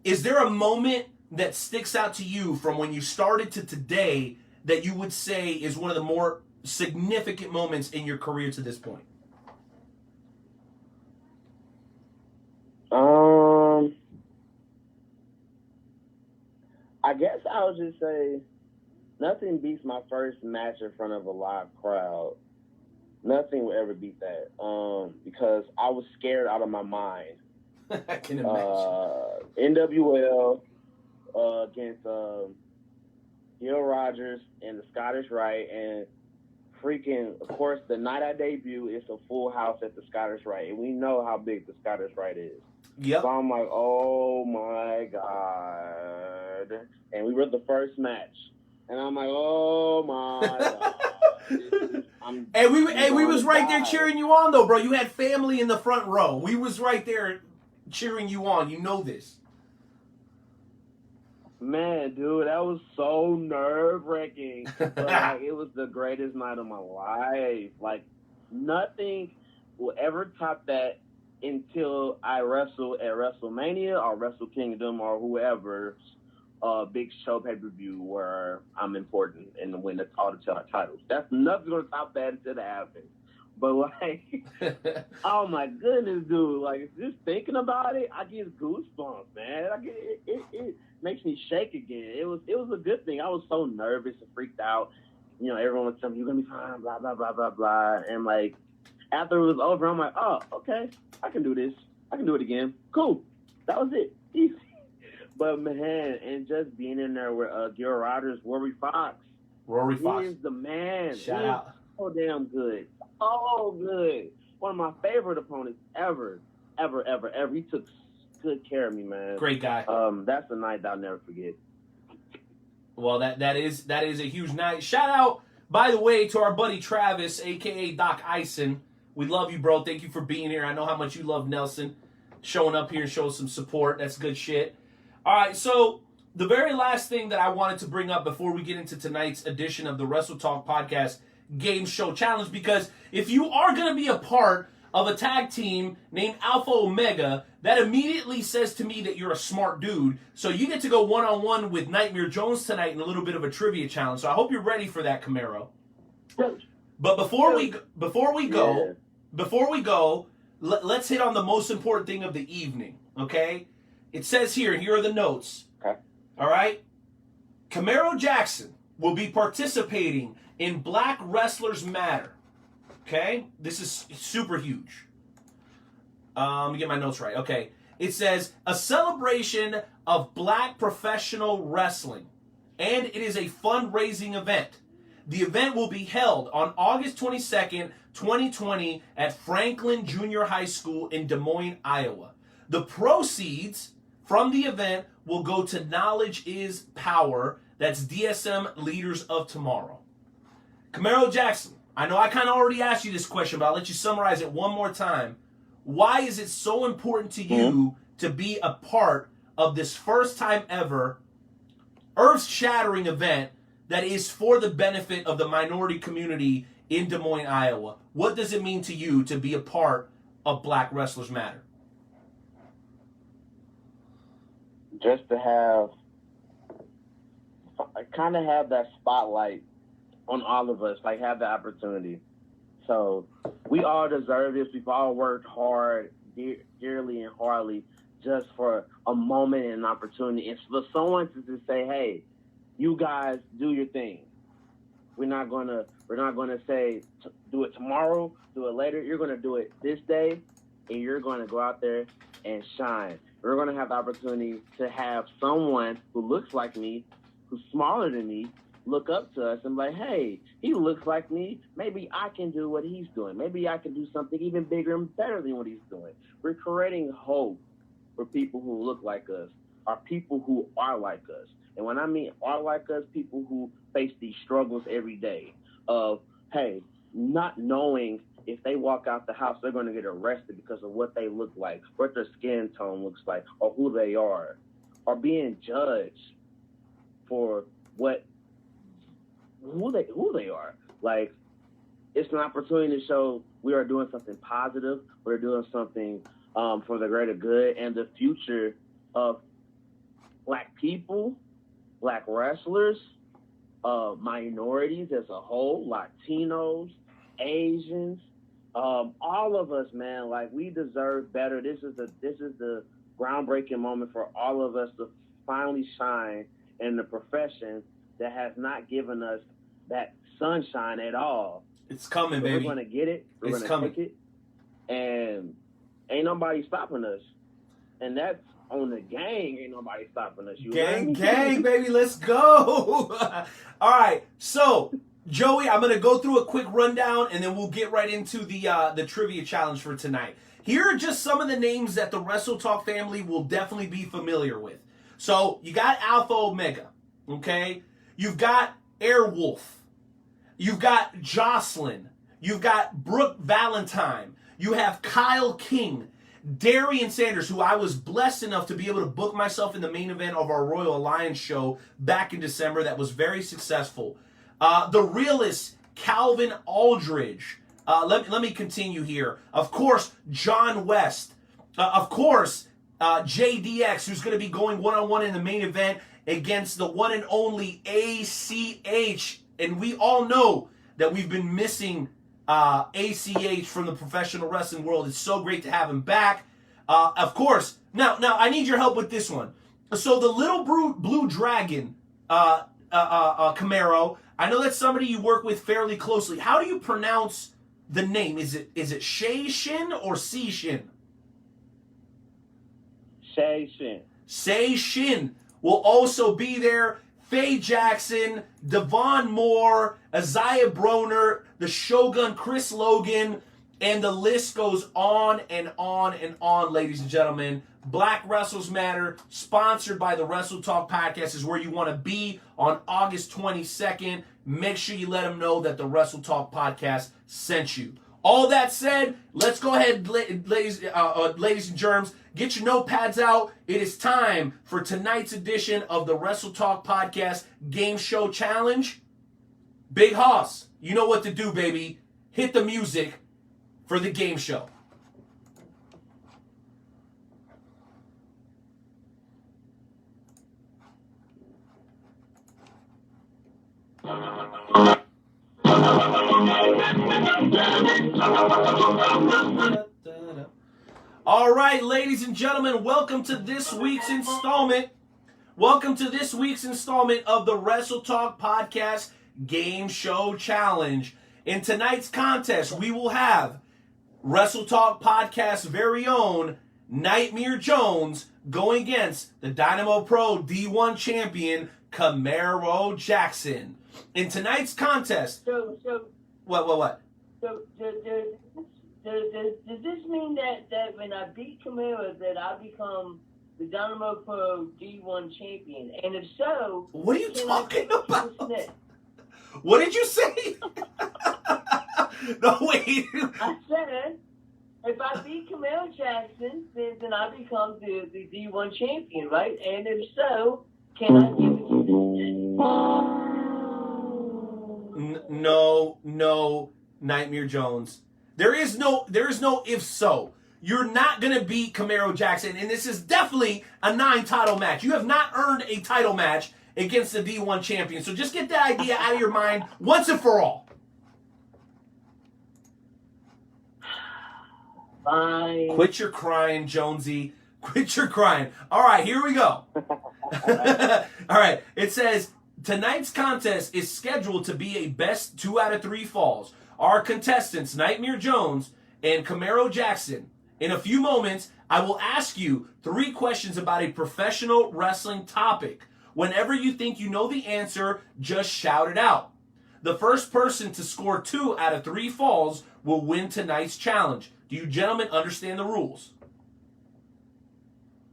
Is there a moment that sticks out to you from when you started to today that you would say is one of the more significant moments in your career to this point? I guess I would just say nothing beats my first match in front of a live crowd. Nothing will ever beat that. Because I was scared out of my mind. I can imagine. NWL against Gil Rogers and the Scottish Rite, and freaking, of course, the night I debut, it's a full house at the Scottish Rite, and we know how big the Scottish Rite is. Yep. So I'm like, oh my God. And we were the first match. And I'm like, oh my God. We was right there cheering you on, though, bro. You had family in the front row. We was right there cheering you on. You know this. Man, dude, that was so nerve-wracking. But like, it was the greatest night of my life. Like, nothing will ever top that until I wrestle at WrestleMania or Wrestle Kingdom or whoever's big show pay-per-view where I'm important and win all the titles. That's nothing going to top that until that happens. But like, oh my goodness, dude! Like, just thinking about it, I get goosebumps, man. It makes me shake again. It was a good thing. I was so nervous and freaked out. You know, everyone was telling me, "You're gonna be fine," blah blah blah blah blah. And like, after it was over, I'm like, "Oh, okay, I can do this. I can do it again. Cool. That was it. Easy." But man, and just being in there with Gil Rogers, Rory Fox. He is the man. Shout out. So damn good. Oh, good. One of my favorite opponents ever. He took good care of me, man. Great guy. That's a night that I'll never forget. Well, that is a huge night. Shout out, by the way, to our buddy Travis, a.k.a. Doc Ison. We love you, bro. Thank you for being here. I know how much you love Nelson. Showing up here and showing some support. That's good shit. All right, so the very last thing that I wanted to bring up before we get into tonight's edition of the Wrestle Talk Podcast Game Show Challenge, because if you are going to be a part of a tag team named Alpha Omega, that immediately says to me that you're a smart dude. So you get to go one-on-one with Nightmare Jones tonight in a little bit of a trivia challenge. So I hope you're ready for that, Camaro. But before we go, let's hit on the most important thing of the evening, okay? It says here are the notes. Okay. All right? Camaro Jackson will be participating in Black Wrestlers Matter. Okay? This is super huge. Let me get my notes right. Okay. It says, a celebration of black professional wrestling. And it is a fundraising event. The event will be held on August 22nd, 2020 at Franklin Junior High School in Des Moines, Iowa. The proceeds from the event will go to Knowledge is Power. That's DSM Leaders of Tomorrow. Camaro Jackson, I know I kind of already asked you this question, but I'll let you summarize it one more time. Why is it so important to you to be a part of this first time ever earth-shattering event that is for the benefit of the minority community in Des Moines, Iowa? What does it mean to you to be a part of Black Wrestlers Matter? Just to have that spotlight on all of us, like have the opportunity. So we all deserve this. We've all worked hard, dearly and hardly, just for a moment and an opportunity. And for someone to just say, hey, you guys do your thing. We're not gonna say do it tomorrow, do it later. You're gonna do it this day, and you're gonna go out there and shine. We're gonna have the opportunity to have someone who looks like me, who's smaller than me, look up to us and be like, hey, he looks like me. Maybe I can do what he's doing. Maybe I can do something even bigger and better than what he's doing. We're creating hope for people who look like us, or people who are like us. And when I mean are like us, people who face these struggles every day of, hey, not knowing if they walk out the house, they're going to get arrested because of what they look like, what their skin tone looks like, or who they are, or being judged for who they are. Like, it's an opportunity to show we are doing something positive. We're doing something for the greater good and the future of Black people, Black wrestlers, minorities as a whole, Latinos, Asians, all of us, man. Like, we deserve better. This is the groundbreaking moment for all of us to finally shine in the profession that has not given us that sunshine at all. It's coming, so baby. We're gonna get it. We're it's gonna coming. take it, and ain't nobody stopping us. And that's on the gang. Ain't nobody stopping us. You Gang, baby, let's go. All right, so Joey, I'm gonna go through a quick rundown, and then we'll get right into the trivia challenge for tonight. Here are just some of the names that the Wrestle Talk family will definitely be familiar with. So you got Alpha Omega, okay? You've got Airwolf. You've got Jocelyn. You've got Brooke Valentine. You have Kyle King. Darian Sanders, who I was blessed enough to be able to book myself in the main event of our Royal Alliance show back in December. That was very successful. The Realist, Calvin Aldridge. Let me continue here. Of course, John West. Of course, JDX, who's going to be going one-on-one in the main event against the one and only ACH. And we all know that we've been missing ACH from the professional wrestling world. It's so great to have him back. Of course, now I need your help with this one. So the Little Blue Dragon, Camaro, I know that's somebody you work with fairly closely. How do you pronounce the name? Is it Shay Shin or C Shin? Shay Shin. Shay Shin will also be there. Faye Jackson, Devon Moore, Isaiah Broner, the Shogun Chris Logan, and the list goes on and on and on, ladies and gentlemen. Black Wrestles Matter, sponsored by the Wrestle Talk Podcast, is where you want to be on August 22nd. Make sure you let them know that the Wrestle Talk Podcast sent you. All that said, let's go ahead, ladies and germs, get your notepads out. It is time for tonight's edition of the Wrestle Talk Podcast Game Show Challenge. Big Hoss, you know what to do, baby. Hit the music for the game show. All right, ladies and gentlemen, welcome to this week's installment. Welcome to this week's installment of the Wrestle Talk Podcast Game Show Challenge. In tonight's contest, we will have Wrestle Talk Podcast's very own Nightmare Jones going against the Dynamo Pro D1 champion, Camaro Jackson. In tonight's contest... So What? So does this mean that when I beat Camaro that I become the Dynamo Pro D1 champion? And if so, what are you talking about? What did you say? No, wait. I said, if I beat Camaro Jackson, then I become the D1 champion, right? And if so, can I give it to you? No, Nightmare Jones. There is no if so. You're not going to beat Camaro Jackson, and this is definitely a 9-title match. You have not earned a title match against the D1 champion. So just get that idea out of your mind once and for all. Fine. Quit your crying, Jonesy. Quit your crying. All right, here we go. All right, it says, tonight's contest is scheduled to be a best 2 out of 3 falls. Our contestants, Nightmare Jones and Camaro Jackson. In a few moments, I will ask you 3 questions about a professional wrestling topic. Whenever you think you know the answer, just shout it out. The first person to score 2 out of 3 falls will win tonight's challenge. Do you gentlemen understand the rules?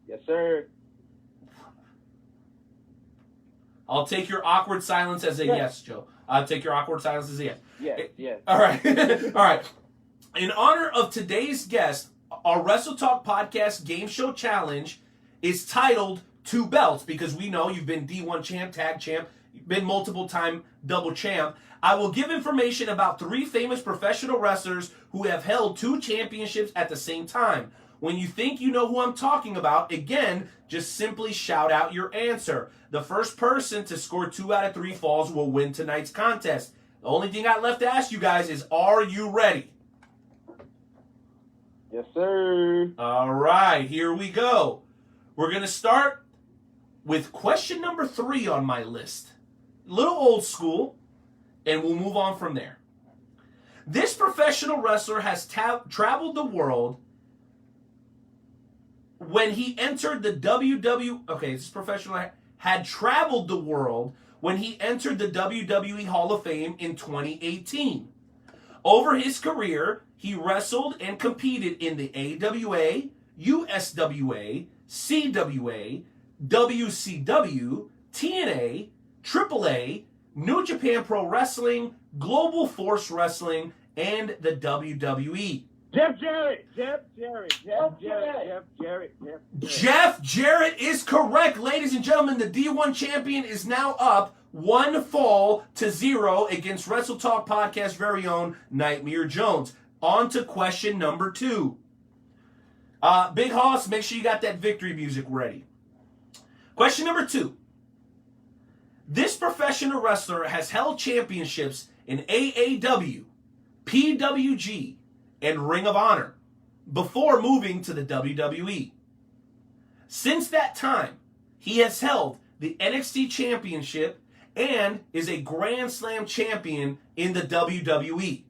Yes, sir. I'll take your awkward silence as a yes, Joe. I'll take your awkward silence as a yes. Yes. All right. All right. In honor of today's guest, our Wrestle Talk Podcast Game Show Challenge is titled 2 Belts because we know you've been D1 champ, tag champ, you've been multiple time double champ. I will give information about 3 famous professional wrestlers who have held 2 championships at the same time. When you think you know who I'm talking about, again, just simply shout out your answer. The first person to score 2 out of 3 falls will win tonight's contest. The only thing I left to ask you guys is, are you ready? Yes, sir. All right, here we go. We're going to start with question number 3 on my list. A little old school, and we'll move on from there. This professional wrestler has traveled the world when he entered the this professional had traveled the world when he entered the WWE Hall of Fame in 2018. Over his career, he wrestled and competed in the AWA, USWA, CWA, WCW, TNA, AAA, New Japan Pro Wrestling, Global Force Wrestling, and the WWE. Jeff Jarrett Jeff Jarrett is correct, ladies and gentlemen. The D1 champion is now up 1 fall to 0 against Wrestle Talk Podcast very own Nightmare Jones. On to question number 2. Big Hoss, make sure you got that victory music ready. Question number 2. This professional wrestler has held championships in AAW, PWG, and Ring of Honor before moving to the WWE. Since that time, he has held the NXT Championship and is a Grand Slam champion in the WWE.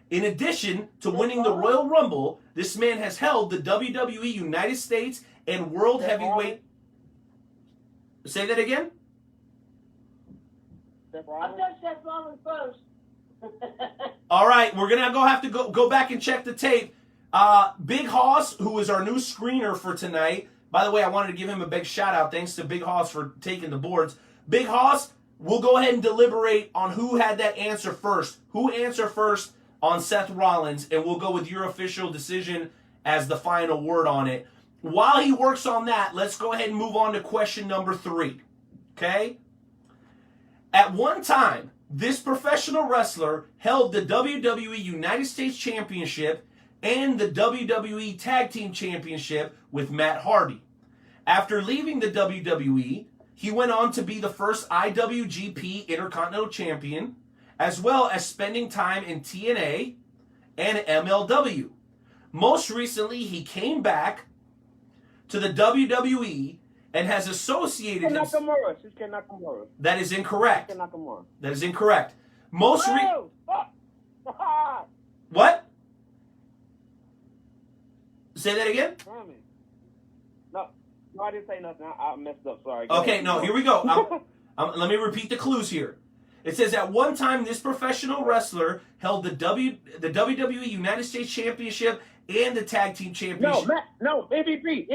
In addition to winning the Royal Rumble, this man has held the WWE United States and World Heavyweight... Say that again? I thought Seth Rollins first. All right, we're going to have to go back and check the tape. Big Hoss, who is our new screener for tonight. By the way, I wanted to give him a big shout out. Thanks to Big Hoss for taking the boards. Big Hoss, we'll go ahead and deliberate on who had that answer first. Who answered first on Seth Rollins, and we'll go with your official decision as the final word on it. While he works on that, let's go ahead and move on to question number 3. Okay? At one time, this professional wrestler held the WWE United States Championship and the WWE Tag Team Championship with Matt Hardy. After leaving the WWE, he went on to be the first IWGP Intercontinental Champion, as well as spending time in TNA and MLW. Most recently, he came back to the WWE and has associated himself... Shinsuke Nakamura. That is incorrect. Shinsuke Nakamura. That is incorrect. What? Say that again? Damn it. No, I didn't say nothing. I messed up. Sorry. Okay, no, here we go. Let me repeat the clues here. It says, at one time, this professional wrestler held the WWE United States Championship and the Tag Team Championship. No, MVP.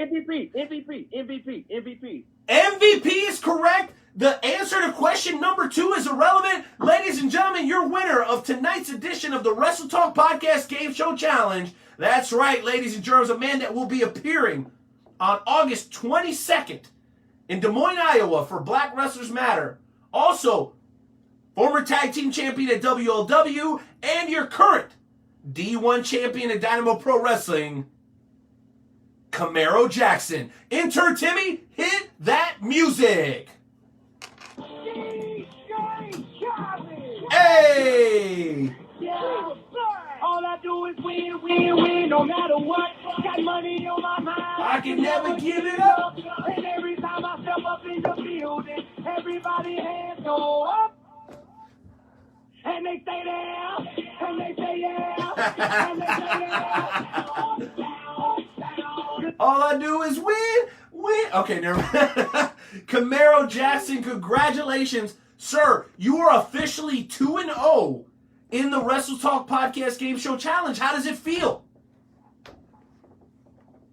MVP is correct. The answer to question number 2 is irrelevant. Ladies and gentlemen, your winner of tonight's edition of the Wrestle Talk Podcast Game Show Challenge. That's right, ladies and germs, a man that will be appearing on August 22nd in Des Moines, Iowa for Black Wrestlers Matter. Also, former tag team champion at WLW and your current D1 champion at Dynamo Pro Wrestling, Camaro Jackson. Intern Timmy, hit that music. Hey! All I do is win, no matter what. Got money on my mind. I can never give it up. And every time I step up in the building, everybody hands go up. And they stay there, and they say yeah, and they say yeah. All I do is win. Okay, never mind. Camaro Jackson, congratulations. Sir, you are officially 2-0 in the Wrestle Talk Podcast Game Show Challenge. How does it feel?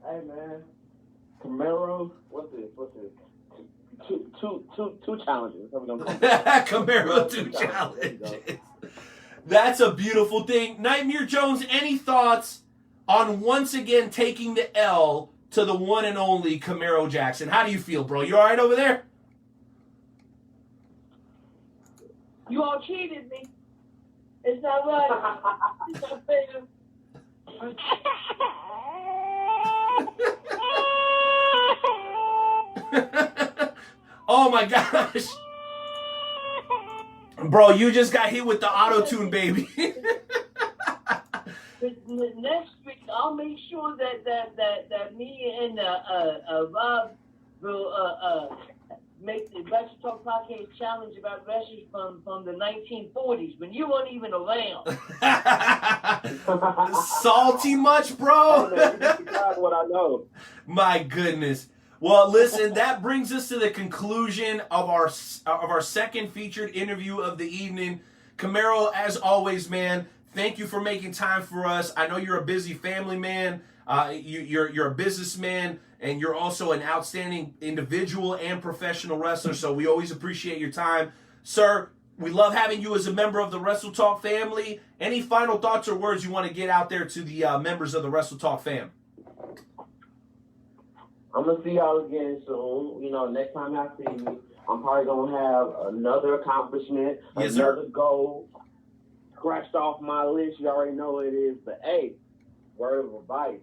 Hey, man. Camaro, what's this? Two challenges. Camaro 2 challenges. That's a beautiful thing. Nightmare Jones, any thoughts on once again taking the L to the one and only Camaro Jackson? How do you feel, bro? You all right over there? You all cheated me. It's not right. It's not fair. Oh my gosh. Bro, you just got hit with the auto-tune, baby. Next week, I'll make sure that me and Rob will make the Wrestle Talk Podcast Challenge about wrestlers from the 1940s when you weren't even around. Salty much, bro? Hey, man, you forgot what I know. My goodness. Well, listen, that brings us to the conclusion of our second featured interview of the evening. Camaro, as always, man, thank you for making time for us. I know you're a busy family man. You're a businessman, and you're also an outstanding individual and professional wrestler, so we always appreciate your time. Sir, we love having you as a member of the Wrestle Talk family. Any final thoughts or words you want to get out there to the members of the Wrestle Talk fam? I'm going to see y'all again soon. You know, next time y'all see me, I'm probably going to have another accomplishment, another goal scratched off my list. You already know what it is. But, hey, word of advice,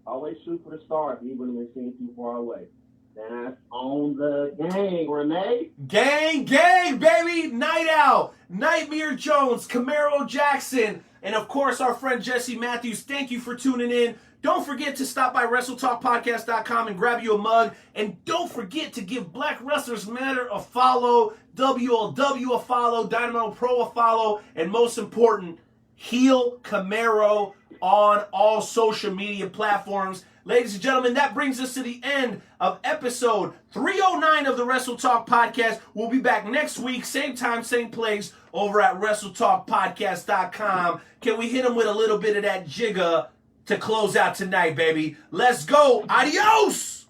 always shoot for the stars, even when it seems too far away. That's on the gang, Renee. Gang, baby. Night Owl, Nightmare Jones, Camaro Jackson, and, of course, our friend Jesse Matthews. Thank you for tuning in. Don't forget to stop by WrestleTalkPodcast.com and grab you a mug. And don't forget to give Black Wrestlers Matter a follow, WLW a follow, Dynamo Pro a follow, and most important, Heel Camaro on all social media platforms. Ladies and gentlemen, that brings us to the end of episode 309 of the Wrestle Talk Podcast. We'll be back next week, same time, same place, over at WrestleTalkPodcast.com. Can we hit them with a little bit of that jigger to close out tonight, baby? Let's go. Adios.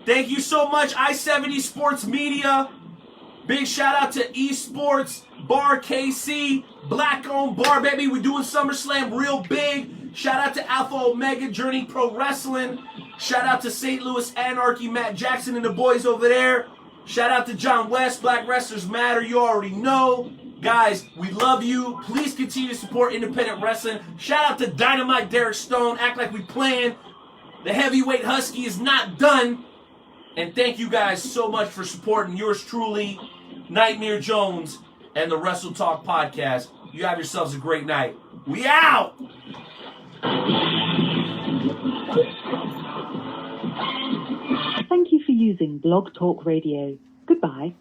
Thank you so much, I-70 Sports Media. Big shout out to Esports, Bar KC, Black-owned bar, baby. We're doing SummerSlam real big. Shout out to Alpha Omega Journey Pro Wrestling. Shout out to St. Louis Anarchy, Matt Jackson and the boys over there. Shout out to John West, Black Wrestlers Matter. You already know. Guys, we love you. Please continue to support independent wrestling. Shout out to Dynamite Derek Stone. Act like we planned. The heavyweight husky is not done. And thank you guys so much for supporting yours truly, Nightmare Jones, and the Wrestle Talk Podcast. You have yourselves a great night. We out! Thank you for using Blog Talk Radio. Goodbye.